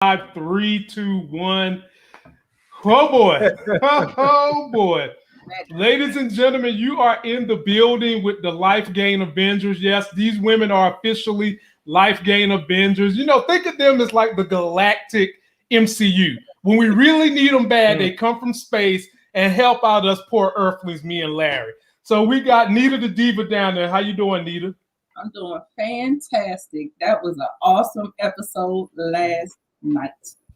5, 3, 2, 1. Oh boy. Oh boy. Ladies and gentlemen, you are in the building with the Life Gain Avengers. Yes, these women are officially Life Gain Avengers. You know, think of them as like the galactic MCU. When we really need them bad, they come from space and help out us poor earthlings, me and Larry. So we got Nita the Diva down there. How you doing, Nita? I'm doing fantastic. That was an awesome episode last night.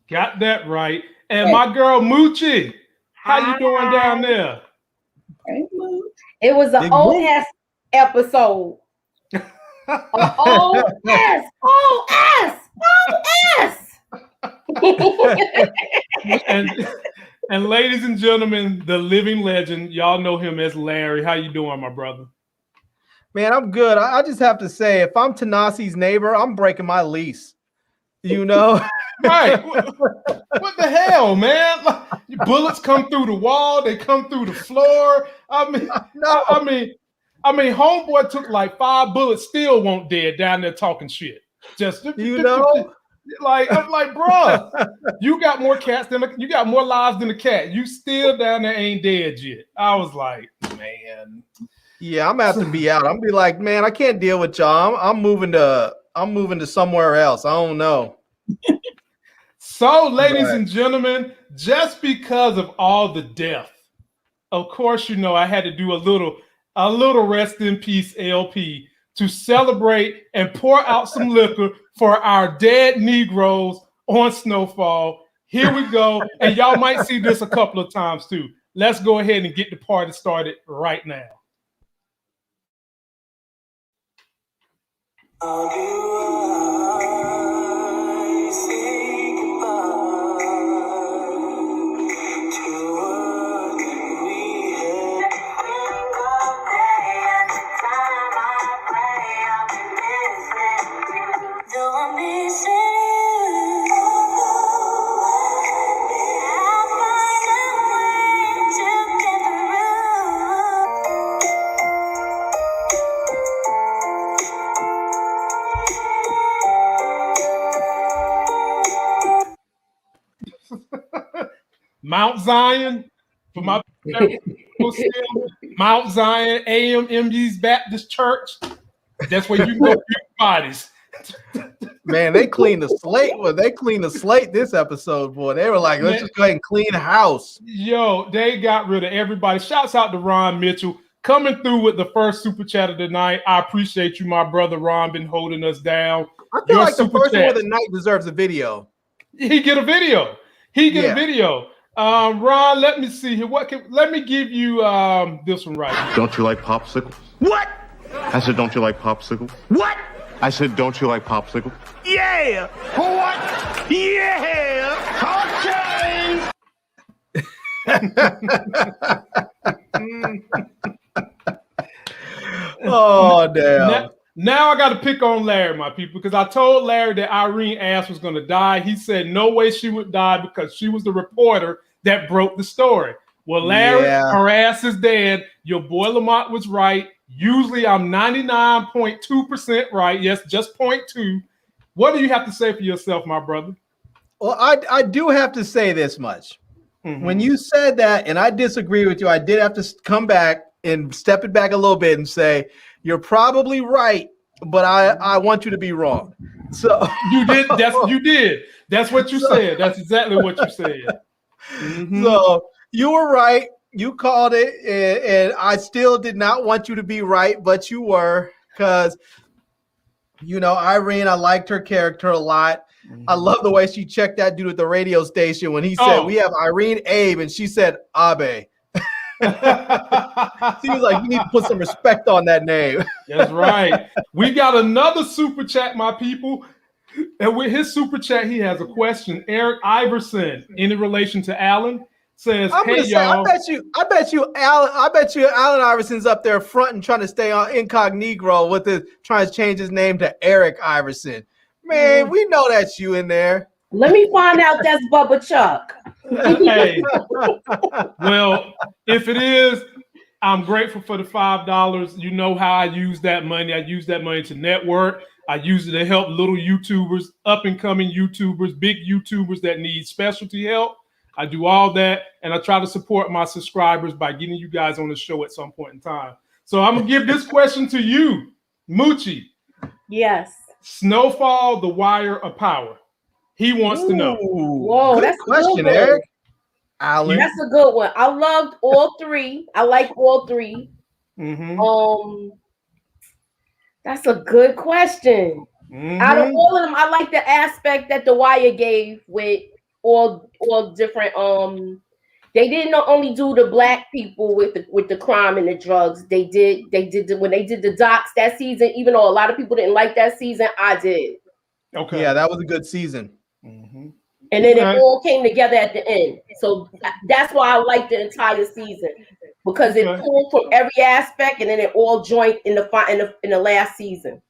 Got that right. And my girl Moochie, how you doing down there? Hey, Mooch. It was an OS episode. OS. And ladies and gentlemen, the living legend, y'all know him as Larry. How you doing, my brother? Man, I'm good. I just have to say, if I'm Tenacity's neighbor, I'm breaking my lease. You know? Right. What the hell, man? Bullets come through the wall. They come through the floor. I mean, homeboy took like 5 bullets, still won't dead down there talking shit. Just you know, I'm like, bro, you got more cats than you got more lives than a cat. You still down there ain't dead yet. I was like, man. Yeah, I'm gonna have to be out. I'm gonna be like, man, I can't deal with y'all. I'm moving to somewhere else. I don't know. So, ladies and gentlemen, just because of all the death, of course, you know I had to do a little rest in peace LP to celebrate and pour out some liquor for our dead Negroes on Snowfall. Here we go, and y'all might see this a couple of times too. Let's go ahead and get the party started right now. Mount Zion, for my Mount Zion AMMG's Baptist Church. That's where you can go get bodies. Man, they cleaned the slate. Well, they cleaned the slate this episode, boy. They were like, let's just go ahead and clean the house. Yo, they got rid of everybody. Shouts out to Ron Mitchell coming through with the first super chat of the night. I appreciate you, my brother Ron, been holding us down. I feel like the first one of the night deserves a video. He get a video. A video. Ron, let me see here. Let me give you this one right here. Don't you like popsicles? What? I said, don't you like popsicles? What? I said, don't you like popsicles? Yeah. What? Yeah. Okay. Oh, damn. Now I got to pick on Larry, my people, because I told Larry that Irene ass was going to die. He said no way she would die because she was the reporter that broke the story. Well, Larry, her ass is dead. Your boy Lamont was right. Usually I'm 99.2% right. Yes, just 0.2. What do you have to say for yourself, my brother? Well, I do have to say this much. Mm-hmm. When you said that, and I disagree with you, I did have to come back and step it back a little bit and say, you're probably right, but I want you to be wrong. So you did. You did. That's what you said. That's exactly what you said. Mm-hmm. So you were right. You called it, and I still did not want you to be right, but you were, because, you know, Irene, I liked her character a lot. Mm-hmm. I love the way she checked that dude at the radio station when he said, we have Irene Abe, and she said, Abe. She was like, you need to put some respect on that name. That's right. We got another super chat, my people. And with his super chat, he has a question. Eric Iverson, in relation to Alan, says, "Hey y'all, I bet you, Allen Iverson's up there front and trying to stay on incognito with it, trying to change his name to Eric Iverson. Man, we know that's you in there. Let me find out that's Bubba Chuck." Hey, well, if it is, I'm grateful for the $5. You know how I use that money. I use that money to network. I use it to help little YouTubers, up and coming YouTubers, big YouTubers that need specialty help. I do all that, and I try to support my subscribers by getting you guys on the show at some point in time. So I'm gonna give this question to you, Moochie. Yes. Snowfall, The Wire, or Power? He wants to know. Whoa, good that's a question, good one. Eric. Alan. That's a good one. I loved all three. I like all three. Mm-hmm. That's a good question. Mm-hmm. Out of all of them, I like the aspect that The Wire gave with all different. They didn't only do the black people with the crime and the drugs. They did when they did the docs that season. Even though a lot of people didn't like that season, I did. Okay. Yeah, that was a good season. Mm-hmm. And then it all came together at the end. So that's why I like the entire season, because it pulled from every aspect, and then it all joined in the last season.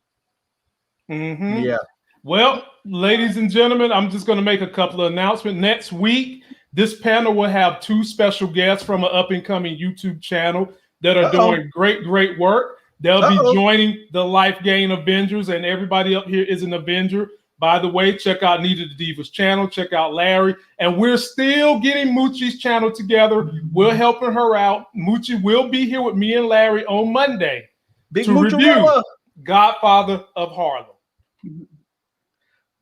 Mm-hmm. Yeah. Well, ladies and gentlemen, I'm just going to make a couple of announcements. Next week, this panel will have 2 special guests from an up-and-coming YouTube channel that are doing great work. They'll be joining the Life Gain Avengers, and everybody up here is an Avenger. By the way, check out Nita the Diva's channel. Check out Larry. And we're still getting Moochie's channel together. We're helping her out. Moochie will be here with me and Larry on Monday to review Godfather of Harlem.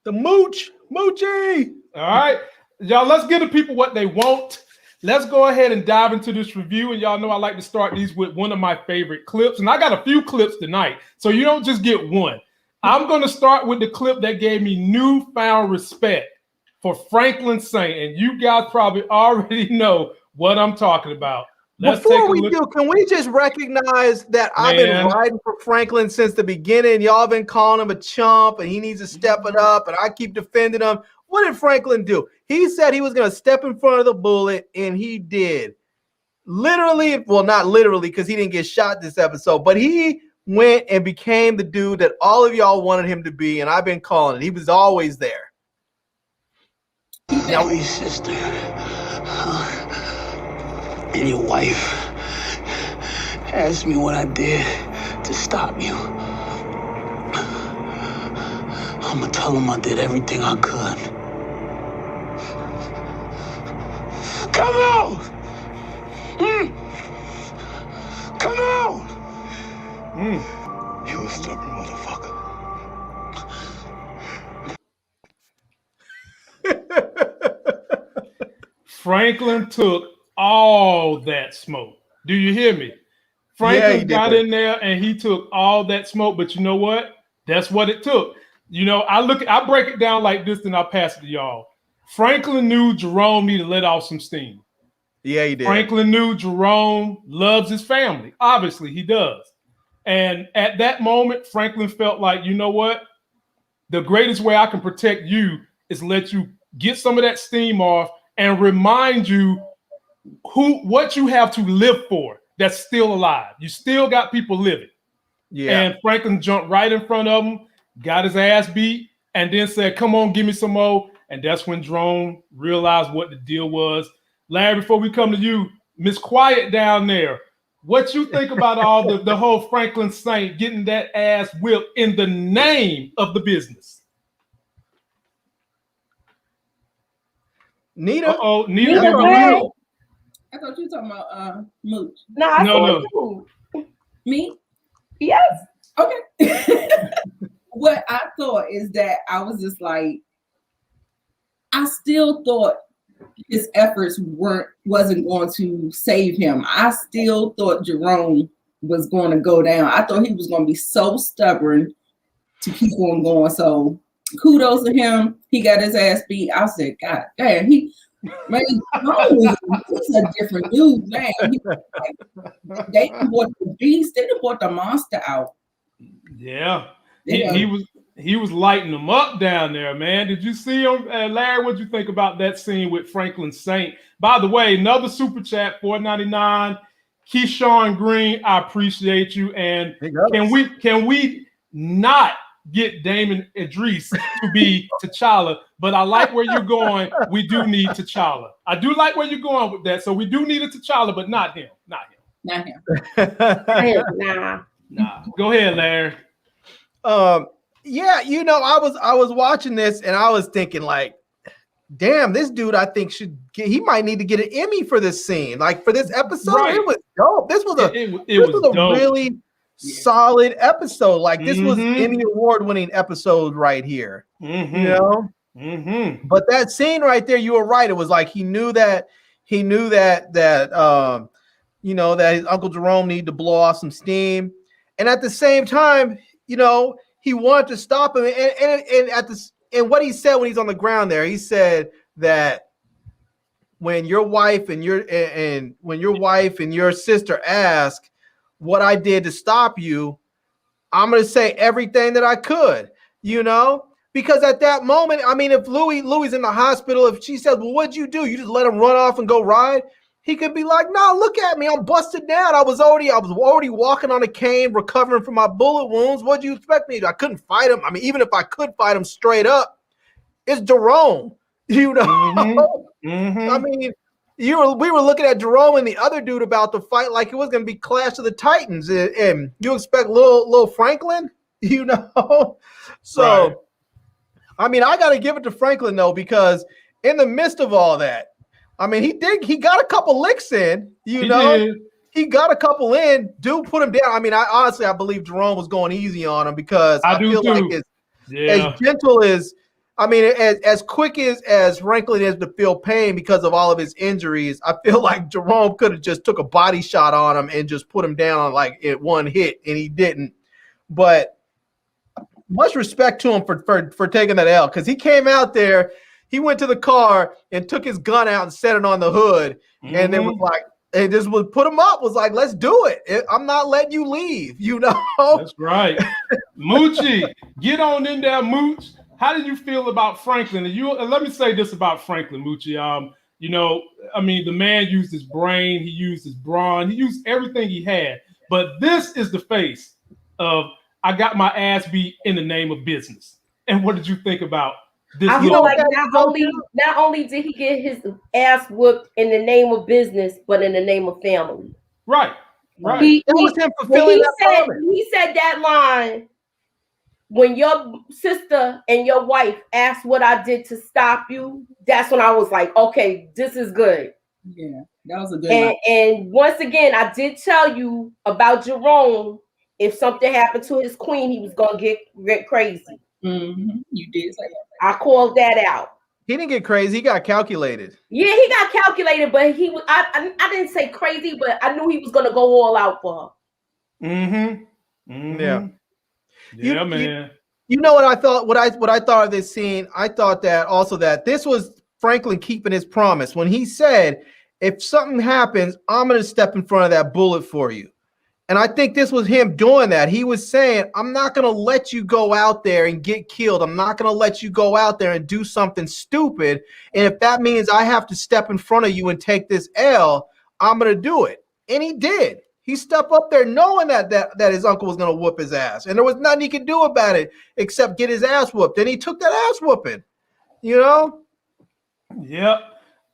The Moochie. All right. Y'all, let's give the people what they want. Let's go ahead and dive into this review. And y'all know I like to start these with one of my favorite clips. And I got a few clips tonight, so you don't just get one. I'm going to start with the clip that gave me newfound respect for Franklin Saint. And you guys probably already know what I'm talking about. Before we do, can we just recognize that I've been riding for Franklin since the beginning? Y'all been calling him a chump and he needs to step it up, and I keep defending him. What did Franklin do? He said he was going to step in front of the bullet, and he did. Literally, well, not literally, because he didn't get shot this episode, but he went and became the dude that all of y'all wanted him to be, and I've been calling it. He was always there. Now, your sister and your wife asked me what I did to stop you. I'm gonna tell them I did everything I could. Come on! Come on! You a stubborn motherfucker. Franklin took all that smoke. Do you hear me? Franklin got in there and he took all that smoke, but you know what? That's what it took. You know, I break it down like this, and I'll pass it to y'all. Franklin knew Jerome needed to let off some steam. Yeah, he did. Franklin knew Jerome loves his family. Obviously, he does. And at that moment, Franklin felt like, you know what? The greatest way I can protect you is let you get some of that steam off and remind you what you have to live for that's still alive. You still got people living. Yeah. And Franklin jumped right in front of him, got his ass beat, and then said, come on, give me some more. And that's when Jerome realized what the deal was. Larry, before we come to you, Miss Quiet down there, what you think about all the whole Franklin Saint getting that ass whipped in the name of the business? Nita? Nita. I thought you were talking about Mooch. No. Me? Yes. Okay. What I thought is that I was just like, I still thought his efforts wasn't going to save him. I still thought Jerome was going to go down. I thought he was going to be so stubborn to keep on going. So kudos to him. He got his ass beat. I said, God damn, he's a different dude, man. They brought the beast, they brought the monster out. Yeah. He was lighting them up down there, man. Did you see him? Larry, what'd you think about that scene with Franklin Saint? By the way, another super chat, $4.99. Keyshawn Green, I appreciate you. And can we not get Damon Idris to be T'Challa? But I like where you're going. We do need T'Challa. I do like where you're going with that. So we do need a T'Challa, but not him. Not him. Nah. Nah. Go ahead, Larry. Yeah, I was watching this and I was thinking like, damn, this dude I think he might need to get an Emmy for this scene. Like for this episode, Right. It was dope. This was a dope. really solid episode. Like this was Emmy award-winning episode right here. But that scene right there, you were right. It was like he knew that that his Uncle Jerome needed to blow off some steam. And at the same time, he wanted to stop him. And what he said when he's on the ground there, he said that when your wife and your sister ask what I did to stop you, I'm going to say everything that I could, because at that moment, I mean, if Louie's in the hospital, if she said, well, what'd you do? You just let him run off and go ride? He could be like, no, look at me. I'm busted down. I was already walking on a cane, recovering from my bullet wounds. What'd you expect me to do? I couldn't fight him. I mean, even if I could fight him straight up, it's Jerome, I mean, we were looking at Jerome and the other dude about to fight like it was going to be Clash of the Titans. And you expect little Franklin, So, right. I mean, I got to give it to Franklin, though, because in the midst of all that, I mean, he got a couple licks in, He got a couple in. Dude put him down. I mean, I believe Jerome was going easy on him because I feel like as gentle as, I mean, as quick as Franklin is to feel pain because of all of his injuries, I feel like Jerome could have just took a body shot on him and just put him down like at one hit, and he didn't. But much respect to him for taking that L, because he came out there. He went to the car and took his gun out and set it on the hood, and then was like, and just would put him up. Was like, let's do it. I'm not letting you leave. That's right. Moochie, get on in there, Mooch. How did you feel about Franklin? And let me say this about Franklin, Moochie. I mean, the man used his brain, he used his brawn, he used everything he had. But this is the face of I got my ass beat in the name of business. And what did you think about? I feel like not only did he get his ass whooped in the name of business, but in the name of family. Right. It was him fulfilling that promise. He said that line, when your sister and your wife asked what I did to stop you, that's when I was like, okay, this is good. Yeah, that was a good line. And once again, I did tell you about Jerome. If something happened to his queen, he was going to get crazy. Mm-hmm. You did say that. I called that out. He didn't get crazy. He got calculated. Yeah, he got calculated, but he was. I didn't say crazy, but I knew he was going to go all out for her. Yeah. Yeah, man. You know what I thought? What I thought of this scene? I thought that this was Franklin keeping his promise when he said, "If something happens, I'm going to step in front of that bullet for you." And I think this was him doing that. He was saying, I'm not going to let you go out there and get killed. I'm not going to let you go out there and do something stupid. And if that means I have to step in front of you and take this L, I'm going to do it. And he did. He stepped up there knowing that his uncle was going to whoop his ass. And there was nothing he could do about it except get his ass whooped. And he took that ass whooping, Yep.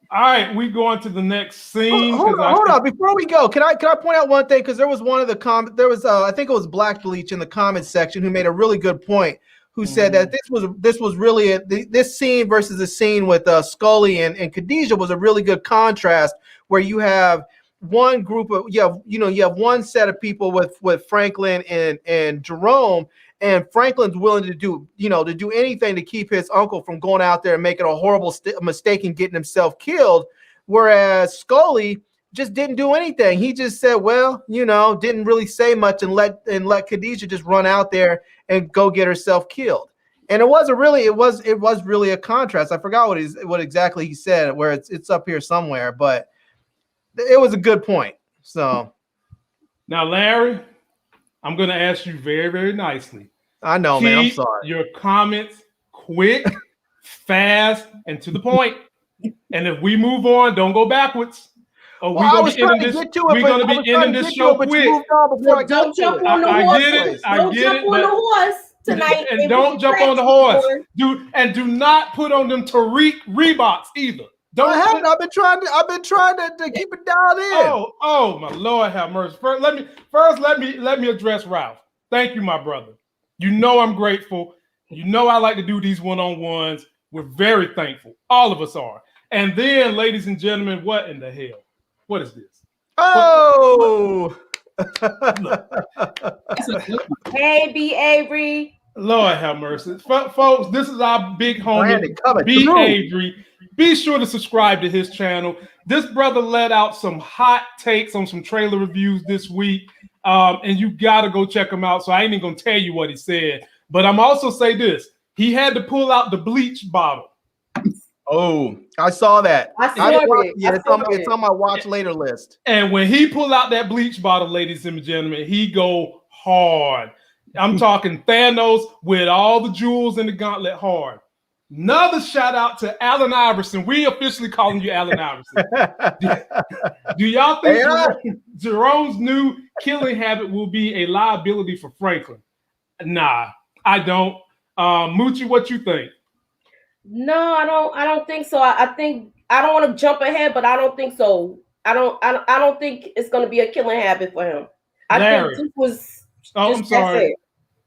All right, we go on to the next scene. Hold on. Before we go, can I point out one thing? Because there was one of the comments. There was I think it was Black Bleach in the comments section who made a really good point. Who said that this was really this scene versus the scene with Scully and Khadijah was a really good contrast, where you have one group of you have one set of people with Franklin and Jerome. And Franklin's willing to do anything to keep his uncle from going out there and making a horrible mistake and getting himself killed. Whereas Scully just didn't do anything. He just said, well, didn't really say much and let Khadijah just run out there and go get herself killed. And it was really a contrast. I forgot what exactly he said, where it's up here somewhere, but it was a good point. So now, Larry, I'm going to ask you very, very nicely. I know, man. I'm sorry. Your comments quick, fast, and to the point. And if we move on, don't go backwards. We're going to be ending this show quick. Don't jump on the horse. Don't jump on the horse tonight. And don't jump on the horse. Do not put on them Tariq Reeboks either. I've been trying to keep it down in. Oh my Lord, have mercy. First, let me address Ralph. Thank you, my brother. I'm grateful. You know I like to do these one-on-ones. We're very thankful. All of us are. And then, ladies and gentlemen, what in the hell? What is this? Oh! Hey, B. Avery. Lord have mercy. Folks, this is our big homie, B. through. Avery. Be sure to subscribe to his channel. This brother let out some hot takes on some trailer reviews this week, and you got to go check him out. So I ain't even going to tell you what he said. But I'm also say this. He had to pull out the bleach bottle. Oh, I saw that. I saw it. Yeah, it's on my watch later list. And when he pull out that bleach bottle, ladies and gentlemen, he go hard. I'm talking Thanos with all the jewels in the gauntlet hard. Another shout out to Allen Iverson. We officially calling you Allen Iverson. Do y'all think Jerome's new killing habit will be a liability for Franklin? Nah, I don't. Moochie, what you think? No, I don't think so. I think I don't want to jump ahead, but I don't think so. I don't think it's going to be a killing habit for him. I Larry. think this was. I'm sorry,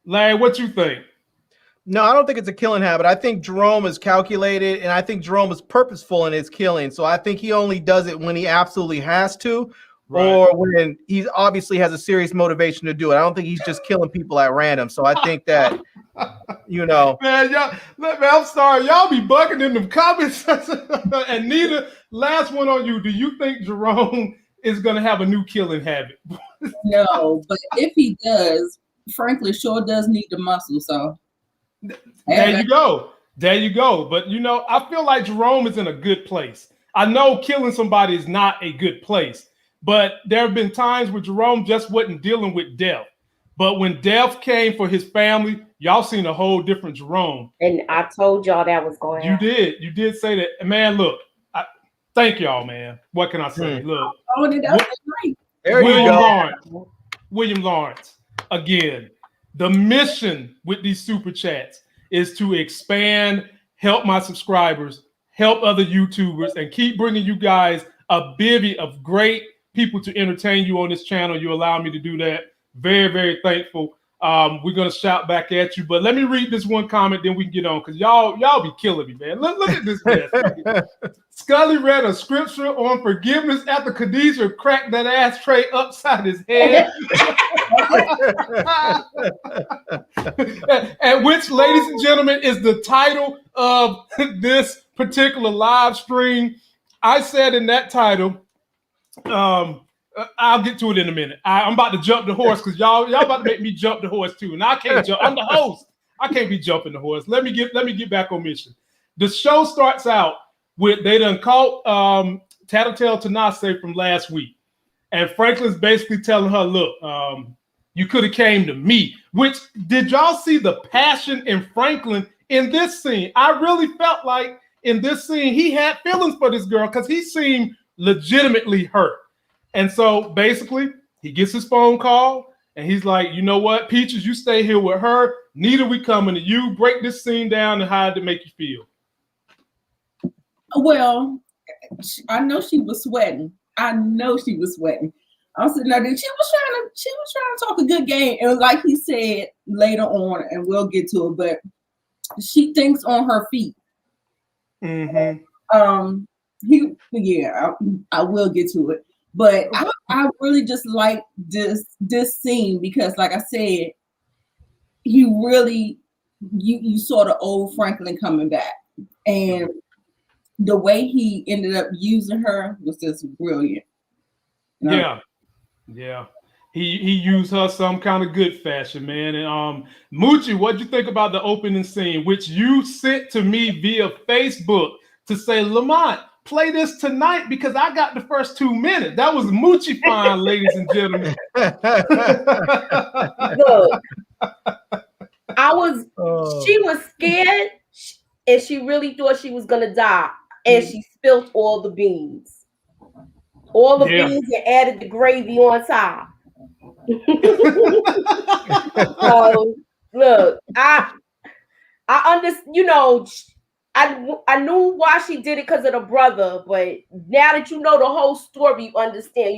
Larry. What you think? No, I don't think it's a killing habit. I think Jerome is calculated, and I think Jerome is purposeful in his killing. So I think he only does it when he absolutely has to, or when he obviously has a serious motivation to do it. I don't think he's just killing people at random. So I think that, man, I'm sorry, y'all be bugging in them comments. And Nita, last one on you. Do you think Jerome is going to have a new killing habit? No, but if he does, Franklin sure does need the muscle. So there you go. There you go. But I feel like Jerome is in a good place. I know killing somebody is not a good place, but there have been times where Jerome just wasn't dealing with death. But when death came for his family, y'all seen a whole different Jerome. And I told y'all that was going on. You did say that. And man, look, thank y'all, man. What can I say? Look, William Lawrence, again, the mission with these super chats is to expand, help my subscribers, help other YouTubers, and keep bringing you guys a bevy of great people to entertain you on this channel. You allow me to do that. Very, very thankful. We're gonna shout back at you, but let me read this one comment, then we can get on, because y'all be killing me, man. Look at this mess. Scully read a scripture on forgiveness after Khadijah cracked that ashtray upside his head. And which, ladies and gentlemen, is the title of this particular live stream. I said in that title, I'll get to it in a minute. I'm about to jump the horse because y'all about to make me jump the horse too, and I can't jump. I'm the host. I can't be jumping the horse. Let me get back on mission. The show starts out with they done caught Tattletale Tenacity from last week, and Franklin's basically telling her, "Look, you could have came to me." Which, did y'all see the passion in Franklin in this scene? I really felt like in this scene he had feelings for this girl because he seemed legitimately hurt. And so basically, he gets his phone call and he's like, you know what, Peaches, you stay here with her. Nita, we coming to you. Break this scene down and how did it make you feel? Well, I know she was sweating. I was sitting there. She was trying to talk a good game. And like he said later on, and we'll get to it, but she thinks on her feet. Mm-hmm. I will get to it. But I really just like this scene because, like I said, you saw the old Franklin coming back, and the way he ended up using her was just brilliant. Yeah. He used her some kind of good fashion, man. And Moochie, what'd you think about the opening scene, which you sent to me via Facebook to say, Lamont, play this tonight because I got the first 2 minutes. That was Moochie fine, ladies and gentlemen. Look, she was scared and she really thought she was gonna die. And she spilled all the beans. All the beans and added the gravy on top. So look, I understand, I knew why she did it because of the brother, but now that you know the whole story, you understand.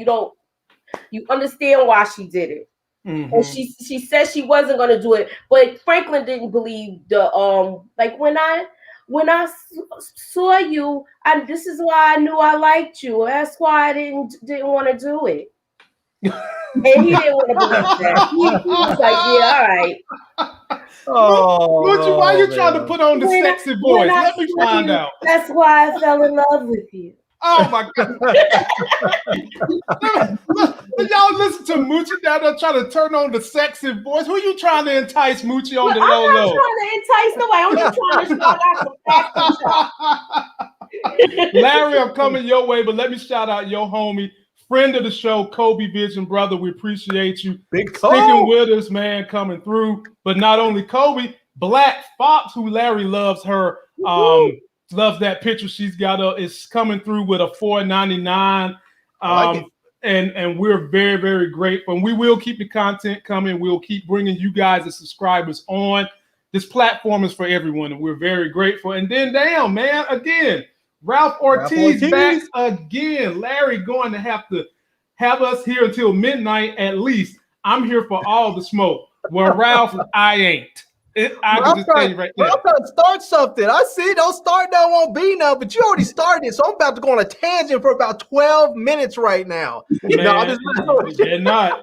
You understand why she did it. And she said she wasn't gonna do it, but Franklin didn't believe the like when I saw you, this is why I knew I liked you. That's why I didn't want to do it. And he didn't want to believe that. He was like, yeah, all right. Oh, Moochie, why you trying to put on the sexy voice? Let me find out. That's why I fell in love with you. Oh my God. Y'all listen to Moochie down there trying to turn on the sexy voice. Who you trying to entice, Moochie, on the low? I'm not trying to entice nobody. I'm just trying to shout out some facts. Larry, I'm coming your way, but let me shout out your homie, friend of the show, Kobe Vision, brother. We appreciate you sticking with us, man, coming through. But not only Kobe, Black Fox, who Larry loves her, loves that picture she's got up, is coming through with a $4.99. And we're very, very grateful. And we will keep the content coming. We'll keep bringing you guys as subscribers on. This platform is for everyone, and we're very grateful. And then, damn, man, again, Ralph Ortiz back again. Larry going to have us here until midnight at least. I'm here for all the smoke. Well, Ralph, I ain't. I can just tell you right there. I'm trying to start something. I see. Don't start now, won't be now. But you already started, so I'm about to go on a tangent for about 12 minutes right now. Man, they're not.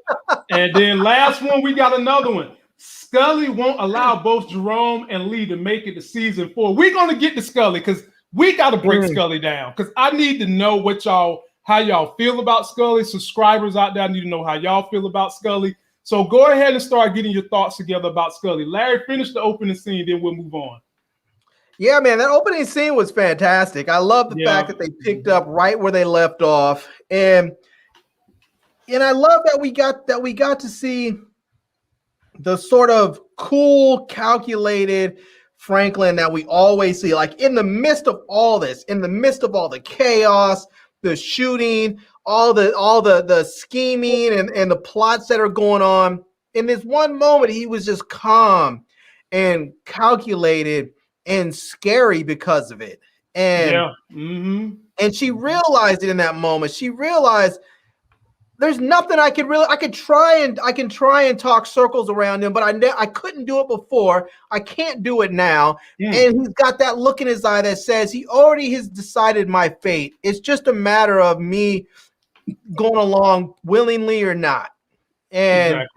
And then last one, we got another one. Scully won't allow both Jerome and Lee to make it to season 4. We're gonna get to Scully because we got to break Scully down. Because I need to know how y'all feel about Scully. Subscribers out there, I need to know how y'all feel about Scully. So go ahead and start getting your thoughts together about Scully. Larry, finish the opening scene, then we'll move on. Yeah, man, that opening scene was fantastic. I love the fact that they picked up right where they left off, and I love that we got to see the sort of cool, calculated Franklin that we always see, like in the midst of all this, in the midst of all the chaos, the shooting, all the scheming and the plots that are going on. In this one moment, he was just calm and calculated and scary because of it. And and she realized it in that moment. She realized there's nothing I can try and talk circles around him, but I couldn't do it before. I can't do it now. And he's got that look in his eye that says he already has decided my fate. It's just a matter of me going along willingly or not. And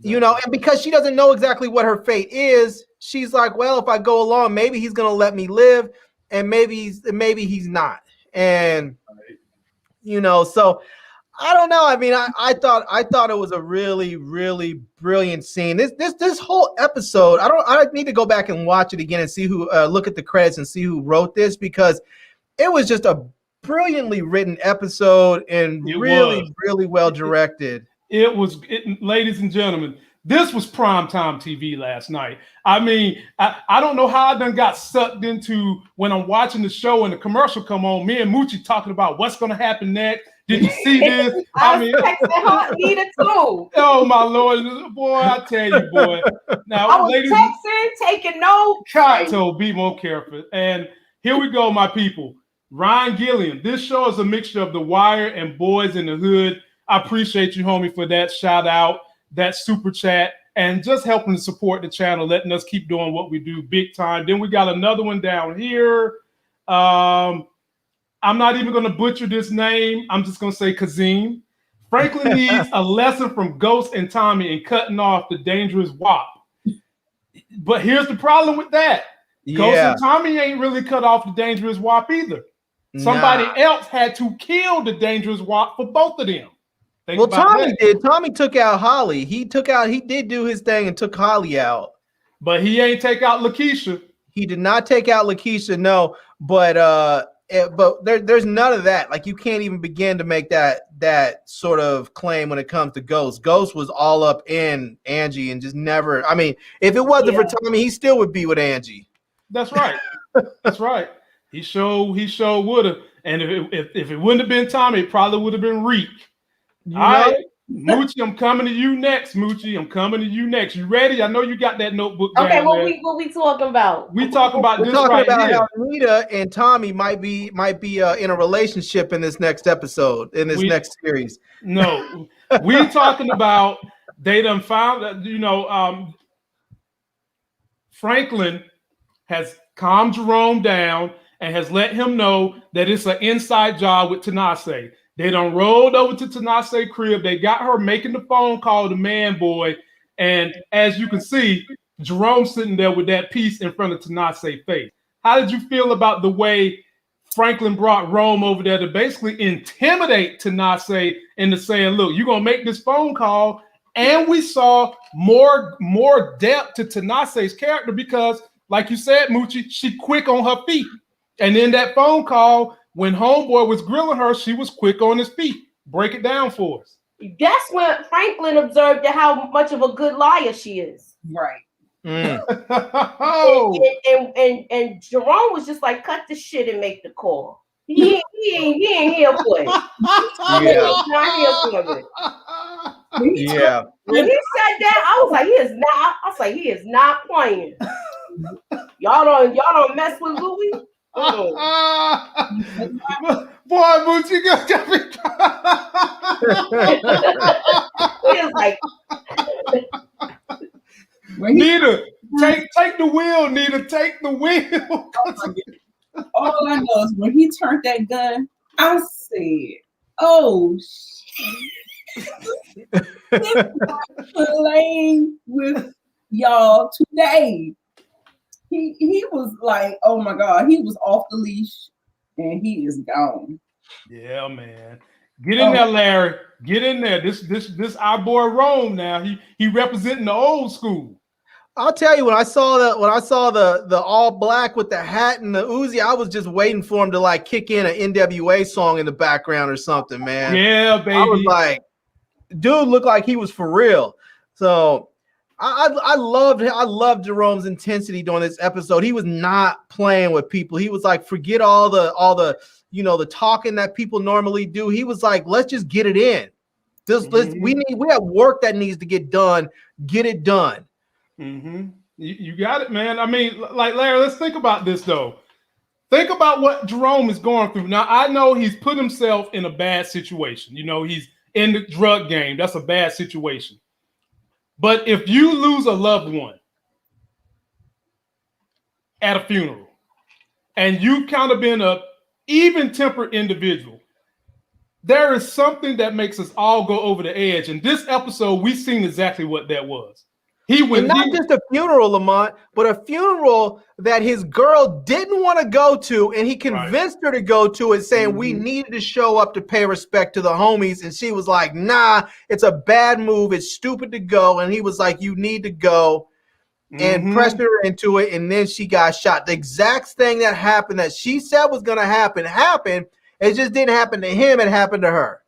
you know, and because she doesn't know exactly what her fate is, she's like, well, if I go along, maybe he's gonna let me live, and maybe he's not. And you know, so I don't know. I mean, I thought it was a really, really brilliant scene. This whole episode, I need to go back and watch it again and see who look at the credits and see who wrote this, because it was just a brilliantly written episode and really well directed. It was, ladies and gentlemen, this was primetime TV last night. I mean, I don't know how I done got sucked into when I'm watching the show and the commercial come on, me and Moochie talking about what's going to happen next. Did you see this? I mean, texting Nita too. Oh my Lord, boy! I tell you, boy. Now, I was texting, taking notes. Kato, be more careful. And here we go, my people. Ryan Gilliam. This show is a mixture of The Wire and Boys in the Hood. I appreciate you, homie, for that shout out, that super chat, and just helping to support the channel, letting us keep doing what we do big time. Then we got another one down here. I'm not even going to butcher this name. I'm just going to say Kazim. Franklin needs a lesson from Ghost and Tommy in cutting off the dangerous WAP. But here's the problem with that. Ghost and Tommy ain't really cut off the dangerous WAP either. Somebody else had to kill the dangerous WAP for both of them. Well, Tommy did. Tommy took out Holly. He did do his thing and took Holly out. But he ain't take out Lakeisha. He did not take out Lakeisha, no. But there's none of that. Like, you can't even begin to make that sort of claim when it comes to Ghost. Ghost was all up in Angie and just never. I mean, if it wasn't for Tommy, he still would be with Angie. That's right. That's right. He sure would have. And if it wouldn't have been Tommy, it probably would have been Reek. All right, Moochie, I'm coming to you next. Moochie, I'm coming to you next. You ready? I know you got that notebook. Okay, what we talking about? We talking about this right about here. How Rita and Tommy might be in a relationship in this next episode, in this next series. No, we talking about they done found that, Franklin has calmed Jerome down and has let him know that it's an inside job with Tenacity. They done rolled over to Tenacity's crib. They got her making the phone call to Manboy. And as you can see, Jerome's sitting there with that piece in front of Tenacity's face. How did you feel about the way Franklin brought Rome over there to basically intimidate Tenacity into saying, look, you're going to make this phone call. And we saw more depth to Tenacity's character because, like you said, Moochie, she quick on her feet. And in that phone call, when Homeboy was grilling her, she was quick on his feet. Break it down for us. That's when Franklin observed how much of a good liar she is. Right. Oh. and Jerome was just like, cut the shit and make the call. He ain't here for it. He's not here for it. When he said that, I was like, he is not playing. Y'all don't mess with Louie. Boy, Moochie got me. It's like, Nita, take the wheel, Nita, take the wheel. All I know is when he turned that gun, I said, oh shit. Playing with y'all today. He was like, oh my God, he was off the leash and he is gone. Yeah, man. Get in there, Larry. Get in there. This our boy Rome now. He representing the old school. I'll tell you, when I saw the all black with the hat and the Uzi, I was just waiting for him to like kick in an NWA song in the background or something, man. Yeah, baby. I was like, dude looked like he was for real. So I loved Jerome's intensity during this episode. He was not playing with people. He was like, forget all the the talking that people normally do. He was like, let's just get it in. We have work that needs to get done. Get it done. Mm-hmm. You got it, man. I mean, like Larry, let's think about this though. Think about what Jerome is going through. Now, I know he's put himself in a bad situation. He's in the drug game. That's a bad situation. But if you lose a loved one at a funeral and you kind of been a even-tempered individual, there is something that makes us all go over the edge. In this episode, we've seen exactly what that was. Not just a funeral, Lamont, but a funeral that his girl didn't want to go to, and he convinced her to go to it, saying we needed to show up to pay respect to the homies. And she was like, nah, it's a bad move. It's stupid to go. And he was like, you need to go, and pressed her into it. And then she got shot. The exact thing that happened that she said was going to happen happened. It just didn't happen to him. It happened to her.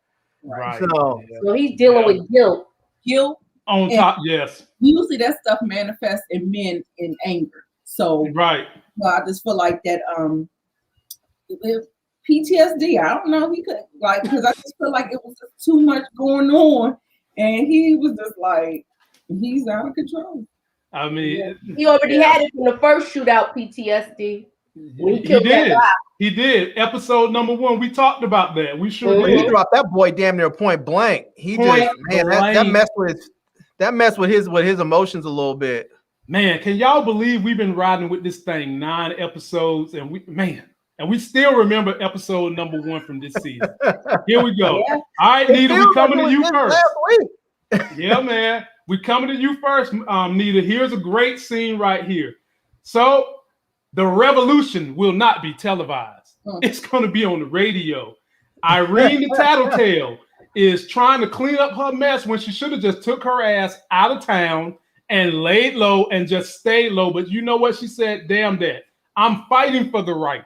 Right. So he's dealing with guilt. On top, yes. Usually that stuff manifests in men in anger. So I just feel like that PTSD. I don't know. He could because I just feel like it was just too much going on, and he was just like he's out of control. I mean, he already had it from the first shootout. PTSD. He did. Episode number 1, we talked about that. We sure did. He dropped that boy damn near point blank. That messed with his emotions a little bit. Man, can y'all believe we've been riding with this thing 9 episodes and we still remember episode number 1 from this season. Here we go. Yeah. All right, Nita, we coming to you first. Yeah, man. We coming to you first, Nita. Here's a great scene right here. So the revolution will not be televised. It's going to be on the radio. Irene the Tattletale is trying to clean up her mess when she should have just took her ass out of town and laid low and just stayed low. But you know what she said? Damn that. I'm fighting for the right.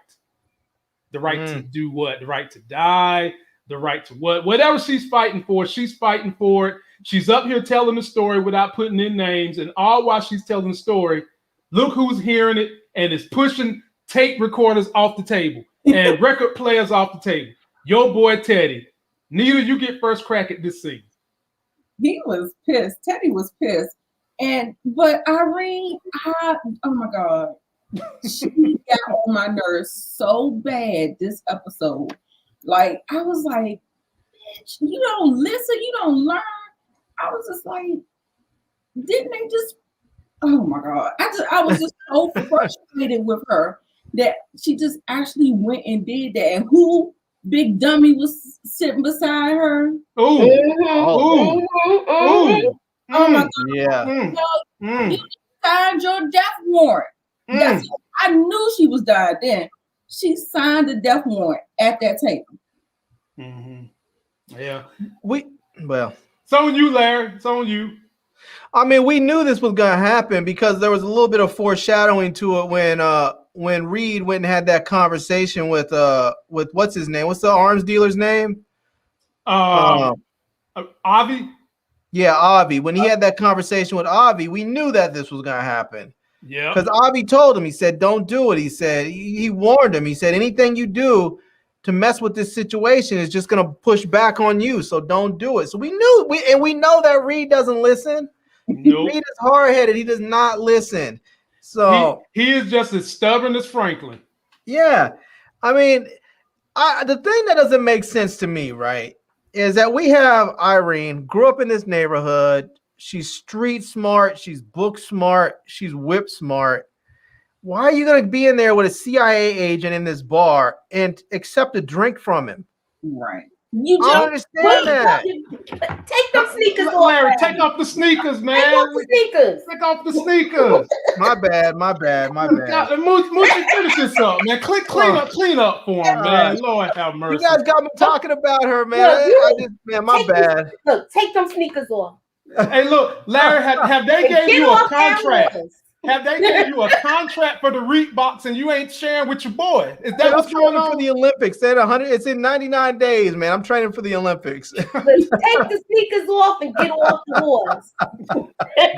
The right to do what? The right to die. The right to what? Whatever she's fighting for it. She's up here telling the story without putting in names. And all while she's telling the story, look who's hearing it and is pushing tape recorders off the table and record players off the table. Your boy Teddy. Nita, you get first crack at this scene. He was pissed. Teddy was pissed. But Irene, oh my God. She got on my nerves so bad this episode. Like, I was like, bitch, you don't listen, you don't learn. I was just like, didn't they just? Oh my God! I was just so frustrated with her that she just actually went and did that. And who big dummy was sitting beside her? Ooh, ooh, ooh. Oh my God! Yeah. You signed your death warrant. That's I knew she was dying then. She signed the death warrant at that table. Yeah. So on you, Larry. So on you. I mean, we knew this was gonna happen because there was a little bit of foreshadowing to it when Reed went and had that conversation with what's his name? What's the arms dealer's name? Avi. Yeah, Avi. When he had that conversation with Avi, we knew that this was gonna happen. Yeah. Because Avi told him, he said, "Don't do it." He said he warned him. He said, "Anything you do to mess with this situation is just gonna push back on you. So don't do it." So we know that Reed doesn't listen. Nope. Reed is hard-headed. He does not listen. So he is just as stubborn as Franklin. Yeah. I mean, the thing that doesn't make sense to me, right, is that we have Irene, grew up in this neighborhood. She's street smart. She's book smart. She's whip smart. Why are you going to be in there with a CIA agent in this bar and accept a drink from him? Right. You I don't understand that. Take them sneakers off. Larry, take off the sneakers, man. Take off the sneakers. Take off the sneakers. My bad. Moochie, finish this up, man. Clean up for him, man. Lord have mercy. You guys got me talking about her, man. My bad. Look, take them sneakers off. Hey, look, Larry, have they gave you a contract? Have they gave you a contract for the Reebok and you ain't sharing with your boy? Is that what's going on for the Olympics? It's in 99 days, man. I'm training for the Olympics. Take the sneakers off and get off the horse.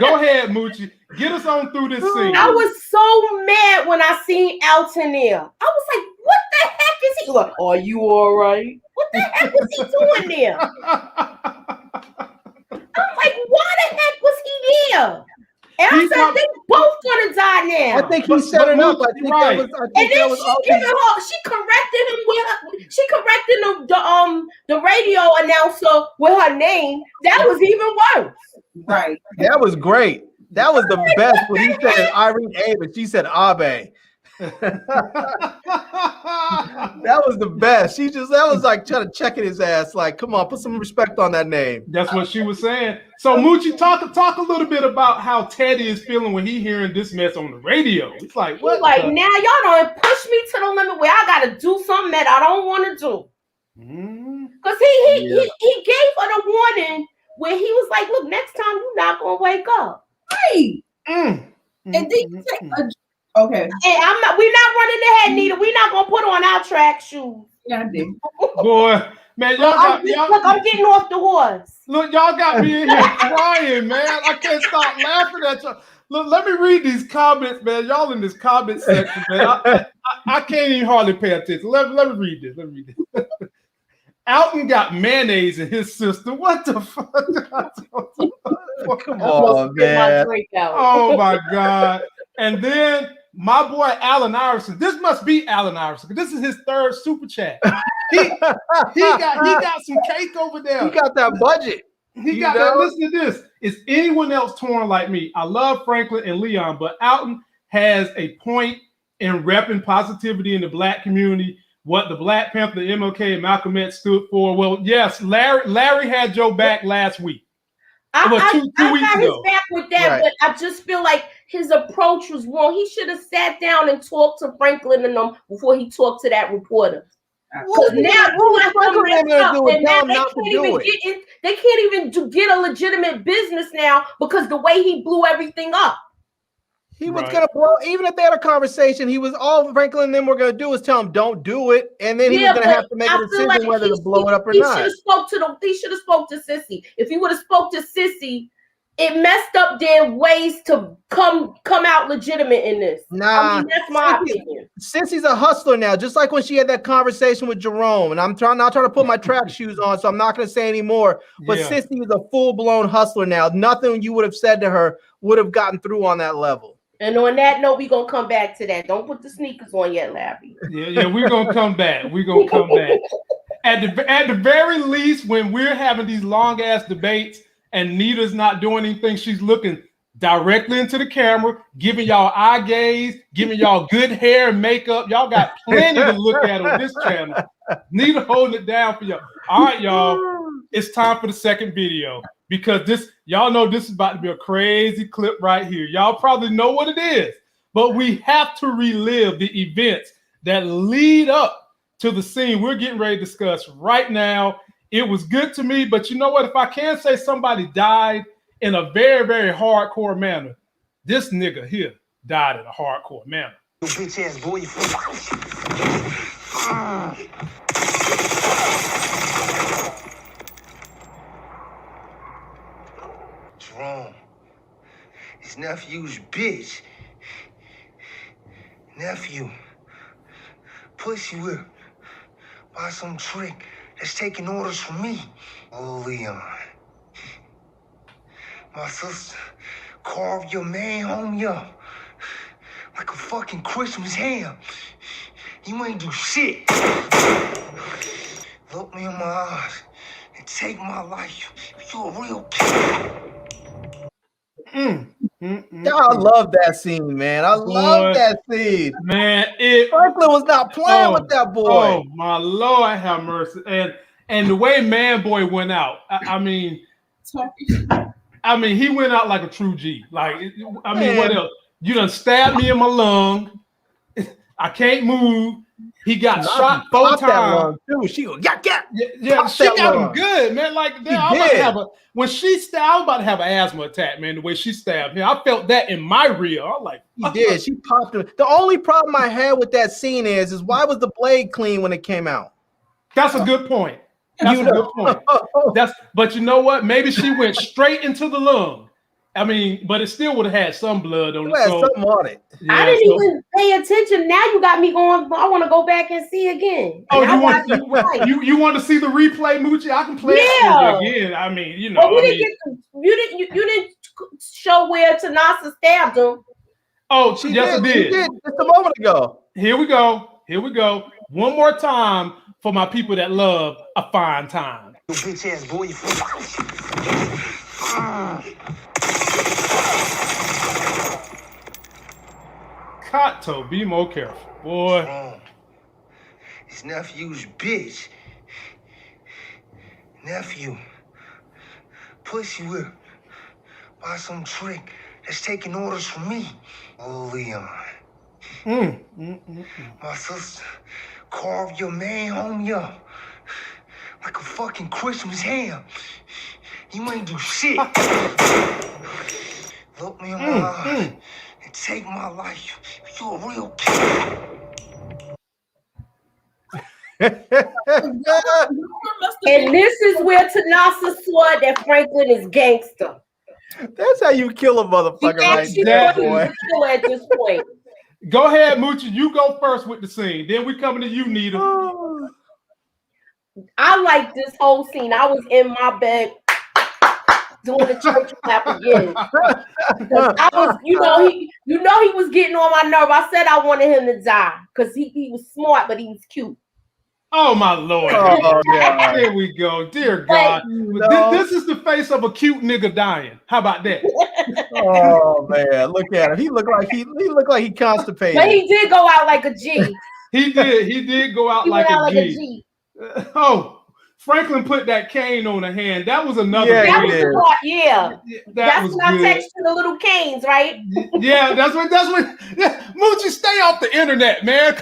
Go ahead, Moochie. Get us on through this scene. I was so mad when I seen Alton there. I was like, what the heck is he? Like, are you all right? What the heck was he doing there? I'm like, why the heck was he there? And I said, they both gonna die now. I think he set it up. I think right. that was. And then she corrected him with she corrected the radio announcer with her name. That was even worse. Right. That was great. That was the best when he said Irene Abe and she said Abe. That was the best. That was like trying to check in his ass. Like, come on, put some respect on that name. That's what she was saying. So Moochie, talk a little bit about how Teddy is feeling when he hearing this mess on the radio. It's like, what? He's like, now y'all don't push me to the limit where I gotta do something that I don't want to do. Because he gave her the warning where he was like, look, next time you're not gonna wake up. Right. And then you take okay. And we're not running ahead, Nita. We're not gonna put on our track shoes. Yeah, I did. Boy, man, I'm getting off the horse. Look, y'all got me in here crying, man. I can't stop laughing at y'all. Look, let me read these comments, man. Y'all in this comment section, man. I can't even hardly pay attention. Let me read this. Alton got mayonnaise in his system. What the fuck? Come on, man. Oh my God. And then my boy Allen Iverson. This must be Allen Iverson. This is his third super chat. He got some cake over there. He got that budget. He got that. Listen to this. Is anyone else torn like me? I love Franklin and Leon, but Alton has a point in repping positivity in the Black community. What the Black Panther, the MLK, and Malcolm X stood for. Well, yes, Larry had your back last week. I weeks got his ago. back with that, right. But I just feel like his approach was wrong. He should have sat down and talked to Franklin and them before he talked to that reporter. Because now they can't even get a legitimate business now because the way he blew everything up. He was gonna blow, even if they had a conversation, all Franklin and them were gonna do is tell him don't do it, and then he was gonna have to make a decision whether to blow it up or not. He should have spoke to Sissy. If he would have spoke to Sissy, it messed up their ways to come out legitimate in this. Nah, that's my opinion. Sissy's a hustler now, just like when she had that conversation with Jerome. And I'm trying to put my track shoes on, so I'm not gonna say anymore. But Sissy is a full-blown hustler now. Nothing you would have said to her would have gotten through on that level. And on that note, we're going to come back to that. Don't put the sneakers on yet, Larry. Yeah, we're going to come back. We're going to come back. At the very least, when we're having these long-ass debates and Nita's not doing anything. She's looking directly into the camera, giving y'all eye gaze, giving y'all good hair and makeup. Y'all got plenty to look at on this channel. Nita holding it down for y'all. All right, y'all. It's time for the second video because this, y'all know this is about to be a crazy clip right here. Y'all probably know what it is, but we have to relive the events that lead up to the scene we're getting ready to discuss right now. It was good to me, but you know what? If I can say somebody died in a very, very hardcore manner, this nigga here died in a hardcore manner. You bitch ass boy. Jerome, his nephew's bitch. Nephew, pussy whip by some trick that's taking orders from me. Oh, Leon. My sister carved your man homie up like a fucking Christmas ham. You ain't do shit. Look me in my eyes and take my life. You a real kid. I love that scene, man. I love that scene. Man, Franklin was not playing with that boy. Oh my Lord, have mercy. And the way Manboy went out, I mean, he went out like a true G. Like, I mean, what else? You done stabbed me in my lung. I can't move. He got shot 4 times. She go, yeah, she got him good, man. Like, when she stabbed, I was about to have an asthma attack, man. The way she stabbed him, I felt that in my rear. I was like, he did. She popped him. The only problem I had with that scene is why was the blade clean when it came out? That's a good point. That's a good point. But you know what? Maybe she went straight into the lung. I mean, but it still would have had some blood on it. So, something on it. Yeah, I didn't even pay attention. Now you got me going. I want to go back and see again. Oh, you want to see the replay, Moochie? I can play it again. I mean, you know. But you didn't show where Tenacity stabbed him. Oh, yes, it did. She did just a moment ago. Here we go. One more time for my people that love a fine time. You bitch ass boy. Kato, be more careful, boy. His nephew's bitch. Nephew, pussy whip by some trick that's taking orders from me. Oh, Leon. My sister carved your man homie up like a fucking Christmas ham. You ain't do shit. Look me in my eyes and take my life. You a real kid. And this is where Tenacity swore that Franklin is gangster. That's how you kill a motherfucker right there, boy. At this point. Go ahead, Moochie. You go first with the scene. Then we coming to you, Nita. I like this whole scene. I was in my bed doing the church clap again. I was, he was getting on my nerve. I said I wanted him to die because he was smart, but he was cute. Oh my Lord! Oh, yeah. There we go, dear God. This is the face of a cute nigga dying. How about that? Oh man, look at him. He looked like he constipated. But he did go out like a G. He did go out like a G. Oh, Franklin put that cane on her hand. That was another. That was the part. Yeah, that's when I texted the little canes, right? Yeah, that's what. Moochie, stay off the internet, man.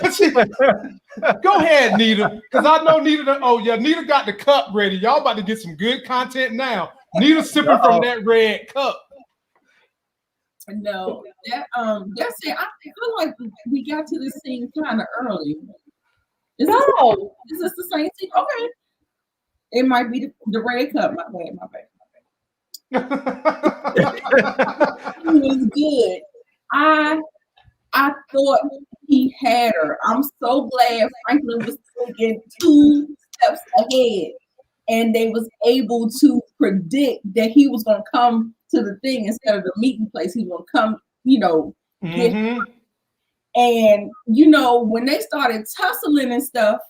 Go ahead, Nita, because I know Nita. Nita got the cup ready. Y'all about to get some good content now. Nita sipping from that red cup. No, that's it. I feel like we got to this scene kind of early. Is this the same scene? Okay. It might be the red cup. My bad. It was good. I thought he had her. I'm so glad Franklin was thinking 2 steps ahead, and they was able to predict that he was going to come to the thing instead of the meeting place. He was going to come, get her. And when they started tussling and stuff,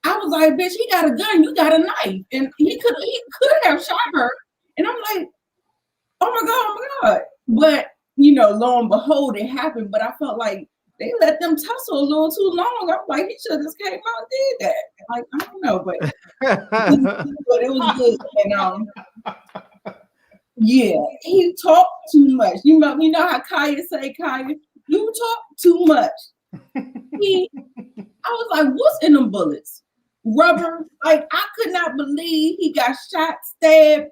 I was was like, bitch, he got a gun, you got a knife. And he could have shot her. And I'm like, oh my God. But, you know, lo and behold, it happened. But I felt like they let them tussle a little too long. I'm like, he should have just came out and did that. Like, I don't know, but it was good. And yeah, he talked too much. You know how Kaya say, Kaya, you talk too much. I was like, what's in them bullets? Rubber? Like, I could not believe he got shot, stabbed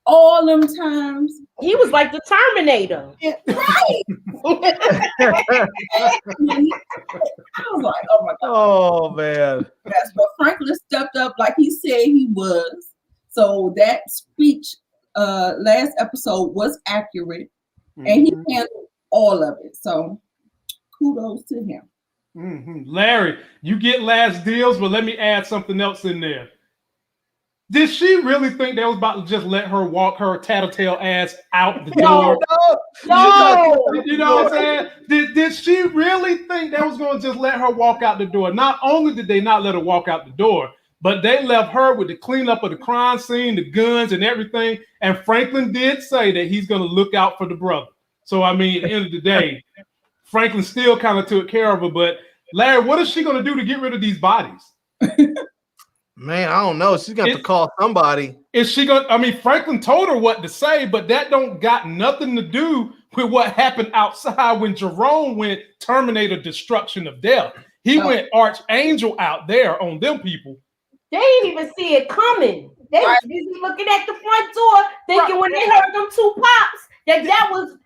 all them times. He was like the Terminator. Yeah, right. I was like, oh my God. Oh man. Yes, but Franklin stepped up like he said he was. So that speech last episode was accurate, and he handled all of it. So kudos to him. Larry, you get last deals, but let me add something else in there. Did she really think they was about to just let her walk her tattletale ass out the door? No. You know what I'm saying? Did she really think they was going to just let her walk out the door? Not only did they not let her walk out the door, but they left her with the cleanup of the crime scene, the guns and everything. And Franklin did say that he's going to look out for the brother. So, I mean, at the end of the day, Franklin still kind of took care of her. But, Larry, what is she going to do to get rid of these bodies? Man, I don't know. She's got to call somebody. Is she going to, I mean, Franklin told her what to say, but that don't got nothing to do with what happened outside when Jerome went Terminator destruction of death. He went Archangel out there on them people. They didn't even see it coming. They was busy looking at the front door, thinking when they heard them two pops that was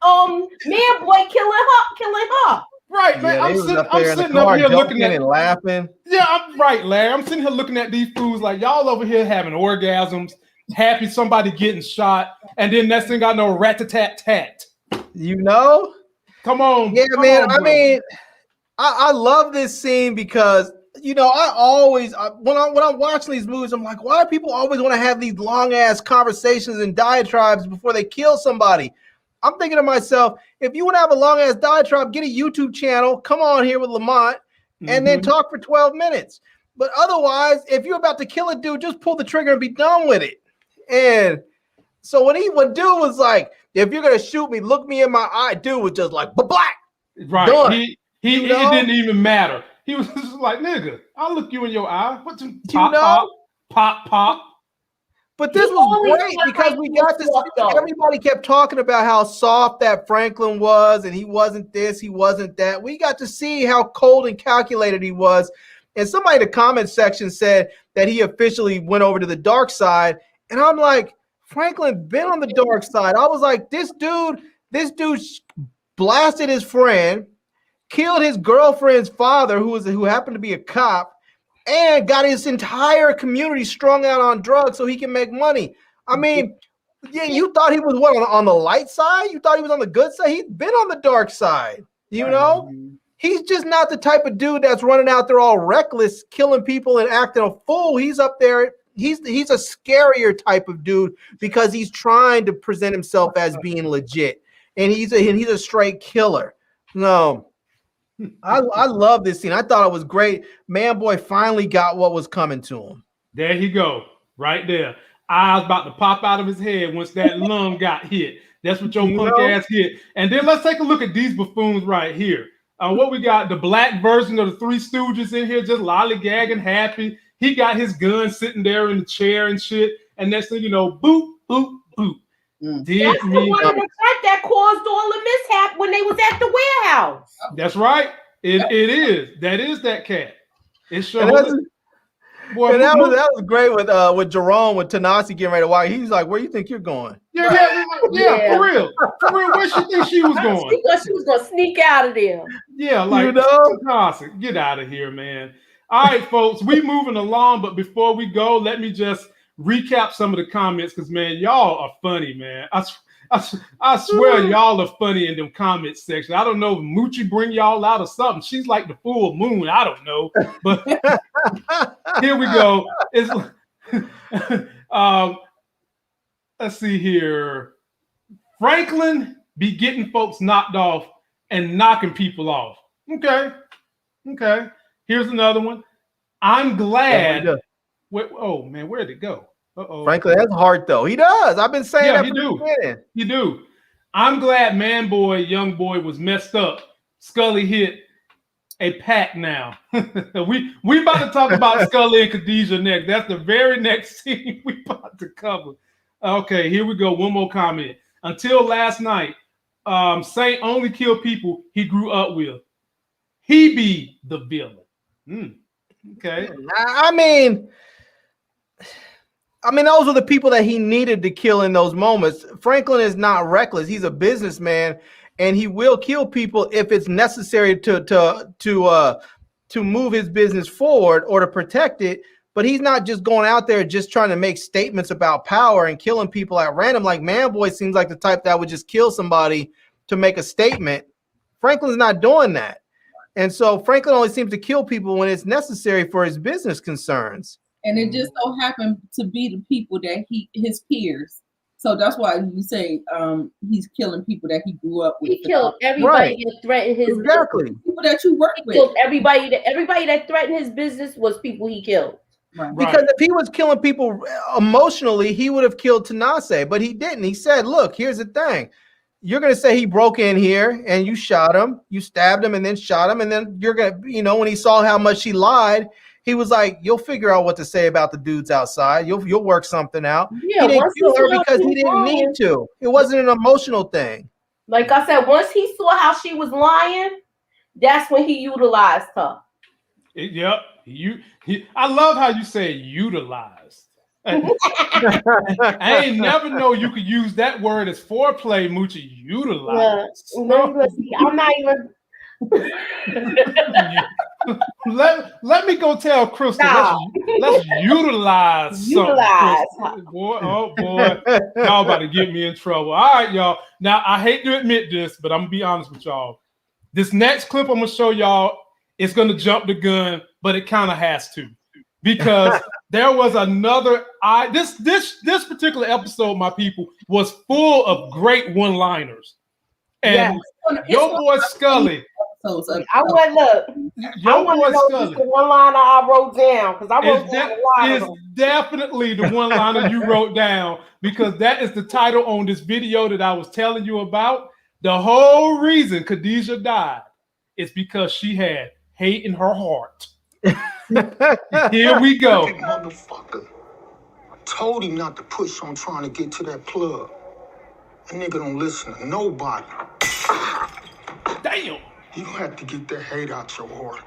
Manboy killing her. Right, man. I'm sitting up here looking at and laughing. Yeah, I'm right, Larry. I'm sitting here looking at these fools like y'all over here having orgasms, happy somebody getting shot, and then next thing I know, rat-a-tat-tat. You know? Come on. Yeah, man. I mean, I love this scene because, you know, I always when I'm watching these movies, I'm like, why do people always want to have these long ass conversations and diatribes before they kill somebody? I'm thinking to myself, if you want to have a long ass diatribe, get a YouTube channel, come on here with Lamont, and then talk for 12 minutes. But otherwise, if you're about to kill a dude, just pull the trigger and be done with it. And so what dude was like, if you're gonna shoot me, look me in my eye. Dude was just like, black. Right. Done. It didn't even matter. He was just like, nigga, I'll look you in your eye. What's pop. But this was great because we got this. Everybody kept talking about how soft that Franklin was, and he wasn't this, he wasn't that. We got to see how cold and calculated he was. And somebody in the comment section said that he officially went over to the dark side. And I'm like, Franklin been on the dark side. I was like, this dude blasted his friend, killed his girlfriend's father, who happened to be a cop, and got his entire community strung out on drugs so he can make money. I mean, yeah, you thought he was on the light side? You thought he was on the good side? He's been on the dark side, you know? He's just not the type of dude that's running out there all reckless, killing people and acting a fool. He's up there. He's a scarier type of dude because he's trying to present himself as being legit. And he's a straight killer. No. I love this scene. I thought it was great. Manboy finally got what was coming to him. There he go, right there. Eyes about to pop out of his head once that lung got hit. That's what your punk ass hit. And then let's take a look at these buffoons right here. What we got, the black version of the Three Stooges in here, just lollygagging, happy. He got his gun sitting there in the chair and shit. And next thing you know, boop, boop, boop. That's the one in the front that caused all the mishap when they was at the warehouse. That's right. It is. That is that cat. It sure Boy, that was great with Jerome, with Tenacity getting ready to walk. He was like, "Where you think you're going?" Yeah, for real. Where she think she was going? She thought she was gonna sneak out of there. Yeah, like, Tenacity, get out of here, man. All right, folks, we moving along, but before we go, let me just recap some of the comments because, man, y'all are funny, man. I swear y'all are funny in them comment section. I don't know if Moochie bring y'all out or something. She's like the full moon. I don't know. But here we go. Let's see here. Franklin be getting folks knocked off and knocking people off. Okay. Here's another one. I'm glad Oh man, where'd it go? Franklin has heart though. He does. I've been saying that from the beginning. You do. I'm glad Manboy, young boy, was messed up. Scully hit a pack now. we about to talk about Scully and Khadijah next. That's the very next scene we about to cover. Okay, here we go. One more comment. Until last night, Saint only killed people he grew up with. He be the villain. Okay. I mean, those are the people that he needed to kill in those moments. Franklin is not reckless. He's a businessman, and he will kill people if it's necessary to move his business forward or to protect it. But he's not just going out there just trying to make statements about power and killing people at random. Like Manboy seems like the type that would just kill somebody to make a statement. Franklin's not doing that. And so Franklin only seems to kill people when it's necessary for his business concerns. And it just so happened to be the people that his peers. So that's why you say he's killing people that he grew up with. He killed everybody that threatened his business. People that you work with. Killed everybody that threatened his business was people he killed. Right. Because if he was killing people emotionally, he would have killed Tenacity, but he didn't. He said, look, here's the thing. You're going to say he broke in here and you shot him, you stabbed him and then shot him. And then you're going to, when he saw how much he lied, he was like, you'll figure out what to say about the dudes outside. You'll work something out. Yeah, he didn't kill her because he didn't need to. It wasn't an emotional thing. Like I said, once he saw how she was lying, that's when he utilized her. Yep. I love how you say utilized. I ain't never know you could use that word as foreplay, Moochie. Utilize. Yeah. I'm not even. let me go tell Crystal. Let's utilize something. Boy, oh boy, y'all about to get me in trouble. All right, y'all. Now I hate to admit this, but I'm gonna be honest with y'all. This next clip I'm gonna show y'all is gonna jump the gun, but it kind of has to, because there was another. This particular episode, my people, was full of great one-liners, and your boy Scully. I want to know just the one liner I wrote down, because I wrote down a lot of them. Definitely the one liner you wrote down, because that is the title on this video that I was telling you about. The whole reason Khadijah died is because she had hate in her heart. Here we go. Motherfucker. I told him not to push on trying to get to that plug. That nigga don't listen to nobody. Damn. You have to get that hate out your heart.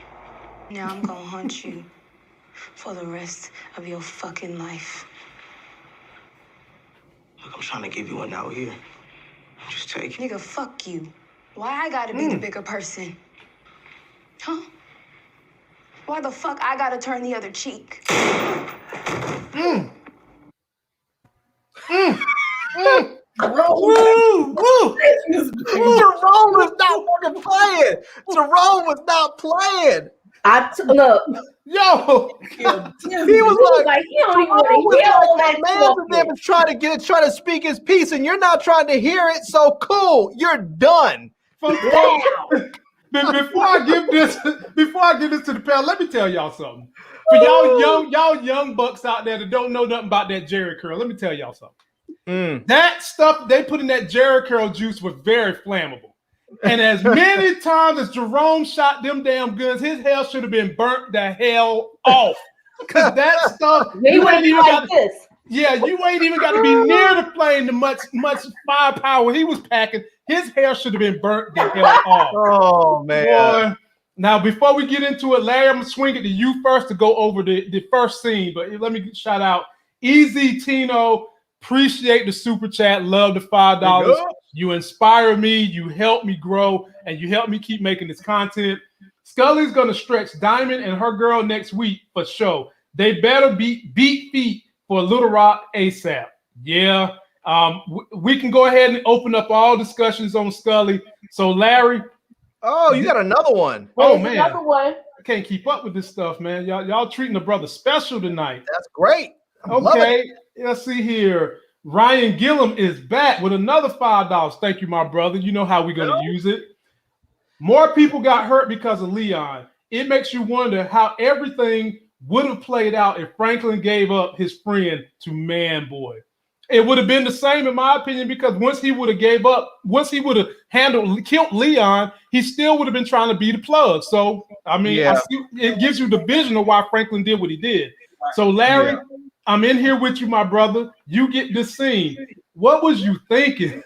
Now I'm gonna hunt you for the rest of your fucking life. Look, I'm trying to give you one out here. Just take it. Nigga, fuck you. Why I gotta be the bigger person? Huh? Why the fuck I gotta turn the other cheek? Jerome was not fucking playing. Jerome was not playing. Look, yo, he was like, he don't even want to hear all that man, trying to speak his piece, and you're not trying to hear it. So cool, you're done. Before I give this to the panel, let me tell y'all something. For y'all young bucks out there that don't know nothing about that Jerry curl, let me tell y'all something. That stuff they put in that Jerry curl juice was very flammable. And as many times as Jerome shot them damn guns, his hair should have been burnt the hell off. Because that stuff, you ain't even got this. Yeah, you ain't even got to be near the flame to much firepower he was packing. His hair should have been burnt the hell off. Oh man. Boy. Now, before we get into it, Larry, I'm gonna swing it to you first to go over the first scene. But let me shout out Easy Tino. Appreciate the super chat. Love the $5. You inspire me. You help me grow, and you help me keep making this content. Scully's gonna stretch Diamond and her girl next week for show. They better beat feet for Little Rock ASAP. Yeah. We can go ahead and open up all discussions on Scully. So, Larry. Oh, you got another one. Oh, man. Another one. I can't keep up with this stuff, man. Y'all treating the brother special tonight. That's great. Okay. Let's see here. Ryan Gillum is back with another $5. Thank you, my brother. You know how we're going to use it. More people got hurt because of Leon. It makes you wonder how everything would have played out if Franklin gave up his friend to Manboy. It would have been the same, in my opinion, because once he would have killed Leon, he still would have been trying to be the plug. So, I mean, I see, it gives you the vision of why Franklin did what he did. So, Larry, I'm in here with you, my brother. You get this scene. What was you thinking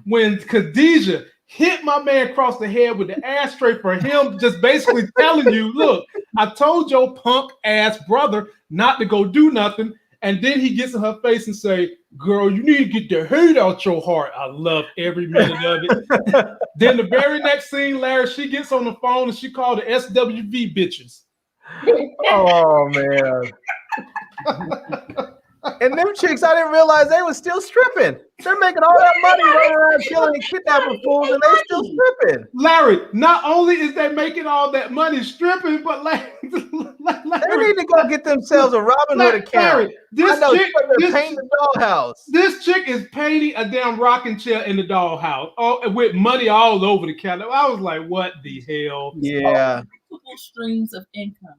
when Khadijah hit my man across the head with the ashtray for him just basically telling you, look, I told your punk ass brother not to go do nothing. And then he gets in her face and say, girl, you need to get the hate out your heart. I love every minute of it. Then the very next scene, Larry, she gets on the phone and she called the SWV bitches. Oh, man. And them chicks, I didn't realize they were still stripping. They're making all that money running around killing and kidnapping fools, and they still stripping. Larry, not only is they making all that money stripping, but Larry, they need to go get themselves a Robin Hood account. This chick is painting a damn rocking chair in the dollhouse, with money all over the counter. I was like, what the hell? Yeah. Multiple streams of income.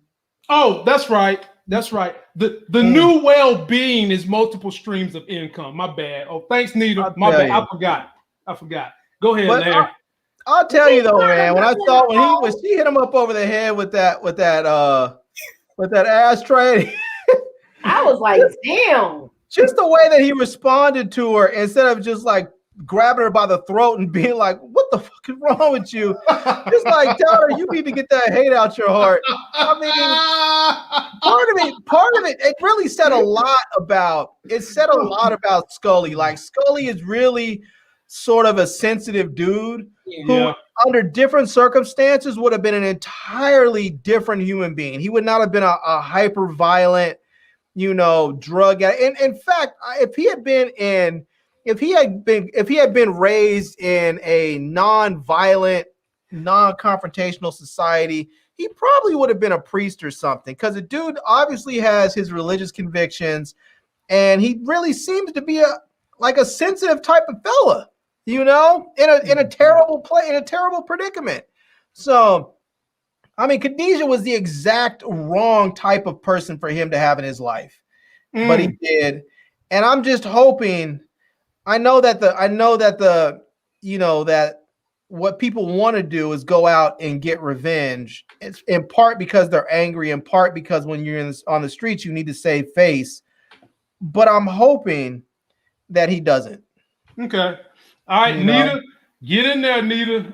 Oh, that's right. That's right. The new well-being is multiple streams of income. My bad. Oh, thanks, Nita. My bad. I forgot. Go ahead, Larry. I'll tell you though, man. When I saw when she hit him up over the head with that ashtray, I was like, damn. Just the way that he responded to her, instead of just like grabbing her by the throat and being like, what the fuck is wrong with you? Just like, tell her you need to get that hate out your heart. I mean, part of it really said a lot about Scully. Like, Scully is really sort of a sensitive dude who under different circumstances would have been an entirely different human being. He would not have been a hyper violent, drug addict. In fact, if he had been raised in a non-violent, non-confrontational society, he probably would have been a priest or something, because the dude obviously has his religious convictions, and he really seems to be a sensitive type of fella, in a terrible predicament. So, I mean, Khadijah was the exact wrong type of person for him to have in his life, but he did, and I'm just hoping. I know that what people want to do is go out and get revenge. It's in part because they're angry, in part because when you're on the streets, you need to save face. But I'm hoping that he doesn't. Okay. All right, Nita, get in there, Nita.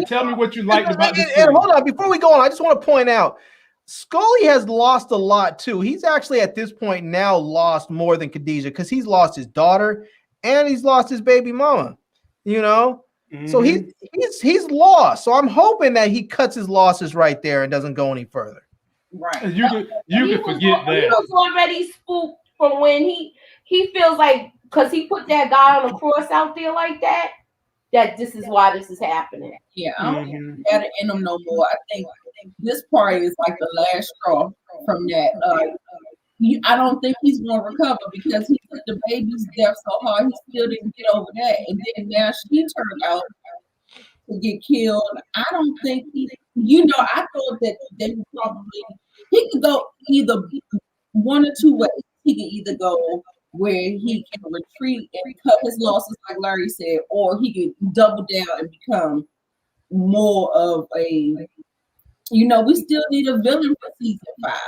Tell me what you liked about this. And hold on, before we go on, I just want to point out, Scully has lost a lot too. He's actually at this point now lost more than Khadijah, because he's lost his daughter and he's lost his baby mama. So he's lost. So I'm hoping that he cuts his losses right there and doesn't go any further. Right. You can forget that. He was already spooked from when he feels like, because he put that guy on the cross out there like that this is why this is happening. Yeah, I don't have it in him no more. I think this part is like the last straw from that. I don't think he's going to recover, because he put the baby's death so hard, he still didn't get over that. And then now she turned out to get killed. I don't think I thought that they he could go either one or two ways. He could either go where he can retreat and cut his losses, like Larry said, or he could double down and become more of a, we still need a villain for season 5.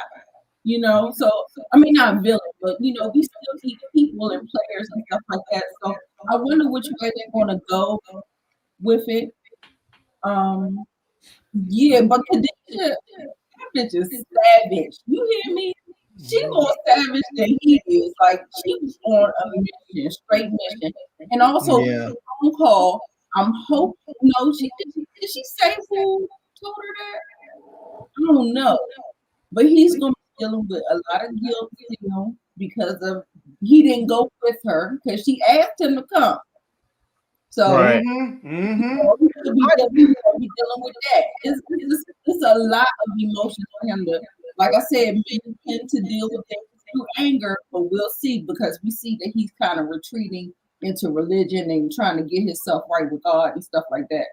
So I mean, not villain, but we still need people and players and stuff like that. So I wonder which way they're going to go with it. But Khadijah, that bitch is savage. You hear me? She more savage than he is. Like, she was on a mission, straight mission, and also phone call. I'm hoping. Did she say who told her that? I don't know, but he's going to dealing with a lot of guilt, because of he didn't go with her because she asked him to come. So right. He'll be dealing with that. It's a lot of emotions for him to, like I said, men tend to deal with things through anger, but we'll see, because we see that he's kind of retreating into religion and trying to get himself right with God and stuff like that.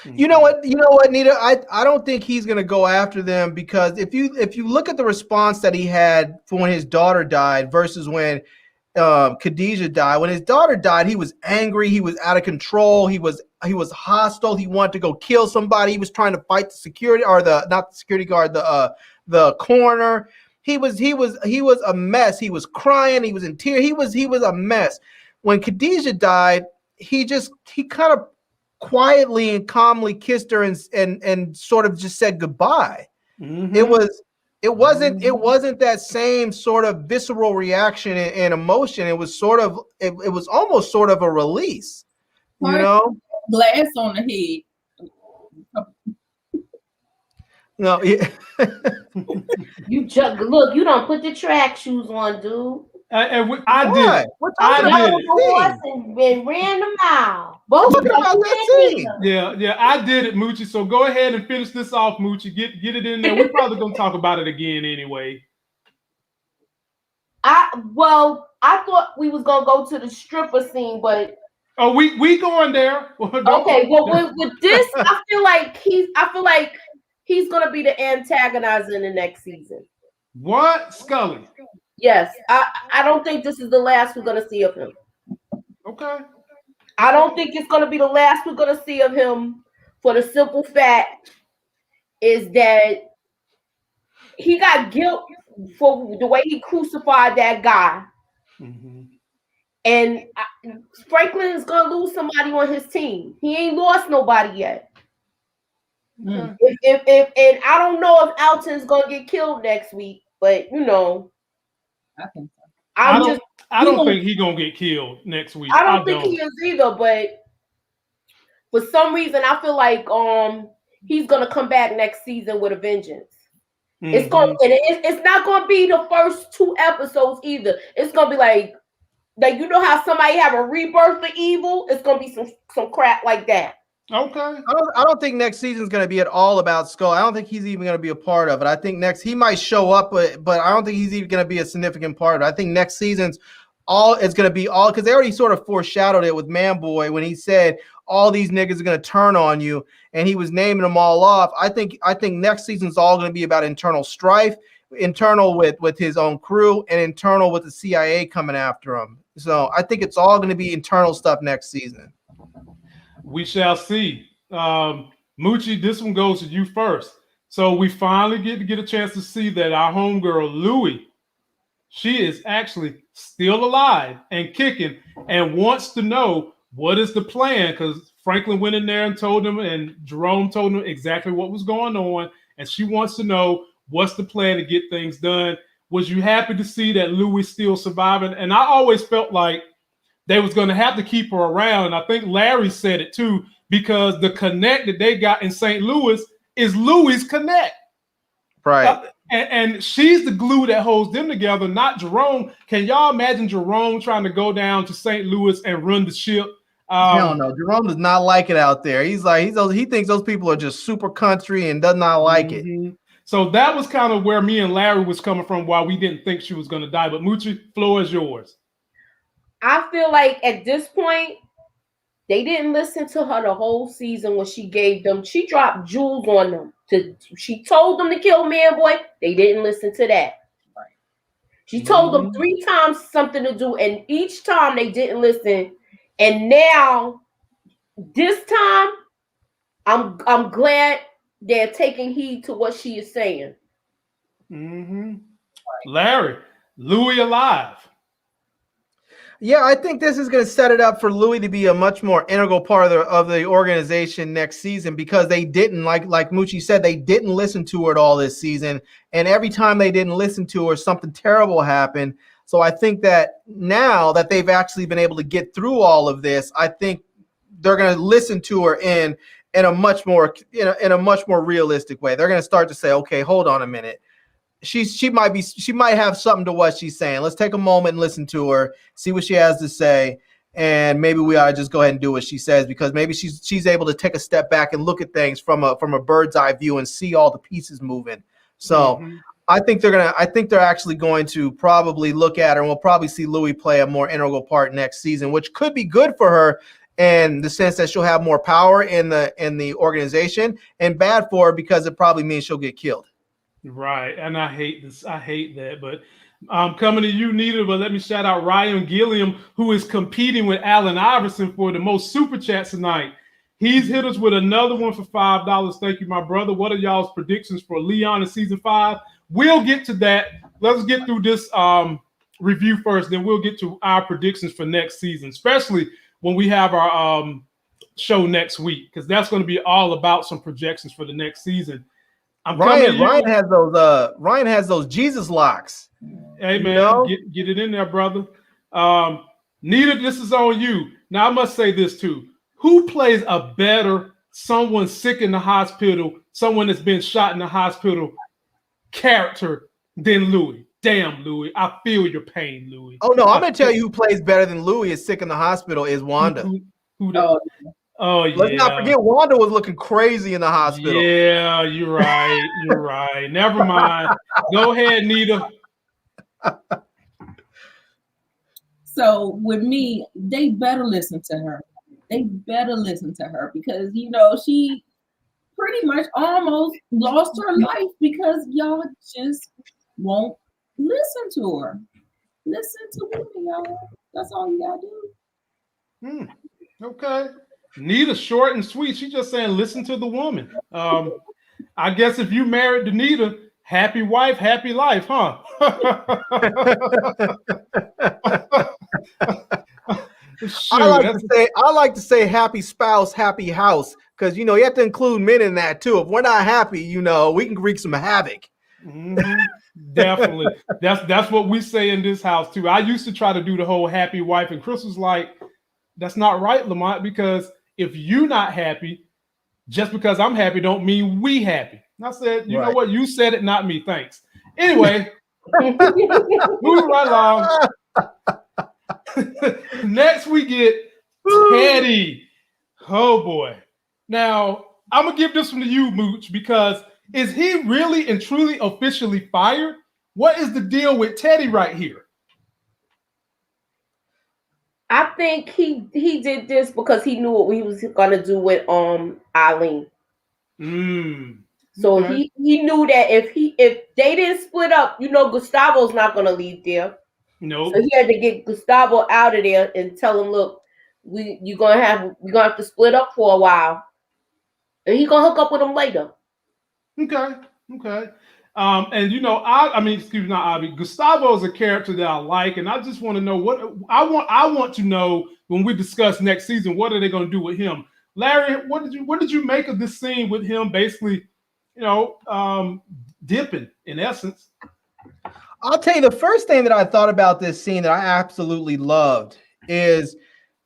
You know what, Nita? I don't think he's gonna go after them because if you look at the response that he had for when his daughter died versus when Khadijah died. When his daughter died, he was angry. He was out of control. He was hostile. He wanted to go kill somebody. He was trying to fight the security or not the security guard, the coroner. He was a mess. He was crying. He was in tears. He was a mess. When Khadijah died, he kind of quietly and calmly kissed her and sort of just said goodbye. Mm-hmm. It wasn't that same sort of visceral reaction and emotion. It was almost sort of a release, Glass on the head. No, yeah. You don't put the track shoes on, dude. I did. And ran the mile. Yeah, I did it, Moochie. So go ahead and finish this off, Moochie. Get it in there. We're probably gonna talk about it again anyway. I thought we was gonna go to the stripper scene, but we going there. Okay, well with this, I feel like he's gonna be the antagonizer in the next season. What, Scully? Yes, I don't think this is the last we're gonna see of him. Okay. I don't think it's gonna be the last we're gonna see of him for the simple fact is that he got guilt for the way he crucified that guy. Mm-hmm. And Franklin is gonna lose somebody on his team. He ain't lost nobody yet. Mm. If and I don't know if Alton's gonna get killed next week, but I think so. I don't think he's gonna get killed next week. I don't think he is either, but for some reason I feel like he's gonna come back next season with a vengeance. Mm-hmm. It's not gonna be the first 2 episodes either. It's gonna be like how somebody have a rebirth of evil. It's gonna be some crap like that. Okay. I don't think next season's going to be at all about Skull. I don't think he's even going to be a part of it. I think he might show up, but I don't think he's even going to be a significant part of it. I think next season's it's going to be all because they already sort of foreshadowed it with Manboy when he said all these niggas are going to turn on you, and he was naming them all off. I think next season's all going to be about internal strife, internal with his own crew, and internal with the CIA coming after him. So I think it's all going to be internal stuff next season. We shall see. Moochie, this one goes to you first. So we finally get a chance to see that our homegirl, Louie, she is actually still alive and kicking and wants to know what is the plan because Franklin went in there and told him and Jerome told him exactly what was going on. And she wants to know what's the plan to get things done. Was you happy to see that Louie still surviving? And I always felt like they was going to have to keep her around. And I think Larry said it too, because the connect that they got in St. Louis is Louie's connect. Right. And she's the glue that holds them together, not Jerome. Can y'all imagine Jerome trying to go down to St. Louis and run the ship? Hell no. Jerome does not like it out there. He thinks those people are just super country and does not like it. So that was kind of where me and Larry was coming from, why we didn't think she was going to die. But Moochie, floor is yours. I feel like at this point, they didn't listen to her the whole season when she dropped jewels on them. She told them to kill Manboy. They didn't listen to that. Right. She told them 3 times something to do, and each time they didn't listen. And now, this time, I'm glad they're taking heed to what she is saying. Mm-hmm. Larry, Louie alive. Yeah, I think this is going to set it up for Louie to be a much more integral part of the organization next season because they didn't, like Moochie said, they didn't listen to her at all this season. And every time they didn't listen to her, something terrible happened. So I think that now that they've actually been able to get through all of this, I think they're going to listen to her in a much more realistic way. They're going to start to say, okay, hold on a minute. She might have something to what she's saying. Let's take a moment and listen to her, see what she has to say, and maybe we ought to just go ahead and do what she says because maybe she's able to take a step back and look at things from a bird's eye view and see all the pieces moving. So I think they're actually going to probably look at her, and we'll probably see Louie play a more integral part next season, which could be good for her in the sense that she'll have more power in the organization, and bad for her because it probably means she'll get killed. Right, and I hate this. I hate that. But coming to you, Nita. But let me shout out Ryan Gilliam, who is competing with Allen Iverson for the most super chats tonight. He's hit us with another one for $5. Thank you, my brother. What are y'all's predictions for Leon in season 5? We'll get to that. Let's get through this review first, then we'll get to our predictions for next season, especially when we have our show next week, because that's going to be all about some projections for the next season. Ryan has those Jesus locks. Hey man, get it in there, brother. Nita, this is on you. Now I must say this too. Who plays a better someone sick in the hospital, someone that's been shot in the hospital character than Louie? Damn, Louie. I feel your pain, Louie. Oh no, I'm gonna tell you who plays better than Louie is sick in the hospital is Wanda. Let's not forget Wanda was looking crazy in the hospital. Yeah, you're right. You're right. Never mind. Go ahead, Nita. So with me, they better listen to her. They better listen to her because you know she pretty much almost lost her life because y'all just won't listen to her. Listen to women, y'all. That's all you gotta do. Okay. Nita, short and sweet. She's just saying, listen to the woman. I guess if you married to Nita, happy wife, happy life, huh? Shoot, I like to say happy spouse, happy house, because you have to include men in that too. If we're not happy, we can wreak some havoc. Mm-hmm. Definitely. That's what we say in this house too. I used to try to do the whole happy wife, and Chris was like, that's not right, Lamont, because if you're not happy, just because I'm happy don't mean we happy. And I said, you know what? You said it, not me. Thanks. Anyway, moving right along. Next we get Teddy. Oh boy. Now, I'm going to give this one to you, Mooch, because is he really and truly officially fired? What is the deal with Teddy right here? I think he did this because he knew what he was gonna do with Eileen. So he knew that if they didn't split up, Gustavo's not gonna leave there. No. So he had to get Gustavo out of there and tell him, look, we're gonna have to split up for a while, and he's gonna hook up with him later. Okay. And excuse me, not Avi. Gustavo is a character that I like, and I just want to know what I want to know when we discuss next season. What are they going to do with him, Larry? What did you make of this scene with him? Basically, dipping in essence. I'll tell you the first thing that I thought about this scene that I absolutely loved is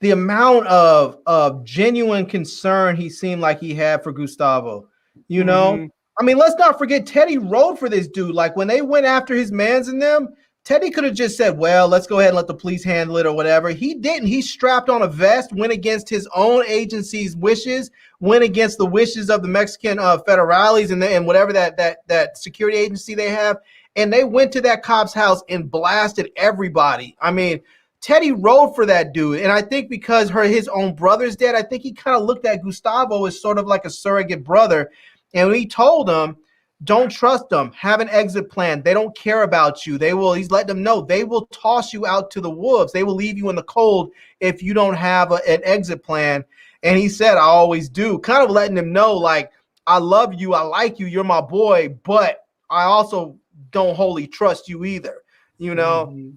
the amount of genuine concern he seemed like he had for Gustavo. I mean, let's not forget Teddy rode for this dude. Like when they went after his mans and them, Teddy could have just said, well, let's go ahead and let the police handle it or whatever. He didn't. He strapped on a vest, went against his own agency's wishes, went against the wishes of the Mexican federales and whatever that security agency they have. And they went to that cop's house and blasted everybody. I mean, Teddy rode for that dude. And I think because his own brother's dead, I think he kind of looked at Gustavo as sort of like a surrogate brother. And when he told him, don't trust them, have an exit plan. They don't care about you. He's letting them know they will toss you out to the wolves. They will leave you in the cold if you don't have an exit plan. And he said, I always do, kind of letting them know, like, I love you. I like you. You're my boy. But I also don't wholly trust you either, Mm-hmm.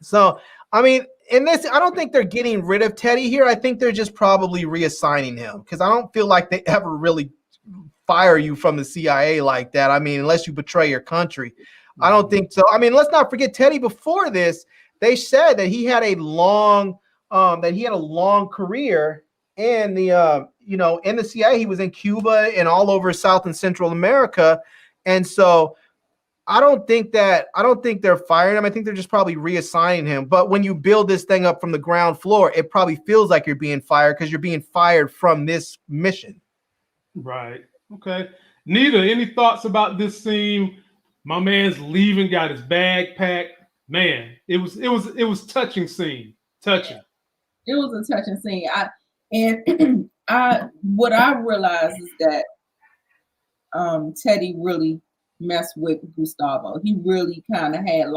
So, I mean, in this, I don't think they're getting rid of Teddy here. I think they're just probably reassigning him because I don't feel like they ever really fire you from the CIA like that. I mean, unless you betray your country. I don't think so. I mean, let's not forget Teddy before this, they said that he had a long career in the in the CIA. He was in Cuba and all over South and Central America. And so I don't think they're firing him. I think they're just probably reassigning him. But when you build this thing up from the ground floor, it probably feels like you're being fired because you're being fired from this mission. Right. Okay. Nita, any thoughts about this scene? My man's leaving, got his bag packed. Man, it was touching scene. Touching. It was a touching scene. And what I realized is that Teddy really messed with Gustavo. He really kind of had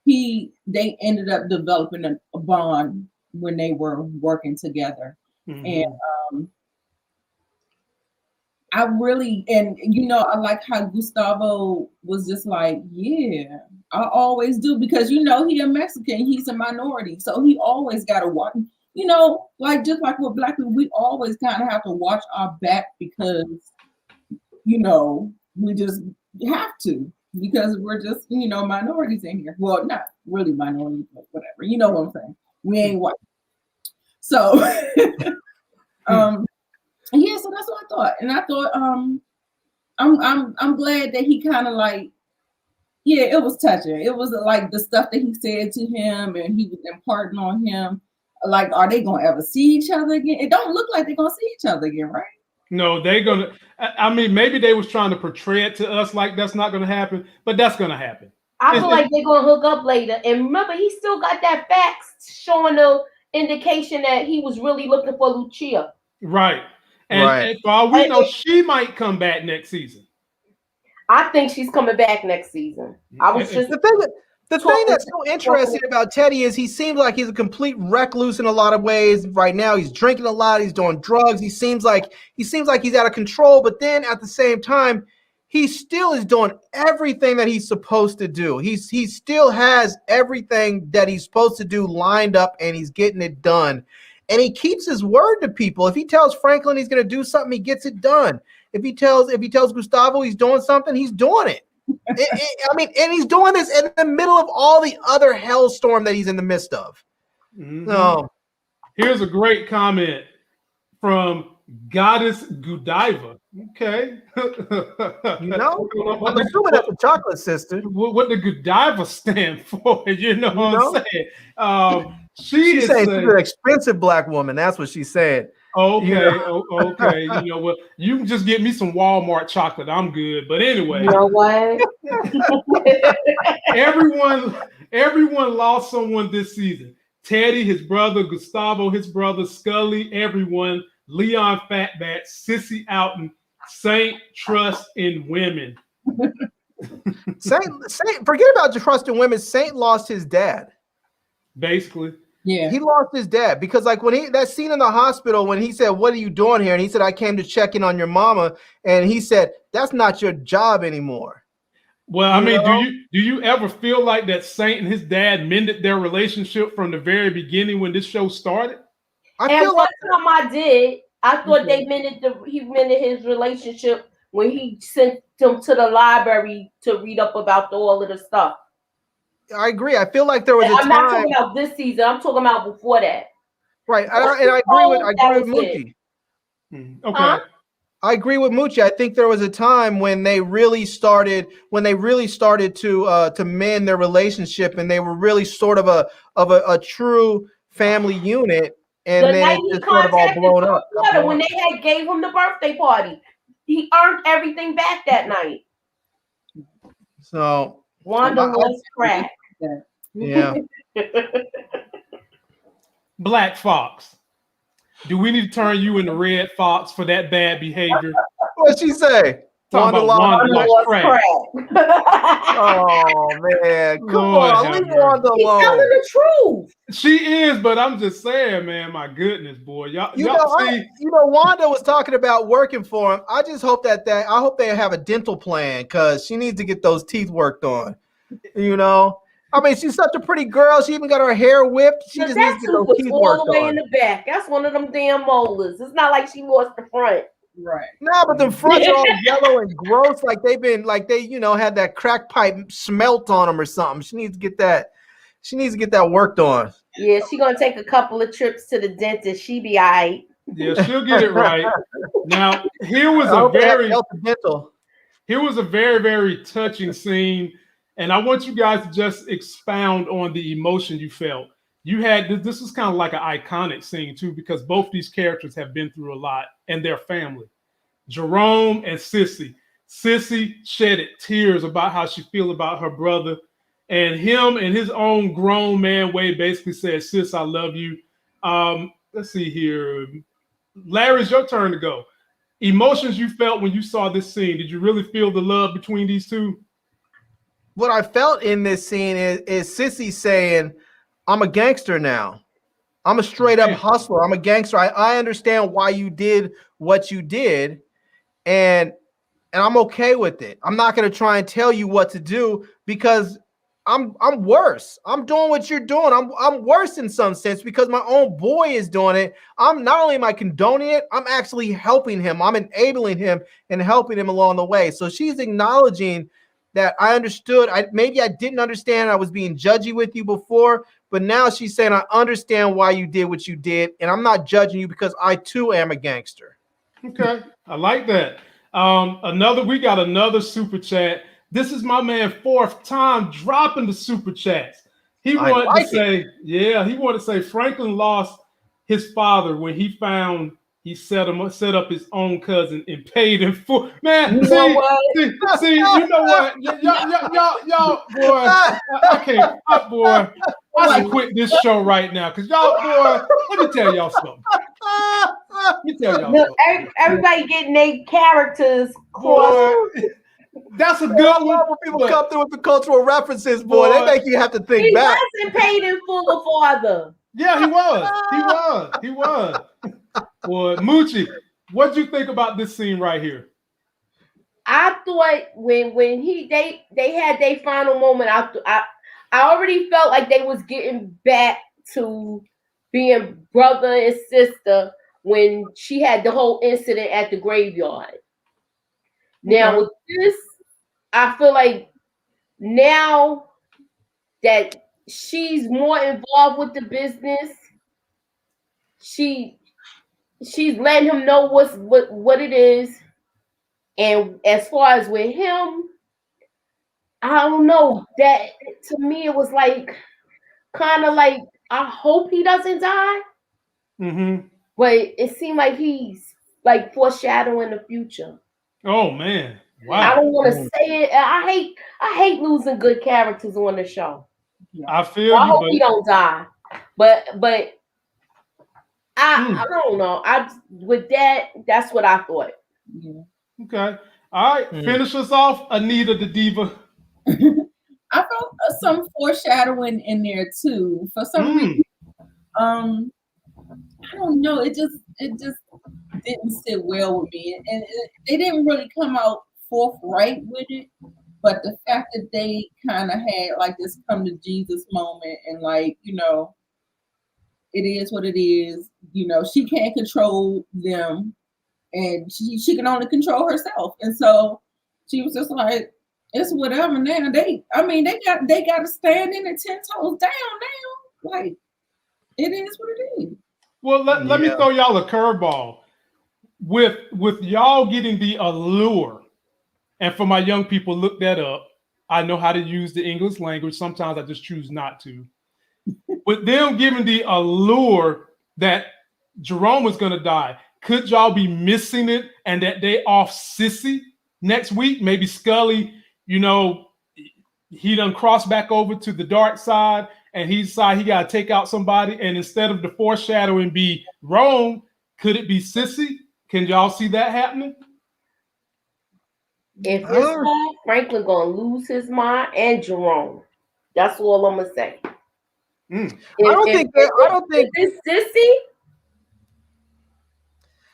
they ended up developing a bond when they were working together. And I like how Gustavo was just like, yeah, I always do, because he a Mexican, he's a minority, so he always got to watch. Just like with black people, we always kind of have to watch our back because we just have to, because we're just minorities in here. Well, not really minorities, but whatever. You know what I'm saying? We ain't white. So yeah, so that's what I thought. And I thought I'm glad that he kind of it was touching. It was like the stuff that he said to him and he was imparting on him. Like, are they gonna ever see each other again? It don't look like they're gonna see each other again, right? No, they're gonna. I mean, maybe they was trying to portray it to us like that's not gonna happen, but that's gonna happen. I feel like they're gonna hook up later. And remember, he still got that fax showing the indication that he was really looking for Lucia. Right. And for all we know, she might come back next season. I think she's coming back next season. I was just the thing that's so interesting about Teddy is he seems like he's a complete recluse in a lot of ways. Right now, he's drinking a lot. He's doing drugs. He seems like he's out of control. But then at the same time, he still is doing everything that he's supposed to do. He still has everything that he's supposed to do lined up, and he's getting it done. And he keeps his word to people. If he tells Franklin he's going to do something, he gets it done. If he tells Gustavo he's doing something, he's doing it. And he's doing this in the middle of all the other hellstorm that he's in the midst of. So, here's a great comment from Goddess Godiva. Okay. I'm assuming that's a chocolate sister. What the Godiva stand for? What I'm saying? She said she's an expensive black woman. That's what she said. Okay, okay. You know what? You can just get me some Walmart chocolate. I'm good. But anyway, you know what? everyone lost someone this season. Teddy, his brother, Gustavo, his brother, Scully, everyone, Leon Fatbat, Sissy Alton, Saint, trust in women. Saint, forget about trust in women. Saint lost his dad. Basically. Yeah, he lost his dad because, like, when that scene in the hospital when he said, "What are you doing here?" and he said, "I came to check in on your mama," and he said, "That's not your job anymore." Well, I mean, do you ever feel like that Saint and his dad mended their relationship from the very beginning when this show started? I thought he mended his relationship when he sent them to the library to read up about all of the stuff. I agree. I feel like there was I'm not talking about this season. I'm talking about before that. Right. And I agree with Moochie. Okay. Huh? I agree with Moochie. I think there was a time when they really started to mend their relationship, and they were really sort of a true family unit. And then it just sort of all blown up. When they gave him the birthday party, he earned everything back that night. So Wanda was cracked. Yeah. Black Fox. Do we need to turn you into Red Fox for that bad behavior? What'd she say? Wanda was cracked. Oh man, come on, leave Wanda alone. She's telling the truth. She is, but I'm just saying, man. My goodness, boy, Wanda was talking about working for him. I just hope I hope they have a dental plan because she needs to get those teeth worked on. I mean, she's such a pretty girl. She even got her hair whipped. She just needs to get those teeth worked all the way on. In the back. That's one of them damn molars. It's not like she lost the front. Right. No, but the fronts are all yellow and gross, like they had that crack pipe smelt on them or something. She needs to get that. She needs to get that worked on. Yeah, she's gonna take a couple of trips to the dentist. She be all right. Yeah, she'll get it right. Now, here was a very, very touching scene. And I want you guys to just expound on the emotion you felt. You had this was kind of like an iconic scene too, because both these characters have been through a lot and their family. Jerome and Sissy. Sissy shedded tears about how she feels about her brother, and him in his own grown man way basically said, "Sis, I love you." Let's see here. Larry, it's your turn to go. Emotions you felt when you saw this scene. Did you really feel the love between these two? What I felt in this scene is Sissy saying, I'm a gangster now. I'm a straight up hustler. I'm a gangster. I understand why you did what you did, and I'm okay with it. I'm not going to try and tell you what to do because I'm worse. I'm doing what you're doing. I'm worse in some sense because my own boy is doing it. I'm not only am I condoning it, I'm actually helping him. I'm enabling him and helping him along the way. So she's acknowledging that I understood. Maybe I didn't understand. I was being judgy with you before, but now she's saying I understand why you did what you did, and I'm not judging you because I too am a gangster. Okay, I like that. We got another super chat. This is my man 4th time dropping the super chats. He wanted to say Franklin lost his father when he found he set up his own cousin and paid him for. Man, you know what? Y'all, boy, I can't, boy. I should quit this show right now because y'all, boy. Let me tell y'all something. Look, everybody getting their characters crossed. That's a good one. When people come through with the cultural references, boy, they make you have to think back. He wasn't paid in full of father. Yeah, he was. Boy, Moochie, what do you think about this scene right here? I thought when they had their final moment, I already felt like they was getting back to being brother and sister when she had the whole incident at the graveyard. Now with this, I feel like now that she's more involved with the business, she's letting him know what it is. And as far as with him, I don't know. That to me it was like kind of like I hope he doesn't die. Mm-hmm. But it seemed like he's like foreshadowing the future. Oh man. Wow. I don't want to say it. I hate losing good characters on the show. I feel I hope he don't die. But I don't know. That's what I thought. Yeah. Okay. All right. Finish us off, Anita the Diva. I felt some foreshadowing in there too. For some reason, I don't know. It just didn't sit well with me, and they didn't really come out forthright with it. But the fact that they kind of had like this come to Jesus moment, and like it is what it is. She can't control them, and she can only control herself. And so she was just like, it's whatever now. They got to stand in and 10 toes down now. Like it is what it is. Well, let me throw y'all a curveball. With y'all getting the allure, and for my young people, look that up. I know how to use the English language. Sometimes I just choose not to. With them giving the allure that Jerome was going to die, could y'all be missing it and that they off Sissy next week? Maybe Scully, he done cross back over to the dark side and he decided he got to take out somebody. And instead of the foreshadowing be Rome, could it be Sissy? Can y'all see that happening? If it's so, Franklin gonna lose his mind and Jerome. That's all I'm gonna say. I don't think it's Sissy.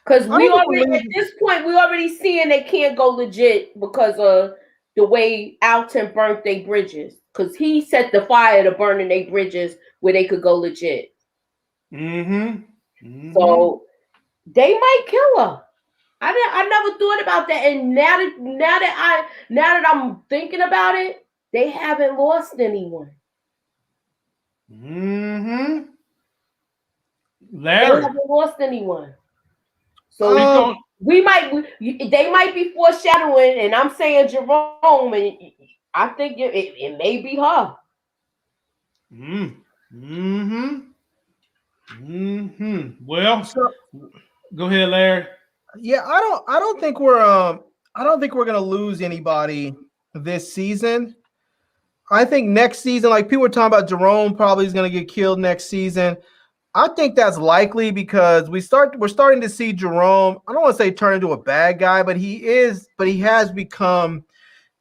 Because at this point we already seeing they can't go legit because of the way Alton burnt their bridges. Because he set the fire to burning their bridges where they could go legit. So they might kill her. I never thought about that, and now that I'm thinking about it, they haven't lost anyone. Larry. They haven't lost anyone. So they might be foreshadowing, and I'm saying Jerome, and I think it may be her. Well, go ahead, Larry. Yeah, I don't think we're gonna lose anybody this season. I think next season, like people were talking about, Jerome probably is gonna get killed next season. I think that's likely because we're starting to see Jerome. I don't want to say turn into a bad guy, but he has become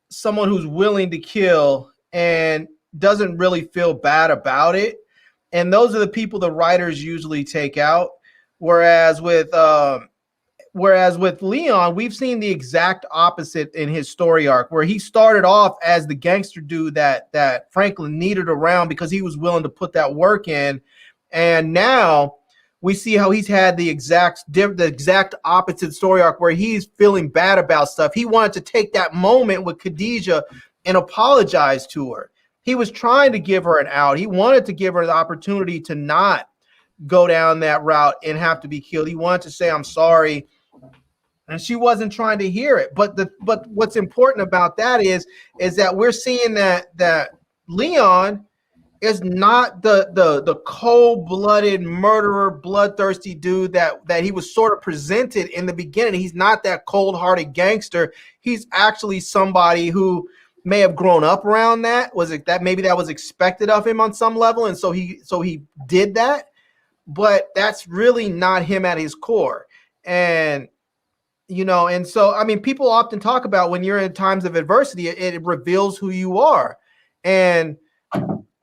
someone who's willing to kill and doesn't really feel bad about it. And those are the people the writers usually take out. Whereas with Leon, we've seen the exact opposite in his story arc, where he started off as the gangster dude that Franklin needed around because he was willing to put that work in. And now we see how he's had the exact opposite story arc where he's feeling bad about stuff. He wanted to take that moment with Khadijah and apologize to her. He was trying to give her an out. He wanted to give her the opportunity to not go down that route and have to be killed. He wanted to say, I'm sorry. And she wasn't trying to hear it. But what's important about that is that we're seeing that Leon is not the cold-blooded murderer, bloodthirsty dude that he was sort of presented in the beginning. He's not that cold-hearted gangster. He's actually somebody who may have grown up around that. Was it that maybe that was expected of him on some level, and so he did that? But that's really not him at his core. And and so I mean, people often talk about when you're in times of adversity, it reveals who you are. And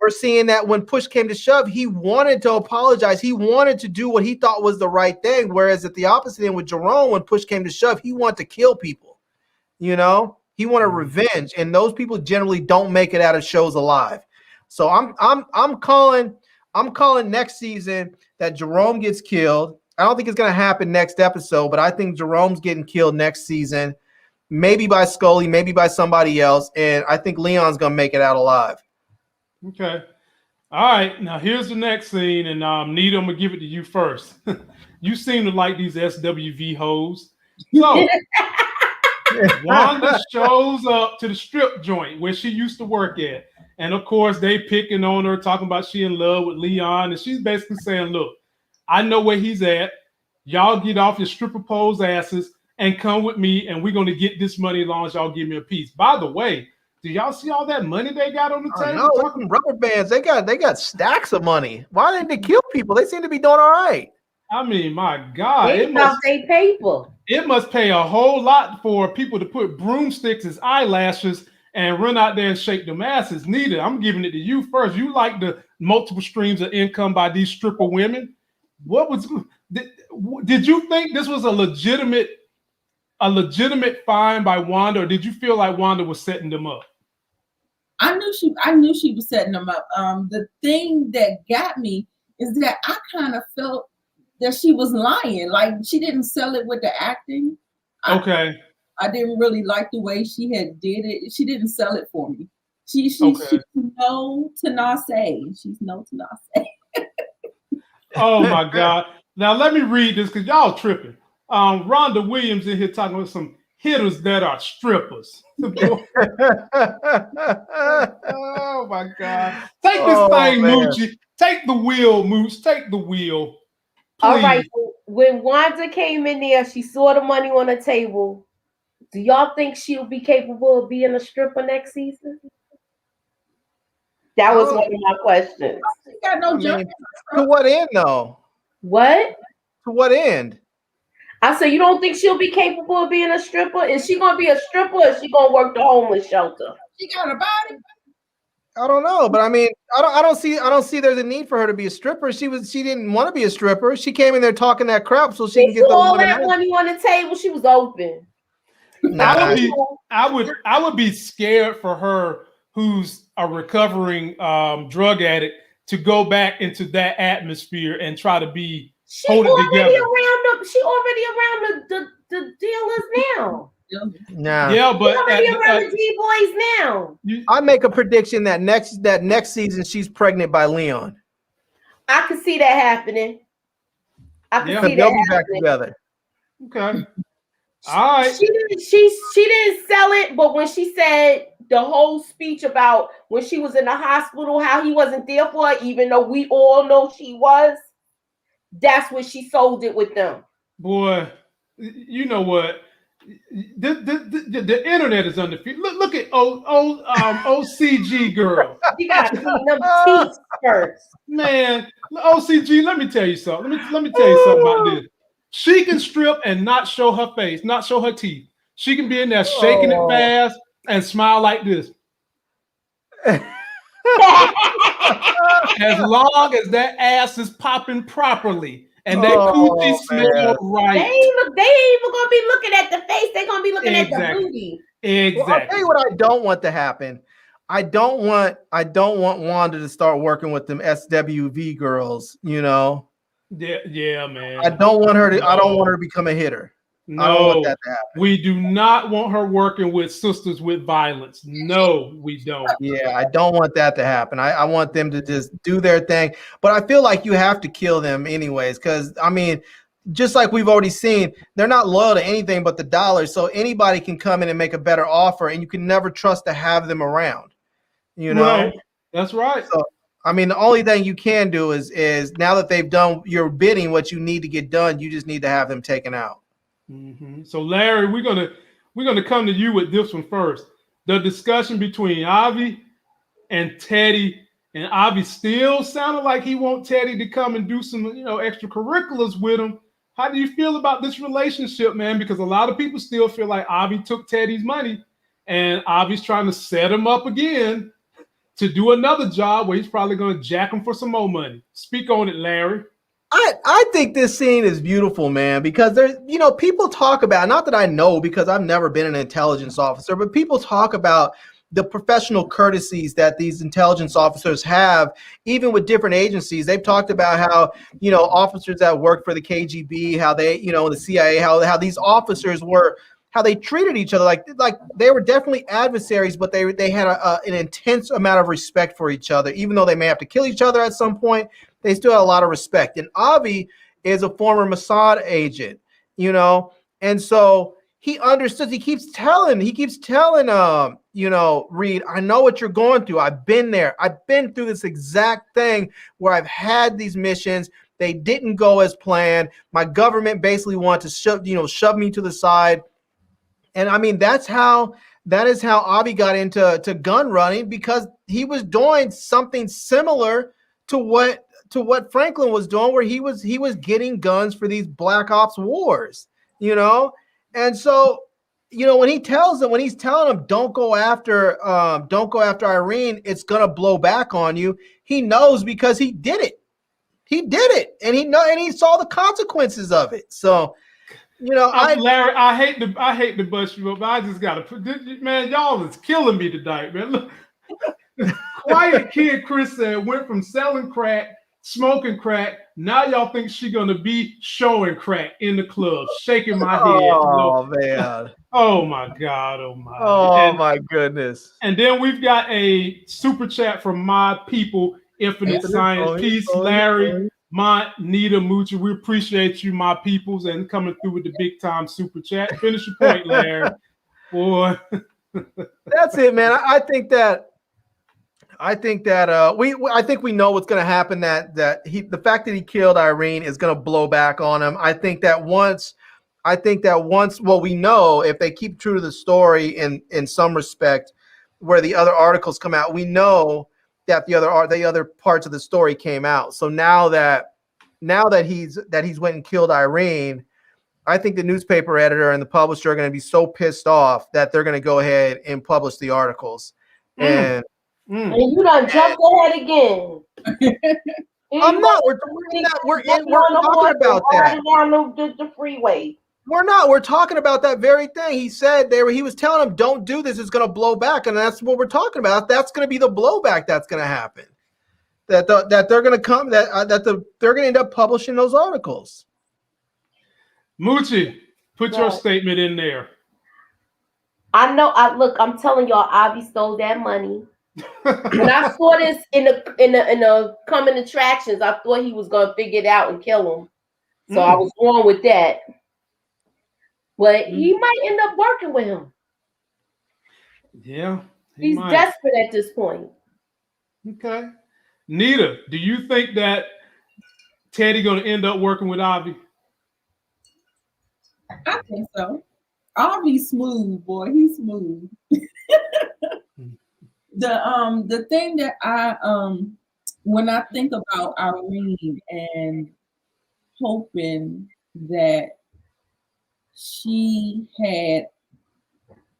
we're seeing that when push came to shove, he wanted to apologize. He wanted to do what he thought was the right thing. Whereas at the opposite end with Jerome, when push came to shove, he wanted to kill people. He wanted revenge, and those people generally don't make it out of shows alive. So I'm calling next season that Jerome gets killed. I don't think it's going to happen next episode, but I think Jerome's getting killed next season, maybe by Scully, maybe by somebody else, and I think Leon's going to make it out alive. Okay. All right. Now here's the next scene, and Nita, I'm gonna give it to you first. You seem to like these SWV hoes. So Wanda shows up to the strip joint where she used to work at. And of course, they picking on her, talking about she in love with Leon. And she's basically saying, look, I know where he's at. Y'all get off your stripper pose asses and come with me, and we're gonna get this money as long as y'all give me a piece. By the way, do y'all see all that money they got on the table? No, talking rubber bands. They got stacks of money. Why didn't they kill people? They seem to be doing all right. I mean, my God. They paper. It must pay a whole lot for people to put broomsticks as eyelashes and run out there and shake them asses. Nita, I'm giving it to you first. You like the multiple streams of income by these stripper women. Did you think this was a legitimate find by Wanda, or did you feel like Wanda was setting them up? I knew she was setting them up. The thing that got me is that I kind of felt that she was lying. Like, she didn't sell it with the acting. Okay. I didn't really like the way she had did it. She didn't sell it for me. She's no Tenacity. She's no Tenacity. Oh my God. Now let me read this because y'all tripping. Rhonda Williams in here talking about some hitters that are strippers. Oh my God. Take this thing, Moochie. Take the wheel, Mooch. Take the wheel. Please. All right. When Wanda came in there, she saw the money on the table. Do y'all think she'll be capable of being a stripper next season? That was one of my questions. She got no jump. To what end, though? What? To what end? I said, you don't think she'll be capable of being a stripper? Is she gonna be a stripper, or is she gonna work the homeless shelter? She got a body. I don't know, but I mean, I don't see there's a need for her to be a stripper. She didn't want to be a stripper. She came in there talking that crap so she can get all that money on the table. She was open. I would be scared for her, who's a recovering drug addict, to go back into that atmosphere and try to be hold it together. She already around the dealers now. Nah. Yeah, but already around the D-boys now. I make a prediction that next season she's pregnant by Leon. I could see that happening. I could see that they'll be back together. Okay. All right. She didn't sell it, but when she said the whole speech about when she was in the hospital, how he wasn't there for her, even though we all know she was, that's when she sold it with them. Boy, you know what? The internet is undefeated. Look at OCG girl. You gotta clean them teeth first. Man, OCG, let me tell you something. Let me tell you something about this. She can strip and not show her face, not show her teeth. She can be in there shaking it fast and smile like this. As long as that ass is popping properly and that coochie smell right. They ain't even gonna be looking at the face. They're gonna be looking at the booty. Exactly. Well, I'll tell you what I don't want to happen. I don't want Wanda to start working with them SWV girls, you know. Yeah, man. I don't want her to become a hitter. No, I don't want that to happen. We do not want her working with sisters with violence. No, we don't. Yeah, I don't want that to happen. I want them to just do their thing. But I feel like you have to kill them anyways, because I mean, just like we've already seen, they're not loyal to anything but the dollar. So anybody can come in and make a better offer, and you can never trust to have them around. You know, right. That's right. So I mean, the only thing you can do is now that they've done your bidding, what you need to get done, you just need to have them taken out. Mm-hmm. So Larry, we're gonna come to you with this one first. The discussion between Avi and Teddy, and Avi still sounded like he wants Teddy to come and do some, extracurriculars with him. How do you feel about this relationship, man? Because a lot of people still feel like Avi took Teddy's money, and Avi's trying to set him up again to do another job where he's probably going to jack him for some more money. Speak on it, Larry. I think this scene is beautiful, man, because there's, people talk about, not that I know because I've never been an intelligence officer, but people talk about the professional courtesies that these intelligence officers have, even with different agencies. They've talked about how, officers that work for the KGB, how they, the CIA, how these officers were, how they treated each other. Like they were definitely adversaries, but they had an intense amount of respect for each other, even though they may have to kill each other at some point. They still had a lot of respect. And Avi is a former Mossad agent, and so he understood. He keeps telling, Reed, I know what you're going through. I've been there. I've been through this exact thing where I've had these missions. They didn't go as planned. My government basically wanted to shove me to the side. And I mean, that is how Avi got into gun running, because he was doing something similar to what Franklin was doing, where he was getting guns for these black ops wars, and so when he's telling them don't go after Irene, it's gonna blow back on you. He knows because he did it, and he saw the consequences of it. So Larry, I hate to bust you up, but I just gotta put this, man. Y'all is killing me tonight, man. Look. Quiet Kid Chris said went from selling crack, smoking crack. Now y'all think she gonna be showing crack in the club, shaking my head. Oh man! Oh my God! Oh my! Oh my goodness! And then we've got a super chat from my people, Infinite Science. Peace, Larry, Mont, Nita, Moochie. We appreciate you, my peoples, and coming through with the big time super chat. Finish your point, Larry. Boy, that's it, man. I think that we know what's going to happen. The fact that he killed Irene is going to blow back on him. I think that once, well, we know if they keep true to the story in some respect, where the other articles come out, we know that the other parts of the story came out. So now that he's went and killed Irene, I think the newspaper editor and the publisher are going to be so pissed off that they're going to go ahead and publish the articles. And you done jumped ahead again. I'm not. We're talking about that. Down the freeway. We're not. We're talking about that very thing. He said he was telling him, "Don't do this. It's going to blow back," and that's what we're talking about. That's going to be the blowback that's going to happen. That they're going to come. They're going to end up publishing those articles. Moochie, put your statement in there. I know. I'm telling y'all, Avi stole that money. When I saw this in the coming attractions, I thought he was gonna figure it out and kill him. So I was wrong with that. But he might end up working with him. Yeah, he's desperate at this point. Okay, Nita, do you think that Teddy gonna end up working with Avi? I think so. Avi's smooth, boy. He's smooth. The thing that I when I think about Irene and hoping that she had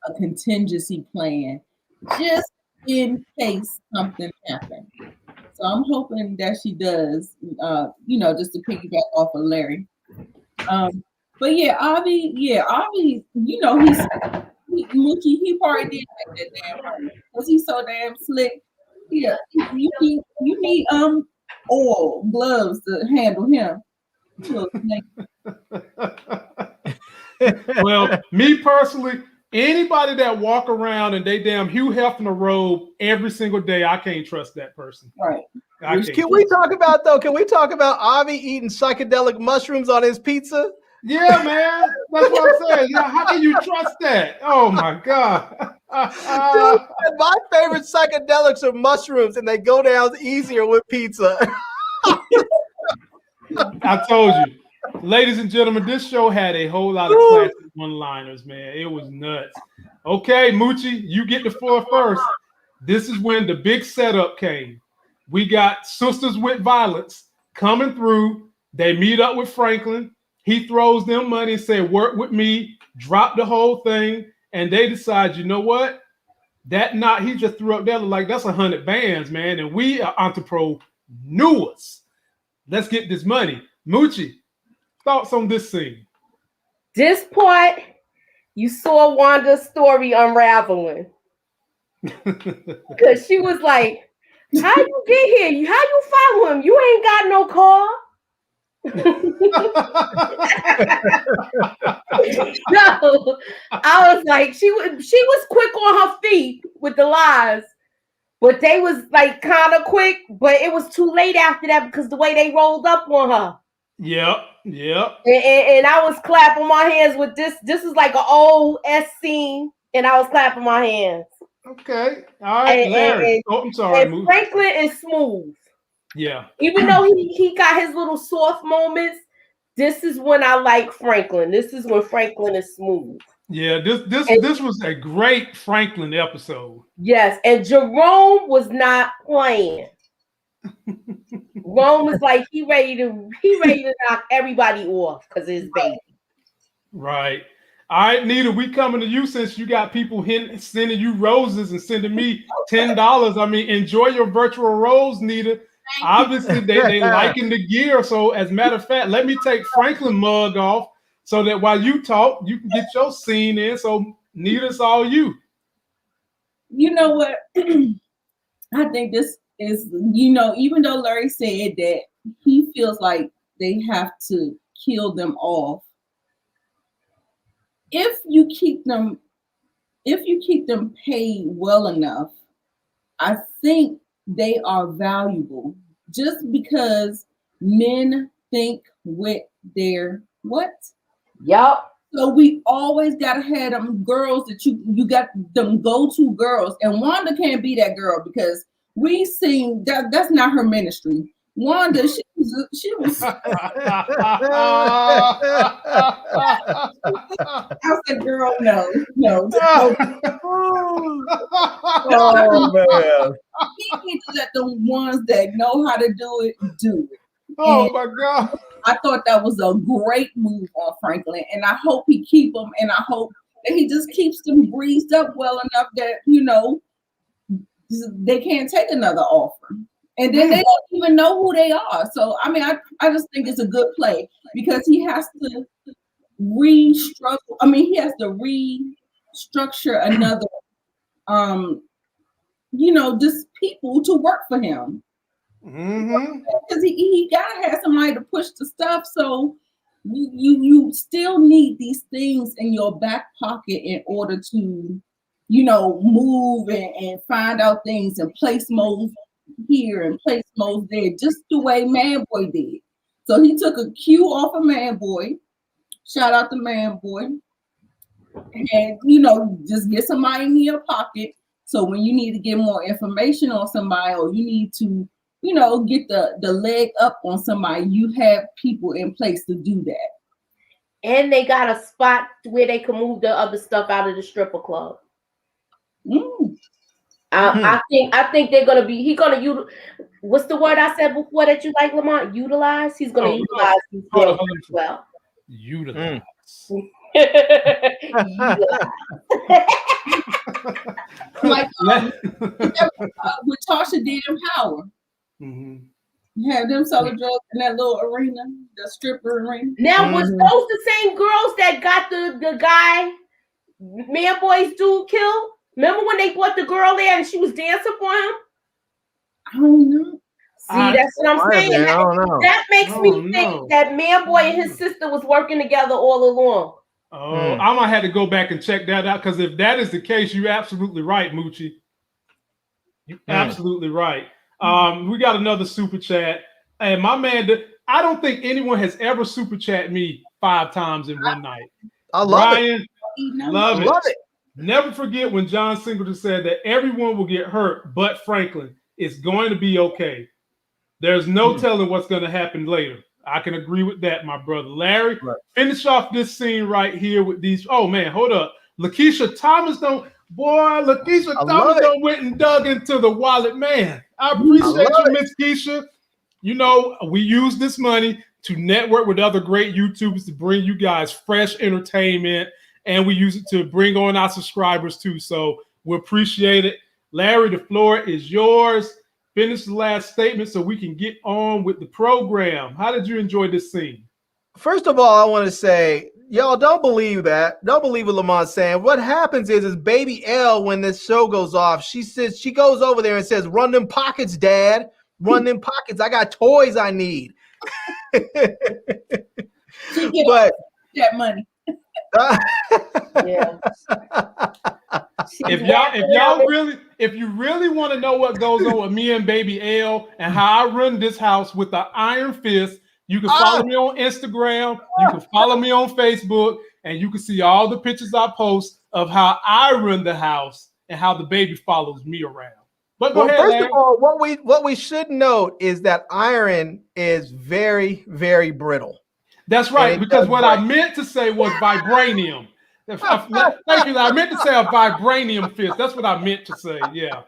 a contingency plan just in case something happened. So I'm hoping that she does, just to piggyback off of Larry. But yeah, Avi, he's Moochie, he probably did like that damn right because he's so damn slick. Yeah, you need oil gloves to handle him. Well, me personally, anybody that walk around and they damn Hugh Hefner robe every single day, I can't trust that person. Right. Can we talk about Avi eating psychedelic mushrooms on his pizza? Yeah, man. That's what I'm saying. How can you trust that? Oh my God. Dude, my favorite psychedelics are mushrooms, and they go down easier with pizza. I told you. Ladies and gentlemen, this show had a whole lot of classic one-liners, man. It was nuts. Okay, Moochie, you get the floor first. This is when the big setup came. We got Sisters with Violence coming through. They meet up with Franklin. He throws them money and say, work with me, drop the whole thing. And they decide, you know what? That knot he just threw up there, like that's 100 bands, man. And we are entrepreneurs. Let's get this money. Moochie, thoughts on this scene? This part, you saw Wanda's story unraveling. Because she was like, how you get here? How you follow him? You ain't got no car. No, I was like, she was quick on her feet with the lies, but they was like kind of quick, but it was too late after that because the way they rolled up on her. Yep. And I was clapping my hands with this. This is like an old S scene, and I was clapping my hands. Okay. All right, Larry. I'm sorry. And Franklin is smooth. Yeah. Even though he got his little soft moments, this is when I like Franklin. This is when Franklin is smooth. Yeah, this was a great Franklin episode. Yes, and Jerome was not playing. Jerome was like he ready to knock everybody off because of his baby. Right. All right, Nita, we coming to you since you got people sending you roses and sending me $10. I mean, enjoy your virtual rose, Nita. Obviously, they liking the gear. So, as a matter of fact, let me take Franklin mug off so that while you talk, you can get your scene in. So, Nita, it's all you. You know what? I think this is, even though Larry said that he feels like they have to kill them off, if you keep them paid well enough, I think they are valuable just because men think with their what? Yep. So we always gotta have them girls that you got them go-to girls, and Wanda can't be that girl because we seen that's not her ministry. Wanda, she was I said, girl, no. Oh man. We need to let the ones that know how to do it. Oh and my God. I thought that was a great move on Franklin, and I hope he keep them, and I hope that he just keeps them greased up well enough that they can't take another offer. And then they don't even know who they are. So, I mean, I just think it's a good play because he has to restructure another, just people to work for him. Mm-hmm. Because he gotta have somebody to push the stuff. So you still need these things in your back pocket in order to, move and find out things and place moves here and place modes there, just the way Manboy did. So he took a cue off of Manboy. Shout out to Manboy. And just get somebody in your pocket. So when you need to get more information on somebody, or you need to, get the leg up on somebody, you have people in place to do that. And they got a spot where they can move the other stuff out of the stripper club. I think they're gonna be. He's gonna use. What's the word I said before that you like, Lamont? Utilize. He's gonna utilize these girls as well. Utilize. Like what Tasha did in Power. You have them selling drugs in that little arena, the stripper arena. Now, was those the same girls that got the guy, Manboy's dude killed? Remember when they brought the girl there and she was dancing for him? I don't know. See, that's what I'm saying. That makes me think that Manboy and his sister was working together all along. Oh, I might have to go back and check that out, because if that is the case, you're absolutely right, Moochie. You're absolutely right. We got another super chat. And my man, I don't think anyone has ever super chat me 5 times in one night. I love Ryan, it. Love it. Never forget when John Singleton said that everyone will get hurt, but Franklin, it's going to be okay. There's no telling what's going to happen later. I can agree with that, my brother. Larry, finish off this scene right here with these. Oh, man, hold up. Lakeisha Thomas went and dug into the wallet. Man, I appreciate you, Miss Keisha. You know, we use this money to network with other great YouTubers to bring you guys fresh entertainment, and we use it to bring on our subscribers too. So we appreciate it. Larry, the floor is yours. Finish the last statement so we can get on with the program. How did you enjoy this scene? First of all, I want to say, y'all don't believe that. Don't believe what Lamont's saying. What happens is baby L, when this show goes off, she goes over there and says, "Run them pockets, Dad. Run them pockets. I got toys I need." But that money. Yeah. If you really want to know what goes on with me and baby L and how I run this house with the iron fist, you can follow me on Instagram, you can follow me on Facebook, and you can see all the pictures I post of how I run the house and how the baby follows me around. But go ahead, first of all, what we should note is that iron is very, very brittle. That's right, because what I meant to say was vibranium. Thank you. I meant to say a vibranium fist. That's what I meant to say. Yeah.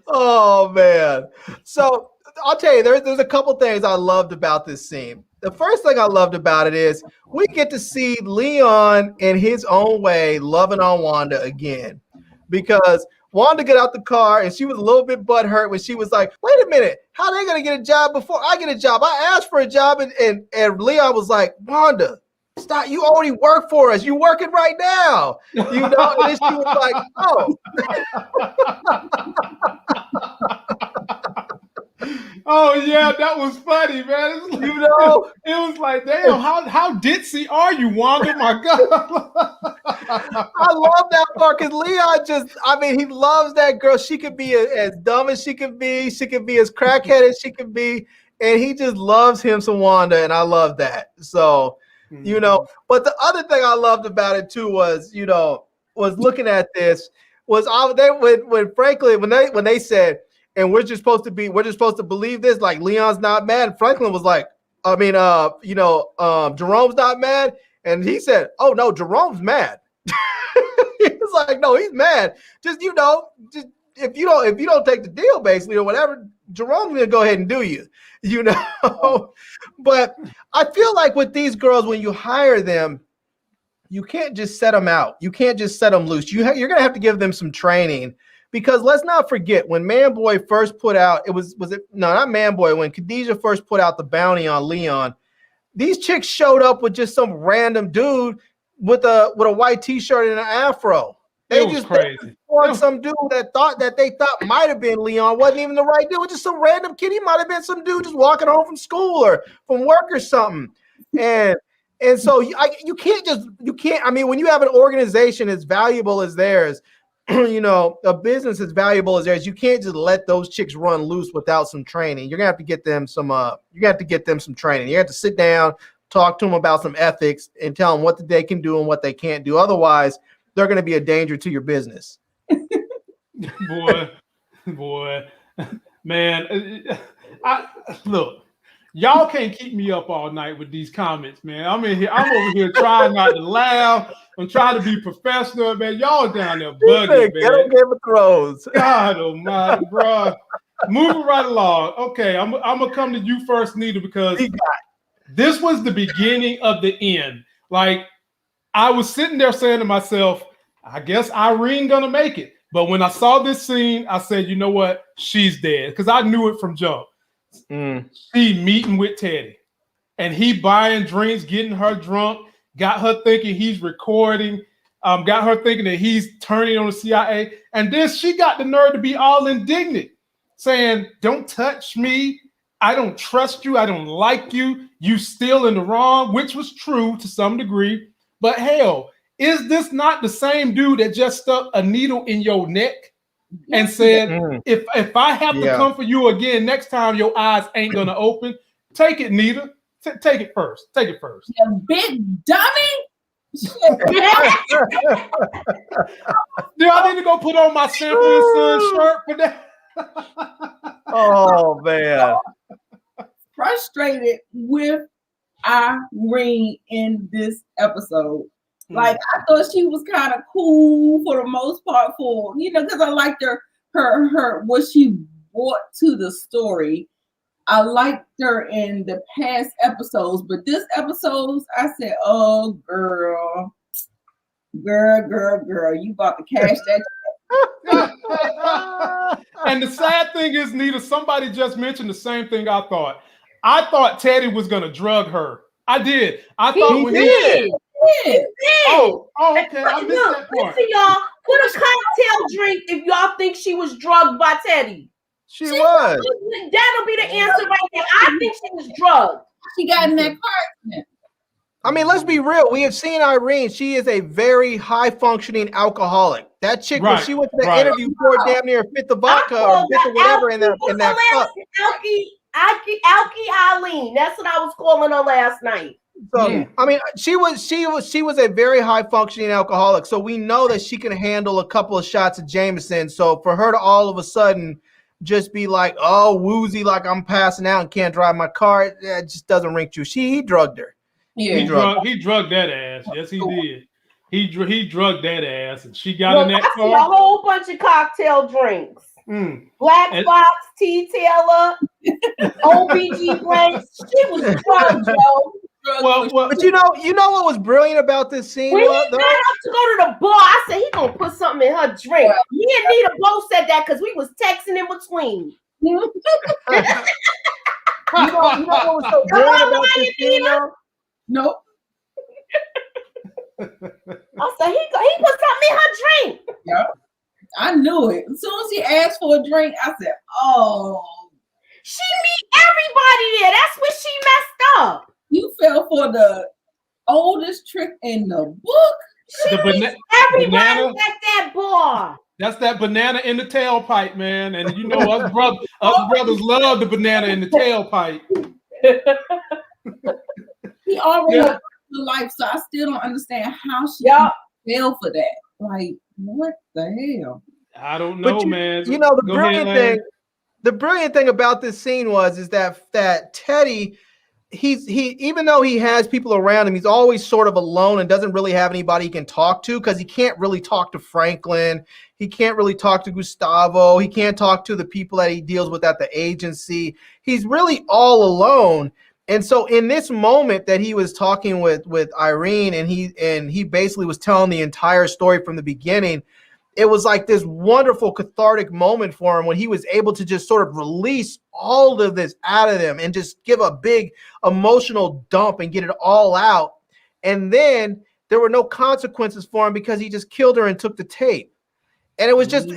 Oh man. So I'll tell you, there's a couple things I loved about this scene. The first thing I loved about it is we get to see Leon in his own way loving on Wanda again, because Wanda got out the car and she was a little bit butthurt when she was like, "Wait a minute, how are they gonna get a job before I get a job? I asked for a job," and Leon was like, "Wanda, stop! You already work for us. You're working right now." You know, and then she was like, "Oh." Oh yeah, that was funny, man. It was like, damn, how ditzy are you, Wanda? My God. I love that part because Leon he loves that girl. She could be as dumb as she could be. She could be as crackhead as she could be. And he just loves him some Wanda, and I love that. So, but the other thing I loved about it too was looking at this was when they said, and we're just supposed to believe this, like Leon's not mad. Franklin was like, Jerome's not mad. And he said, "Oh no, Jerome's mad." He was like, "No, he's mad. Just if you don't take the deal, basically, or whatever, Jerome's gonna go ahead and do you, But I feel like with these girls, when you hire them, you can't just set them out. You can't just set them loose. You're gonna have to give them some training. Because let's not forget, when Manboy first put out, not Manboy, when Khadijah first put out the bounty on Leon, these chicks showed up with just some random dude with a white t-shirt and an afro. They just crazy. Some dude that they thought might have been Leon wasn't even the right dude. It was just some random kid. He might have been some dude just walking home from school or from work or something. And so you can't. I mean, when you have an organization as valuable as theirs, a business as valuable as theirs, you can't just let those chicks run loose without some training. You're gonna have to get them some. Training. You have to sit down, talk to them about some ethics, and tell them what they can do and what they can't do. Otherwise, they're gonna be a danger to your business. Boy, man. Look, Y'all can't keep me up all night with these comments, man. I'm over here trying not to laugh. I'm trying to be professional, man. Y'all down there bugging, man. Game of Thrones. God almighty, bro. Moving right along. Okay, I'm gonna come to you first, Nita, because this was the beginning of the end. Like, I was sitting there saying to myself, I guess Irene gonna make it. But when I saw this scene, I said, you know what? She's dead. Because I knew it from jump. She meeting with Teddy. And he buying drinks, getting her drunk, got her thinking he's recording, got her thinking that he's turning on the CIA. And then she got the nerve to be all indignant, saying, don't touch me. I don't trust you. I don't like you. You still in the wrong, which was true to some degree. But hell, is this not the same dude that just stuck a needle in your neck and said, if I have to come for you again next time, your eyes ain't going to open? Take it, Nita. Take it first. Take it first. You big dummy. Do I need to go put on my Sample and Son shirt for that? Oh, man. Frustrated with Irene in this episode. Like, I thought she was kind of cool for the most part, for because I liked her what she brought to the story. I liked her in the past episodes, but this episode, I said, "Oh, girl, you about to cash that." And the sad thing is, Nita, somebody just mentioned the same thing I thought. I thought Teddy was gonna drug her. I did. I thought he did. Oh, okay. I missed that part. Listen, y'all, put a cocktail drink if y'all think she was drugged by Teddy. She was. That'll be the answer right there. I think she was drugged. She got in that car. I mean, let's be real. We have seen Irene. She is a very high-functioning alcoholic. That chick, when she went to the interview, poured damn near a fifth of vodka or a fifth of whatever in that cup. Alki Eileen. That's what I was calling her last night. So I mean, she was a very high-functioning alcoholic. So we know that she can handle a couple of shots of Jameson. So for her to all of a sudden just be like, oh, woozy, like I'm passing out and can't drive my car, it just doesn't ring true. He drugged her. Yeah, he drugged that ass. Yes, he did. He drugged that ass, and she got in that car. I see a whole bunch of cocktail drinks. Black Fox, T. Taylor, OBG Blanks. She was drugged, yo. Well, but you know what was brilliant about this scene? When he got up to go to the bar, I said he gonna put something in her drink. Me and Nita both said that because we was texting in between. You know what was so brilliant about this scene? Nope. I said he put something in her drink. Yep. I knew it. As soon as he asked for a drink, I said, "Oh." She meet everybody there. That's where she messed up. You fell for the oldest trick in the book. Everybody at that bar. That's that banana in the tailpipe, man. And you know us brothers love the banana in the tailpipe. He already lived the life, so I still don't understand how she fell for that. Like, what the hell? I don't know, man. You know, the brilliant thing about this scene is that Teddy, he even though he has people around him, he's always sort of alone and doesn't really have anybody he can talk to, because he can't really talk to Franklin. He can't really talk to Gustavo. He can't talk to the people that he deals with at the agency. He's really all alone. And so in this moment that he was talking with Irene, and he basically was telling the entire story from the beginning, it was like this wonderful cathartic moment for him when he was able to just sort of release all of this out of him and just give a big emotional dump and get it all out. And then there were no consequences for him because he just killed her and took the tape. And it was just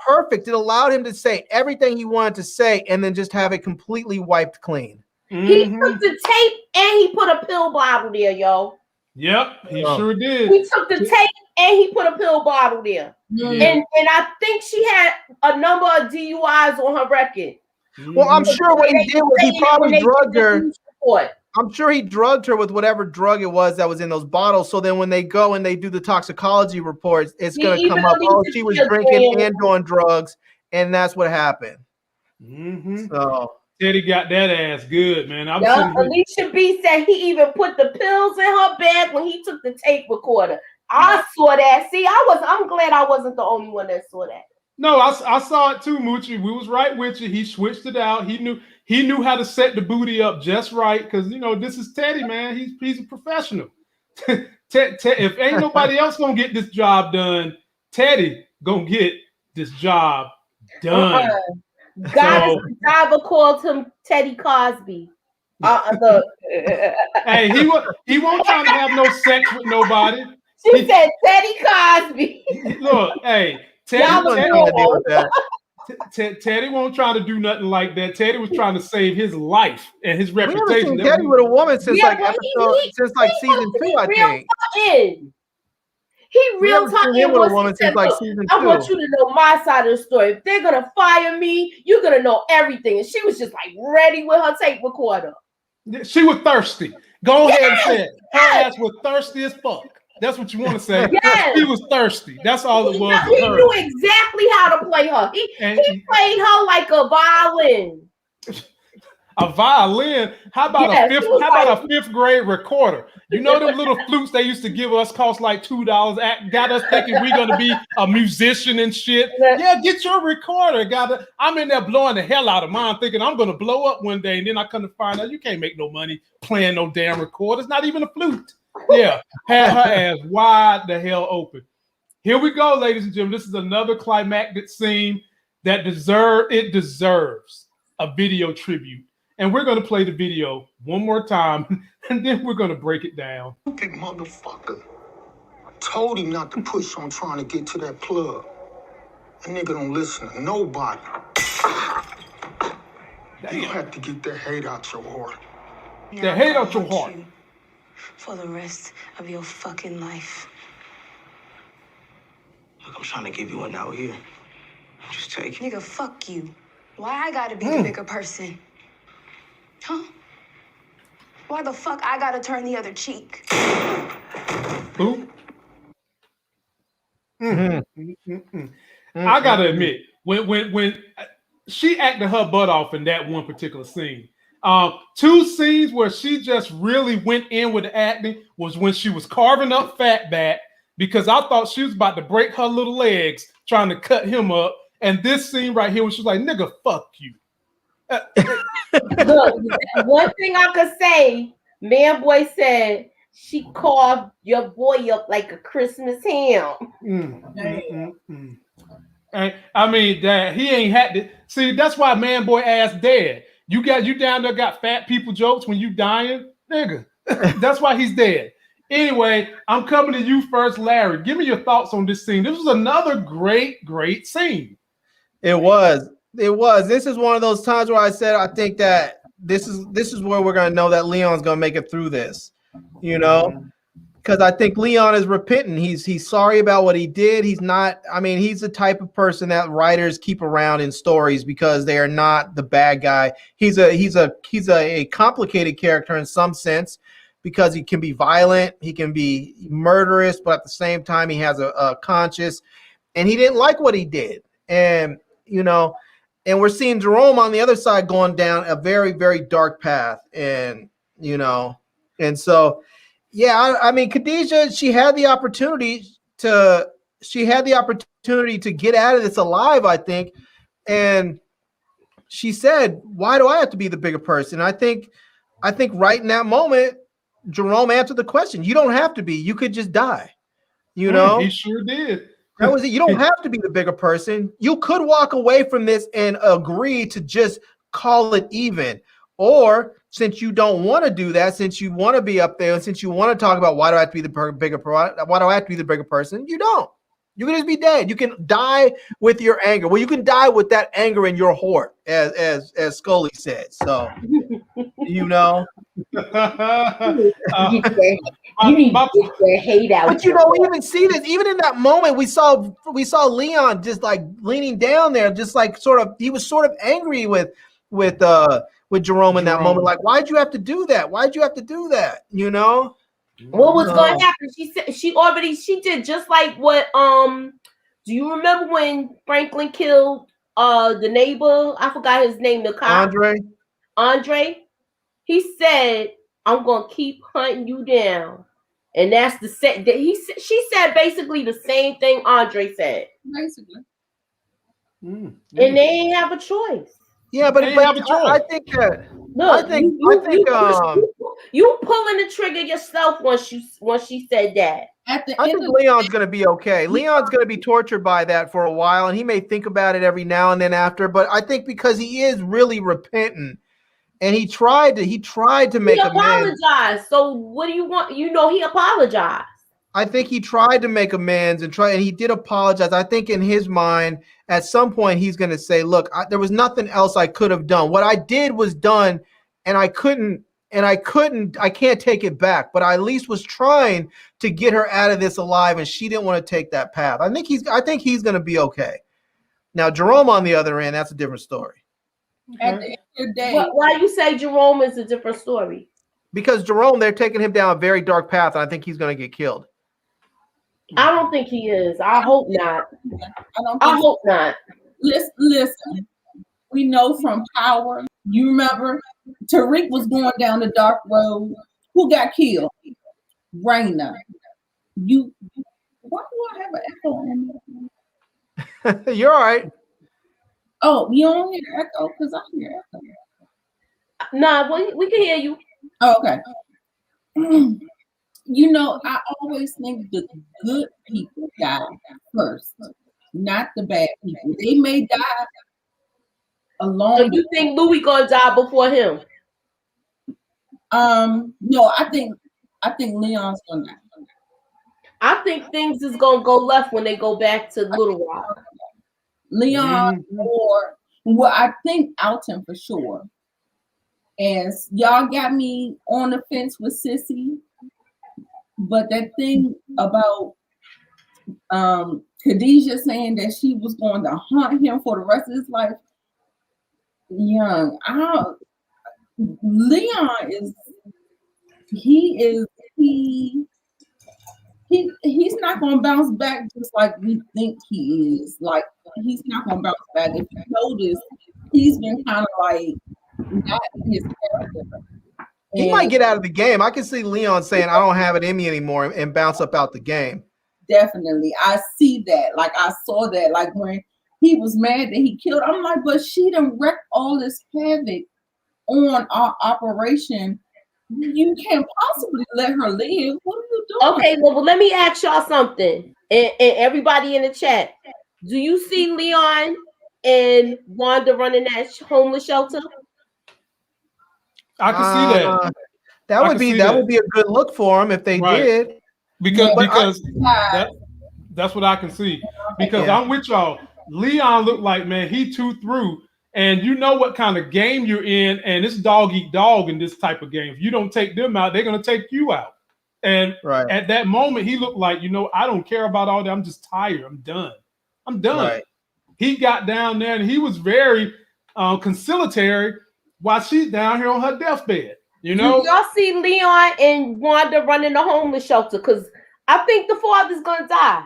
perfect. It allowed him to say everything he wanted to say and then just have it completely wiped clean. He took the tape and he put a pill bottle there, yo. Yep, he sure did. He took the tape and he put a pill bottle there. And I think she had a number of DUIs on her record. Well, I'm sure what he did was he probably drugged her. I'm sure he drugged her with whatever drug it was that was in those bottles. So then when they go and they do the toxicology reports, it's going to come up, oh, she was drinking and doing drugs. And that's what happened. So Teddy got that ass good, man. Alicia B said he even put the pills in her bag when he took the tape recorder. I saw that. See, I'm glad I wasn't the only one that saw that. No, I saw it too, Moochie. We was right with you. He switched it out. He knew how to set the booty up just right because this is Teddy, man. He's a professional. If ain't nobody else gonna get this job done, Teddy gonna get this job done. Goddess Diva called him Teddy Cosby. Hey, he won't try to have no sex with nobody. She said Teddy Cosby. Look, hey, Teddy won't try to do nothing like that. Teddy was trying to save his life and his reputation. We haven't seen Teddy with a woman since season 2, I think. He real talking. With a woman since like season 2. I want you to know my side of the story. If they're gonna fire me, you're gonna know everything. And she was just like ready with her tape recorder. She was thirsty. Go ahead and say it. Her ass was thirsty as fuck. That's what you want to say. Yes. He was thirsty. That's all it was. He knew exactly how to play her. He played her like a violin. A violin? How about a fifth grade recorder? You know them little flutes they used to give us cost like $2. Got us thinking we're gonna be a musician and shit. Yeah, get your recorder. I'm in there blowing the hell out of mine, thinking I'm gonna blow up one day, and then I come to find out you can't make no money playing no damn recorder. It's not even a flute. Yeah, had her ass wide the hell open. Here we go, ladies and gentlemen. This is another climactic scene that deserves a video tribute. And we're going to play the video one more time, and then we're going to break it down. Big motherfucker. I told him not to push on trying to get to that plug. That nigga don't listen to nobody. You have to get that hate out your heart. The hate out your heart. For the rest of your fucking life. Look, I'm trying to give you one out here. Just take it. Nigga, fuck you. Why I gotta be the bigger person? Huh? Why the fuck I gotta turn the other cheek? Who? I gotta admit, when she acted her butt off in that one particular scene. 2 scenes where she just really went in with the acting was when she was carving up Fatback because I thought she was about to break her little legs trying to cut him up. And this scene right here, where she's like, nigga, fuck you. Look, one thing I could say, Manboy said she carved your boy up like a Christmas ham. And I mean that he ain't had to see. That's why Manboy ass dead. You down there got fat people jokes when you dying, nigga. That's why he's dead. Anyway, I'm coming to you first, Larry. Give me your thoughts on this scene. This was another great scene. It was. This is one of those times where I said I think that this is where we're gonna know that Leon's gonna make it through this, because I think Leon is repentant. He's sorry about what he did. He's not. I mean, he's the type of person that writers keep around in stories because they are not the bad guy. He's a complicated character in some sense because he can be violent, he can be murderous, but at the same time he has a conscience, and he didn't like what he did, and And we're seeing Jerome on the other side going down a very, very dark path. And so, yeah, I mean, Khadijah, she had the opportunity to get out of this alive, I think. And she said, why do I have to be the bigger person? I think right in that moment, Jerome answered the question. You don't have to be. You could just die. He sure did. That was it. You don't have to be the bigger person. You could walk away from this and agree to just call it even. Or since you don't want to do that, since you want to be up there, and since you want to talk about why do I have to be the bigger person, you don't. You can just be dead. You can die with your anger. Well, you can die with that anger in your heart, as Scully said. So, You need to get your hate out. But we even see this. Even in that moment, we saw Leon just like leaning down there, just like he was sort of angry with Jerome in that moment. Like, why'd you have to do that? Why'd you have to do that? What was going to happen? She said she did just like what do you remember when Franklin killed the neighbor? I forgot his name, the cop. Andre. Andre, he said, "I'm gonna keep hunting you down," and that's the set that she said basically the same thing Andre said. Basically. And they ain't have a choice. Yeah, but I think that look, you pulling the trigger yourself once she said that. At the I end think of Leon's going to be okay. Leon's going to be tortured by that for a while, and he may think about it every now and then after. But I think because he is really repentant, and he tried to make amends. He apologized. So what do you want? You know, he apologized. I think he tried to make amends and he did apologize. I think in his mind, at some point, he's going to say, "Look, there was nothing else I could have done. What I did was done, and I can't take it back. But I at least was trying to get her out of this alive, and she didn't want to take that path. I think he's going to be okay." Now, Jerome, on the other end, that's a different story. At the end of the day, why you say Jerome is a different story? Because Jerome, they're taking him down a very dark path, and I think he's going to get killed. I don't think he is. I hope not. I hope not. Listen, we know from Power. You remember Tariq was going down the dark road. Who got killed? Raina. Why do I have an echo in there? You're all right. Oh, you don't hear echo? Because I hear echo. Nah, we can hear you. Oh, okay. You know, I always think the good people die first, not the bad people. They may die alone. So you think Louie gonna die before him? No, I think Leon's gonna die. I think things is gonna go left when they go back to Little Rock. Leon I think Alton for sure. And y'all got me on the fence with Sissy. But that thing about Khadijah saying that she was going to haunt him for the rest of his life, Leon he's not going to bounce back just like we think he is. Like, he's not going to bounce back. If you notice, he's been kind of like not his character. He might get out of the game. I can see Leon saying, "I don't have it in me anymore," and bounce up out the game. Definitely. I see that. Like, I saw that. Like, when he was mad that he killed, I'm like, but she done wrecked all this havoc on our operation. You can't possibly let her live. What are you doing? Okay, well, let me ask y'all something. And everybody in the chat. Do you see Leon and Wanda running that homeless shelter? I can see that. That would be a good look for him if they did. Because that's what I can see. Because I'm with y'all. Leon looked like, man, he too through. And you know what kind of game you're in, and it's dog eat dog in this type of game. If you don't take them out, they're gonna take you out. And at that moment, he looked like, I don't care about all that. I'm just tired. I'm done. Right. He got down there and he was very conciliatory while she's down here on her deathbed. Do y'all see Leon and Wanda running the homeless shelter? Because I think the father's gonna die.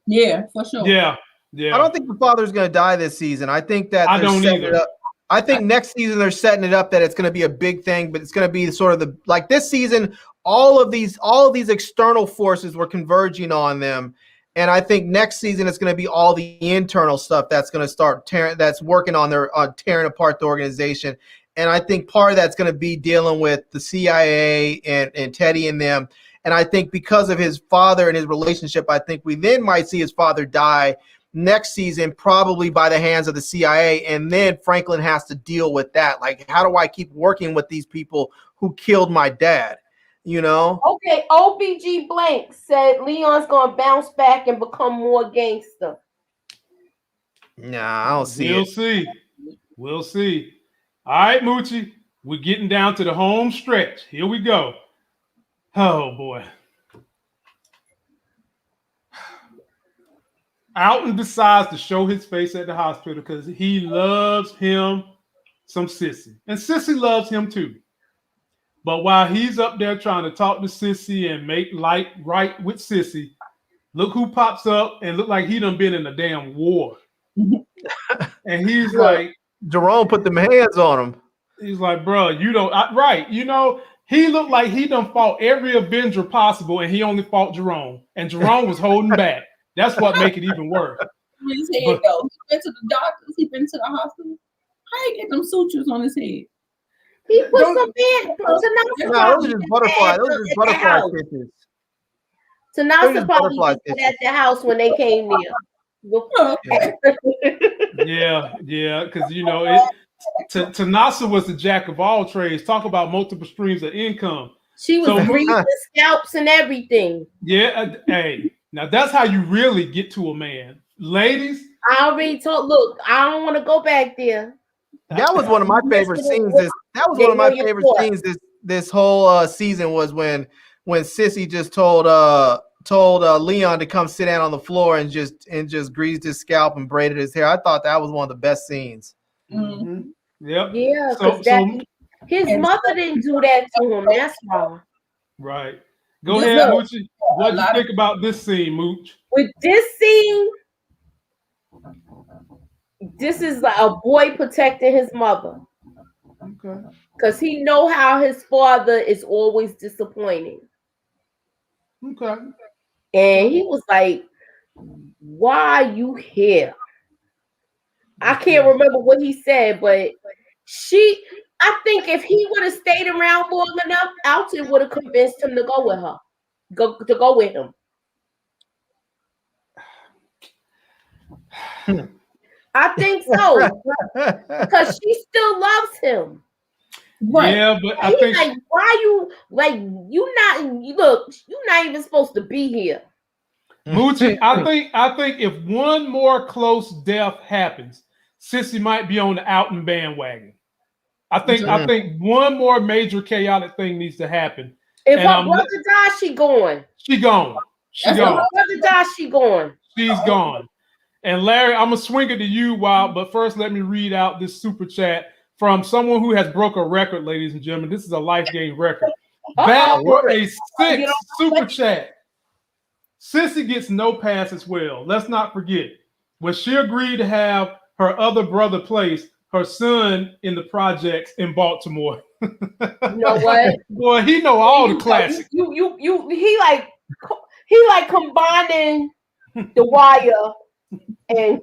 Yeah, for sure. Yeah. I don't think the father's gonna die this season. I think that I don't either. I think next season they're setting it up that it's gonna be a big thing, but it's gonna be sort of like this season, all of these external forces were converging on them. And I think next season it's going to be all the internal stuff that's going to start that's working on tearing apart the organization. And I think part of that's going to be dealing with the CIA and Teddy and them. And I think because of his father and his relationship, I think we then might see his father die next season, probably by the hands of the CIA. And then Franklin has to deal with that. Like, how do I keep working with these people who killed my dad? Okay, OBG Blank said Leon's gonna bounce back and become more gangster. Nah, I don't see it. We'll see. All right, Moochie, we're getting down to the home stretch. Here we go. Oh boy. Alton decides to show his face at the hospital because he loves him some Sissy, and Sissy loves him too. But while he's up there trying to talk to Sissy and make light right with Sissy, look who pops up and look like he done been in a damn war. And he's like, Jerome put them hands on him. He's like, bro, you don't right. You know, he looked like he done fought every Avenger possible, and he only fought Jerome, and Jerome was holding back. That's what make it even worse. His head though. He went to the doctors. He been to the hospital. How he get them sutures on his head? He put some band. No, those are just butterfly. Those are just butterfly stitches. Tanasa probably was at the house when they came there. Yeah, because you know, Tanasa was the jack of all trades. Talk about multiple streams of income. She was breathing scalps and everything. Yeah, hey, now that's how you really get to a man, ladies. I already told. Look, I don't want to go back there. That was one of my favorite scenes. This whole season was when Sissy just told Leon to come sit down on the floor and just greased his scalp and braided his hair. I thought that was one of the best scenes. Mm-hmm. Yep. Yeah, because his mother didn't do that to him. That's why. Right. Go ahead, Moochie. What do you think about this scene, Mooch? With this scene, this is like a boy protecting his mother. Okay. Because he know how his father is always disappointing. Okay. And he was like, why are you here? I can't remember what he said, but I think if he would have stayed around long enough, Alton would have convinced him to go with her. To go with him. I think so. Because she still loves him. Right. Yeah, but I think like, why you like you're not even supposed to be here. Moochie, I think if one more close death happens, Sissy might be on the Alton bandwagon. I think one more major chaotic thing needs to happen. If her brother dies, she gone. She gone. If her brother dies, she gone. She's gone. And Larry, I'm gonna swing it to you, but first let me read out this super chat from someone who has broke a record, ladies and gentlemen. This is a life game record. Back for a 6 super chat. Sissy gets no pass as well. Let's not forget, when she agreed to have her other brother place her son in the projects in Baltimore. You know what? Boy, he know all the classics. He like combining The Wire and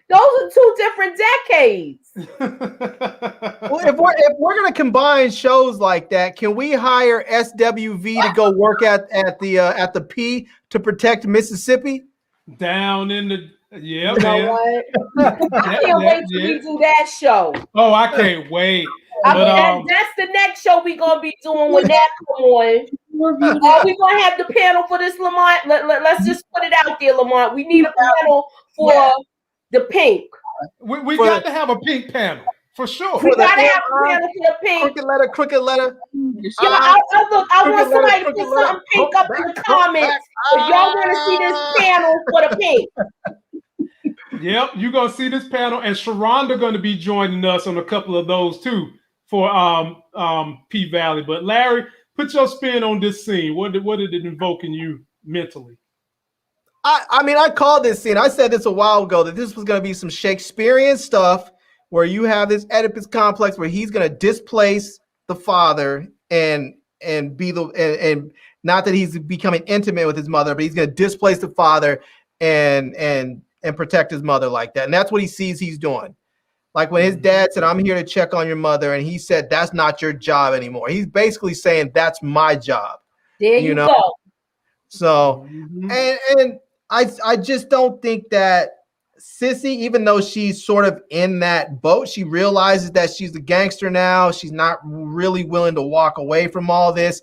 those are 2 different decades. Well, if we're gonna combine shows like that, can we hire SWV to go work at the P to protect Mississippi? Down in the you know what? I can't wait till we do that show. Oh, I can't wait. That's the next show we're gonna be doing when that come on. We're gonna have the panel for this, Lamont. Let's just put it out there, Lamont. We need a panel for the pink. We got to have a pink panel for sure. We gotta have a panel for the pink. Crooked letter. I want somebody to put something pink up in the comments if y'all want to see this panel for the pink. Yep, you're gonna see this panel, and Sharonda going to be joining us on a couple of those too for P Valley. But Larry, put your spin on this scene. What did it invoke in you mentally? I mean, I called this scene. I said this a while ago that this was going to be some Shakespearean stuff where you have this Oedipus complex where he's going to displace the father and be and not that he's becoming intimate with his mother, but he's going to displace the father and protect his mother like that. And that's what he sees he's doing. Like when his dad said, "I'm here to check on your mother," and he said, "That's not your job anymore." He's basically saying, "That's my job." There you go. So, and I just don't think that Sissy, even though she's sort of in that boat, she realizes that she's a gangster now. She's not really willing to walk away from all this.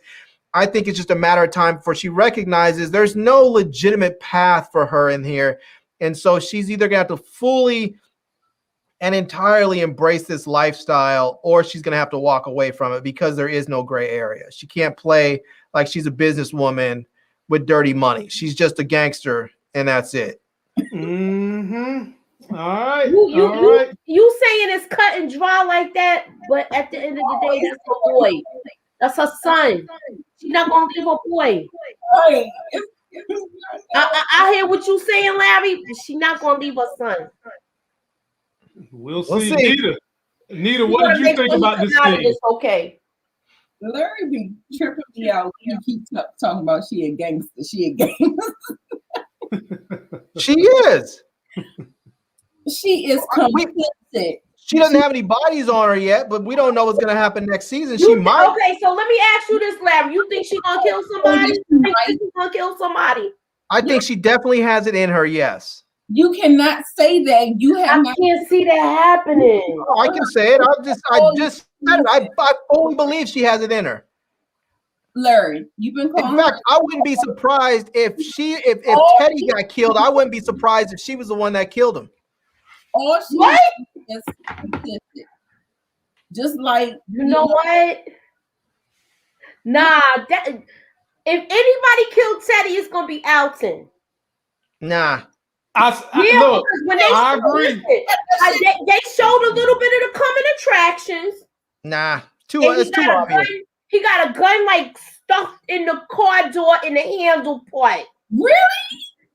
I think it's just a matter of time before she recognizes there's no legitimate path for her in here. And so she's either going to have to fully and entirely embrace this lifestyle, or she's going to have to walk away from it because there is no gray area. She can't play like she's a businesswoman with dirty money. She's just a gangster, and that's it. Mm-hmm. All right. You saying it's cut and dry like that, but at the end of the day, that's her boy. That's her son. She's not gonna leave her boy. I hear what you saying, Larry. She's not gonna leave her son. We'll see. Nita, what did you think about this scene? It's okay. Larry be tripping me out. He keep talking about she a gangster. She a gangster. She is. She is complicit. She doesn't have any bodies on her yet, but we don't know what's going to happen next season. She might. Okay, so let me ask you this, Larry. You think she's going to kill somebody? You think she's going to kill somebody? I think she definitely has it in her, yes. You cannot say that. I can't see that happening. Oh, I can say it. I just said it. I fully believe she has it in her. Larry, you've been calling. In fact, I wouldn't be surprised if Teddy got killed. I wouldn't be surprised if she was the one that killed him. All she is complicit. Just like you know what? Nah, if anybody killed Teddy, it's gonna be Alton. Nah. Look, when I agree. They showed a little bit of the coming attractions. Nah, it's too obvious. He got a gun like stuffed in the car door in the handle part. Really?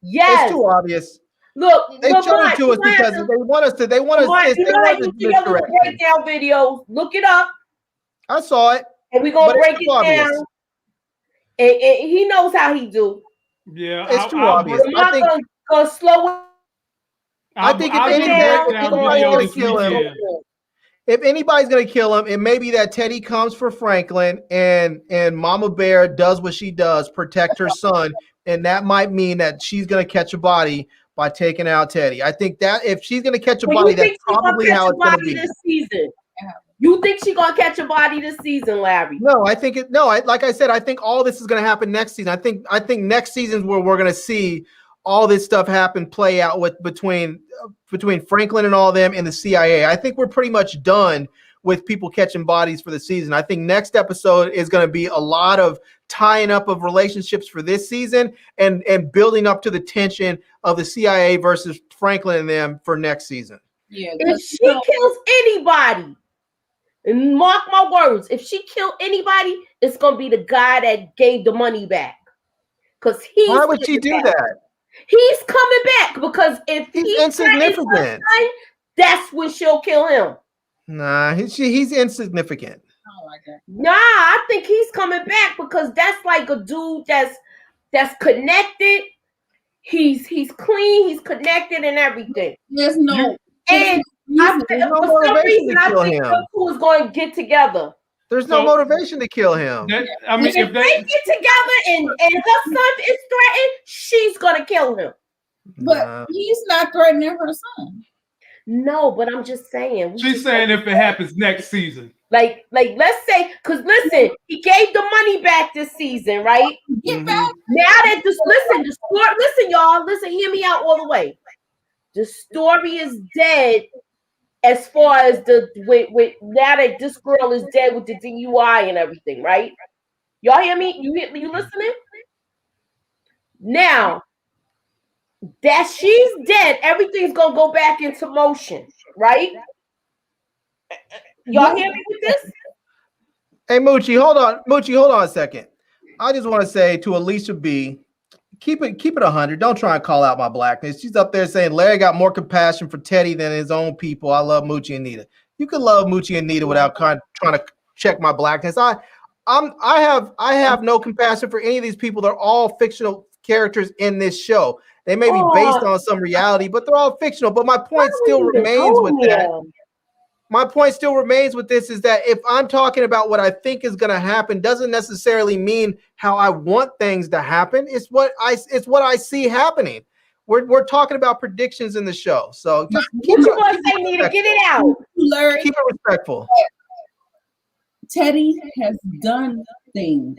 Yes. It's too obvious. Look, they showed it to us because they want us to. They want us. You know how you see your little breakdown videos? Look it up. I saw it, and we're gonna break it down. And he knows how he do. Yeah, it's too obvious. I think gonna slow it. I think if anybody's gonna kill him, if anybody's gonna kill him, it may be that Teddy comes for Franklin and Mama Bear does what she does, protect her son, and that might mean that she's gonna catch a body by taking out Teddy. I think that if she's gonna catch a body, that's probably how it's gonna be this season. You think she's gonna catch a body this season, Larry? No, I think it. No, like I said, I think all this is gonna happen next season. I think next season's where we're gonna see all this stuff play out between Franklin and all of them and the CIA. I think we're pretty much done with people catching bodies for the season. I think next episode is going to be a lot of tying up of relationships for this season and building up to the tension of the CIA versus Franklin and them for next season. Yeah, if she kills anybody, and mark my words, if she killed anybody, it's going to be the guy that gave the money back. Because why would she do that? He's coming back because if he's insignificant, that's when she'll kill him. Nah, he's insignificant. Nah, I think he's coming back because that's like a dude that's connected. He's clean, he's connected and everything. There's no and for some reason I think those two is going to get together. There's no motivation to kill him. I mean, if they get together and her son is threatened, she's gonna kill him. But he's not threatening her son. No, but I'm just saying. She's saying if it happens next season. Like let's say, because listen, he gave the money back this season, right? Get back. Now that listen, y'all, hear me out all the way. The story is dead. As far as with now that this girl is dead with the DUI and everything, right? Y'all hear me? You listening? Now that she's dead, everything's gonna go back into motion, right? Y'all hear me with this? Hey Moochie, hold on a second. I just want to say to Alicia B, keep it 100. Don't try and call out my blackness. She's up there saying Larry got more compassion for Teddy than his own people. I love Moochie and Nita. You can love Moochie and Nita without trying to check my blackness. I have no compassion for any of these people. They're all fictional characters in this show. They may be based on some reality, but they're all fictional. But my point still remains with that. My point still remains with this is that if I'm talking about what I think is going to happen, doesn't necessarily mean how I want things to happen. It's what I see happening. We're talking about predictions in the show, so just keep it get it out. Larry, keep it respectful. Teddy has done things.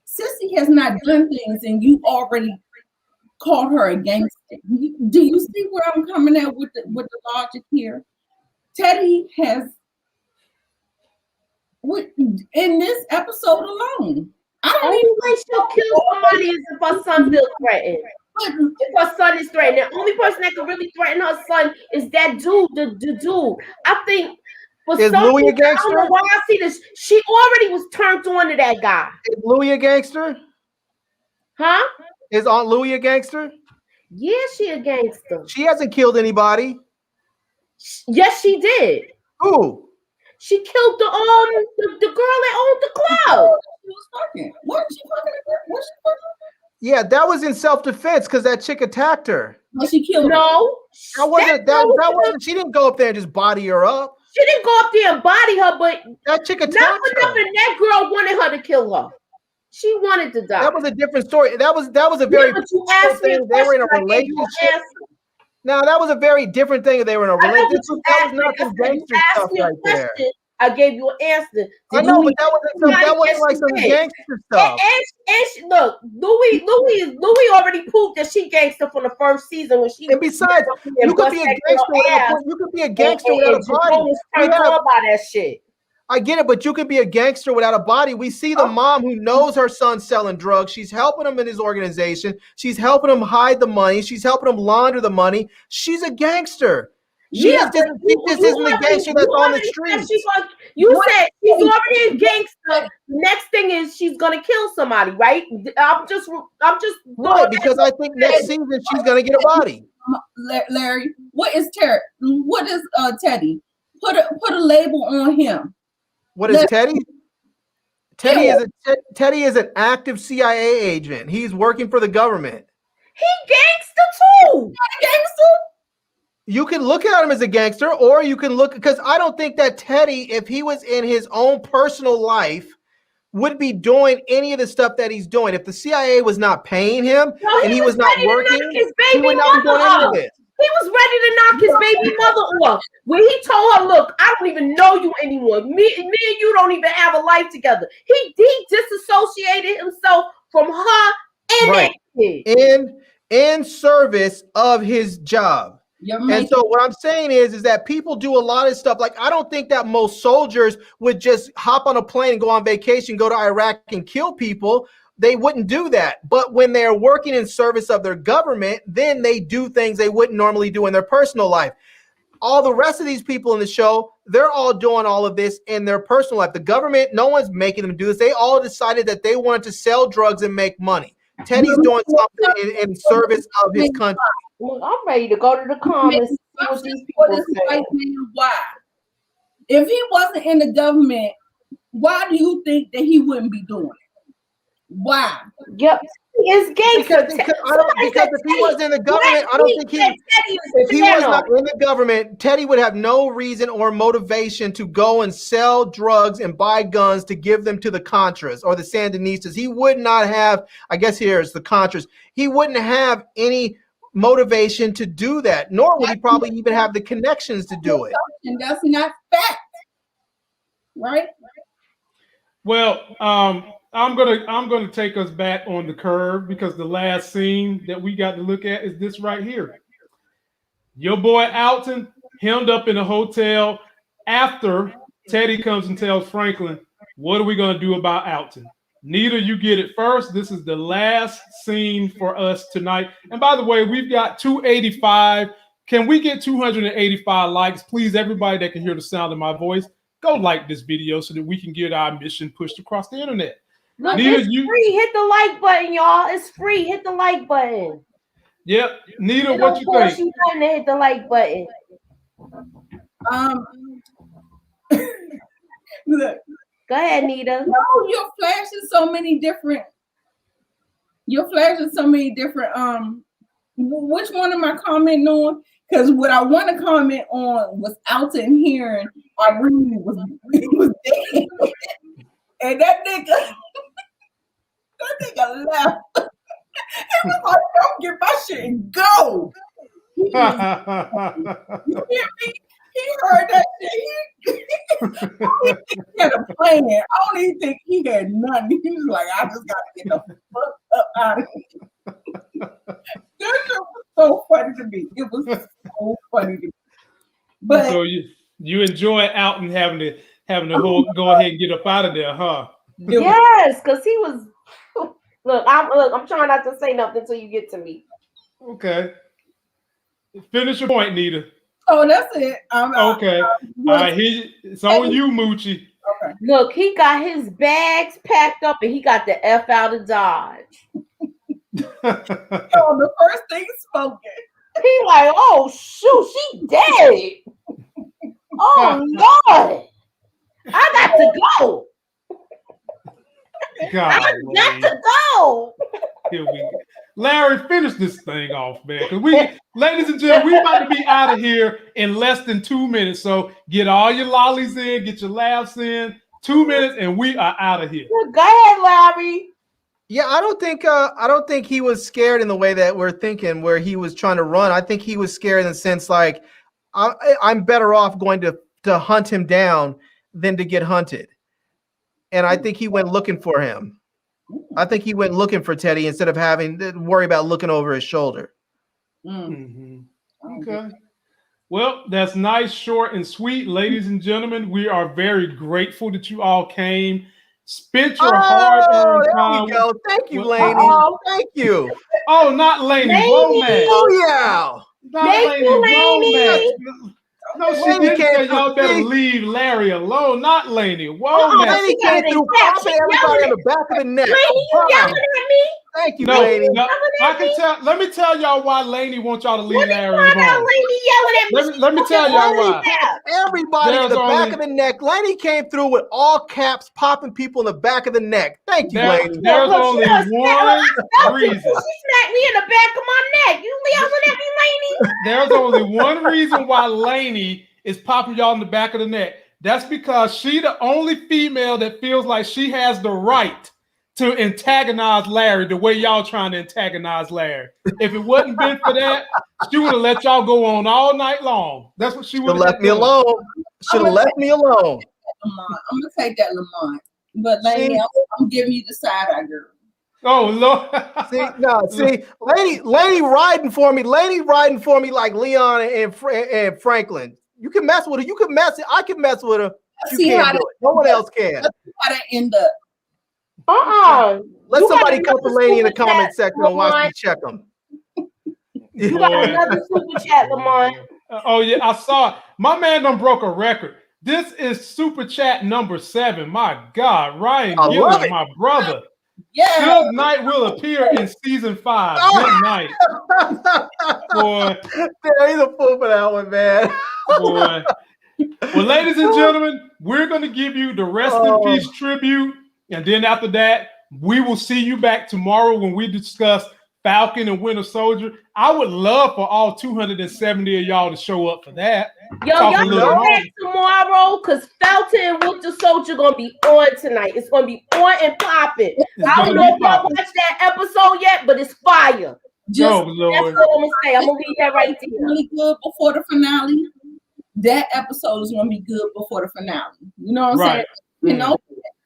Sissy has not done things, and you already called her a gangster. Do you see where I'm coming at with the logic here? Teddy has, in this episode alone, I don't even think she'll kill somebody if her son feels threatened. If her son is threatened, the only person that can really threaten her son is that dude, the dude. I think for is some Louie reason, a gangster? I don't know why I see this. She already was turned on to that guy. Is Louie a gangster? Huh? Is Aunt Louie a gangster? Yeah, she a gangster. She hasn't killed anybody. Yes, she did. Who? She killed the girl that owned the club. She was fucking. What she fucking? What she fucking? Yeah, that was in self-defense because that chick attacked her. But she killed her. No, That wasn't. She didn't go up there and just body her up. She didn't go up there and body her, but that chick attacked not for her. nothing. That girl wanted her to kill her. She wanted to die. That was a different story. That was a very. But you asked me a they were in a question, I gave you an relationship. answer. Now that was a very different thing. If they were in a I know, relationship. but you That asked was not me- some you gangster asked stuff me a right there. question, I gave you an answer. I know, but that wasn't like some gangster stuff. And look, Louie already proved that she gangster from the first season when she. And besides, you could be a gangster without a body. Was turned on by that shit. I get it, but you could be a gangster without a body. We see the mom who knows her son's selling drugs. She's helping him in his organization. She's helping him hide the money. She's helping him launder the money. She's a gangster. She just isn't the gangster that's on the street. You said she's already a gangster. Next thing is she's gonna kill somebody, right? I'm just right, because I think next season she's gonna get a body. Larry, what is Terry? What is Teddy? Put a label on him. What is Teddy? Teddy is an active CIA agent. He's working for the government. He gangster too. Gangster. You can look at him as a gangster, or you can look, because I don't think that Teddy, if he was in his own personal life, would be doing any of the stuff that he's doing. If the CIA was not paying him and he was not working, he would not be doing any of this. He was ready to knock his baby mother off. When he told her, look, I don't even know you anymore. Me and you don't even have a life together. He disassociated himself from her and that kid. In service of his job. And so what I'm saying is that people do a lot of stuff. Like, I don't think that most soldiers would just hop on a plane and go on vacation, go to Iraq and kill people. They wouldn't do that. But when they're working in service of their government, then they do things they wouldn't normally do in their personal life. All the rest of these people in the show, they're all doing all of this in their personal life. The government, no one's making them do this. They all decided that they wanted to sell drugs and make money. Teddy's doing something in service of his country. I'm ready to go to the comments. Why? If he wasn't in the government, why do you think that he wouldn't be doing it? Why? Yep. It's gangster. Because if he wasn't in the government, I don't think if he was not in the government, Teddy would have no reason or motivation to go and sell drugs and buy guns to give them to the Contras or the Sandinistas. He would not have, I guess here's the Contras. He wouldn't have any motivation to do that, nor would he probably even have the connections to do it. And that's not fact. Right? Well, I'm gonna take us back on the curve because the last scene that we got to look at is this right here. Your boy Alton hemmed up in a hotel after Teddy comes and tells Franklin, what are we gonna do about Alton? Nita, you get it first. This is the last scene for us tonight. And by the way, we've got 285. Can we get 285 likes? Please, everybody that can hear the sound of my voice, go like this video so that we can get our mission pushed across the internet. Look, Nita, it's free. Hit the like button, y'all. It's free. Hit the like button. Yep. Nita, what you think? You to hit the like button. Look. Go ahead, Nita. No, you're flashing so many different. Which one am I commenting on? Because what I want to comment on was Alton hearing Irene was dead. And that nigga left. He was like, don't get my shit and go. You hear me? He heard that shit. He had a plan. I don't even think he had nothing. He was like, I just got to get the fuck up out of here. That shit was so funny to me. It was so funny to me. But so you enjoy Alton having to go ahead and get up out of there, huh? Yes, because he was. Look, I'm trying not to say nothing until you get to me. Okay. Finish your point, Nita. Oh, that's it. Okay. All right, it's on you, Moochie. Okay. Look, he got his bags packed up and he got the F out of Dodge. The first thing spoken. He like, oh shoot, she dead. Oh Lord, I got to go. God, I got to go. Here we go. Larry, finish this thing off, man. Because ladies and gentlemen, we about to be out of here in less than 2 minutes. So get all your lollies in, get your laughs in. 2 minutes, and we are out of here. Go ahead, Larry. Yeah, I don't think he was scared in the way that we're thinking, where he was trying to run. I think he was scared in the sense like I'm better off going to hunt him down than to get hunted. And I think he went looking for him. I think he went looking for Teddy instead of having to worry about looking over his shoulder. Mm-hmm. Okay. Well, that's nice, short, and sweet. Ladies and gentlemen, we are very grateful that you all came. Spent your hard-earned time. There we go. Thank you, Lainey. Thank you. Oh, not Lainey. Romance. Oh, yeah. Not Lainey. No, she didn't say y'all better leave Larry alone. Not Lainey. Whoa, Lainey came through popping everybody in the back of the neck. Lainey, you yelling at me? Thank you, Lainey. No, I can tell. Let me tell y'all why Lainey wants y'all to leave Larry alone. Lainey yelling at me. Let me tell y'all why. Everybody in the back of the neck. Lainey came through with all caps, popping people in the back of the neck. Thank you, Lainey. There's only one reason. She smacked me in the back of my neck. You yelling at me, Lainey? There's only one reason why Lainey is popping y'all in the back of the neck. That's because she the only female that feels like she has the right to antagonize Larry the way y'all trying to antagonize Larry. If it wasn't been for that, she would have let y'all go on all night long. That's what she would have left me alone. Should have left me alone. I'm gonna take that, Lamont. But Lainey, I'm giving you the side eye, girl. Oh Lord. Lainey riding for me. Lainey riding for me like Leon and Franklin. You can mess with her. You can mess it. I can mess with her. You can't do it. No one else can. That's how that end up. Let somebody come to Lainey in the comment section and watch me check them. You got another super chat, Lamont. Oh yeah, I saw it. My man done broke a record. This is super chat number 7. My God, Ryan Gillis, my brother. Yeah. Good night will appear in season 5. Good night. Boy. Yeah, he's a fool for that one, man. Boy. Well, ladies and gentlemen, we're going to give you the rest in peace tribute. And then after that, we will see you back tomorrow when we discuss Falcon and Winter Soldier. I would love for all 270 of y'all to show up for that. Yo, y'all come back tomorrow because Falcon and Winter Soldier going to be on tonight. It's going to be on and popping. I don't know if y'all watched that episode yet, but it's fire. Just, oh, Lord. That's what I'm going to say. I'm going to leave that right there. Really good before the finale. That episode is going to be good before the finale. You know what I'm saying? You know,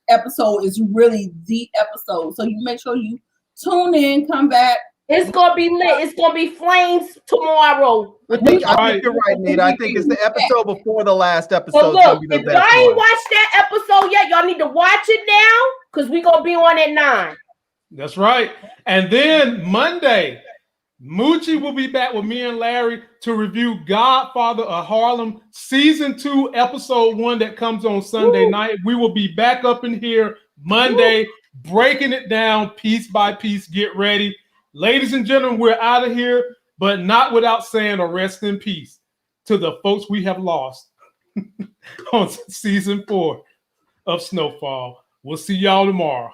episode is really the episode. So you make sure you tune in, come back. It's gonna be lit. It's gonna be flames tomorrow. I think you're right, Nate. I think it's the episode before the last episode. So look, if y'all ain't watched that episode yet, y'all need to watch it now because we're gonna be on at 9. That's right. And then Monday, Moochie will be back with me and Larry to review Godfather of Harlem season 2, episode 1 that comes on Sunday night. We will be back up in here Monday, breaking it down piece by piece. Get ready. Ladies and gentlemen, we're out of here, but not without saying a rest in peace to the folks we have lost on season 4 of Snowfall. We'll see y'all tomorrow.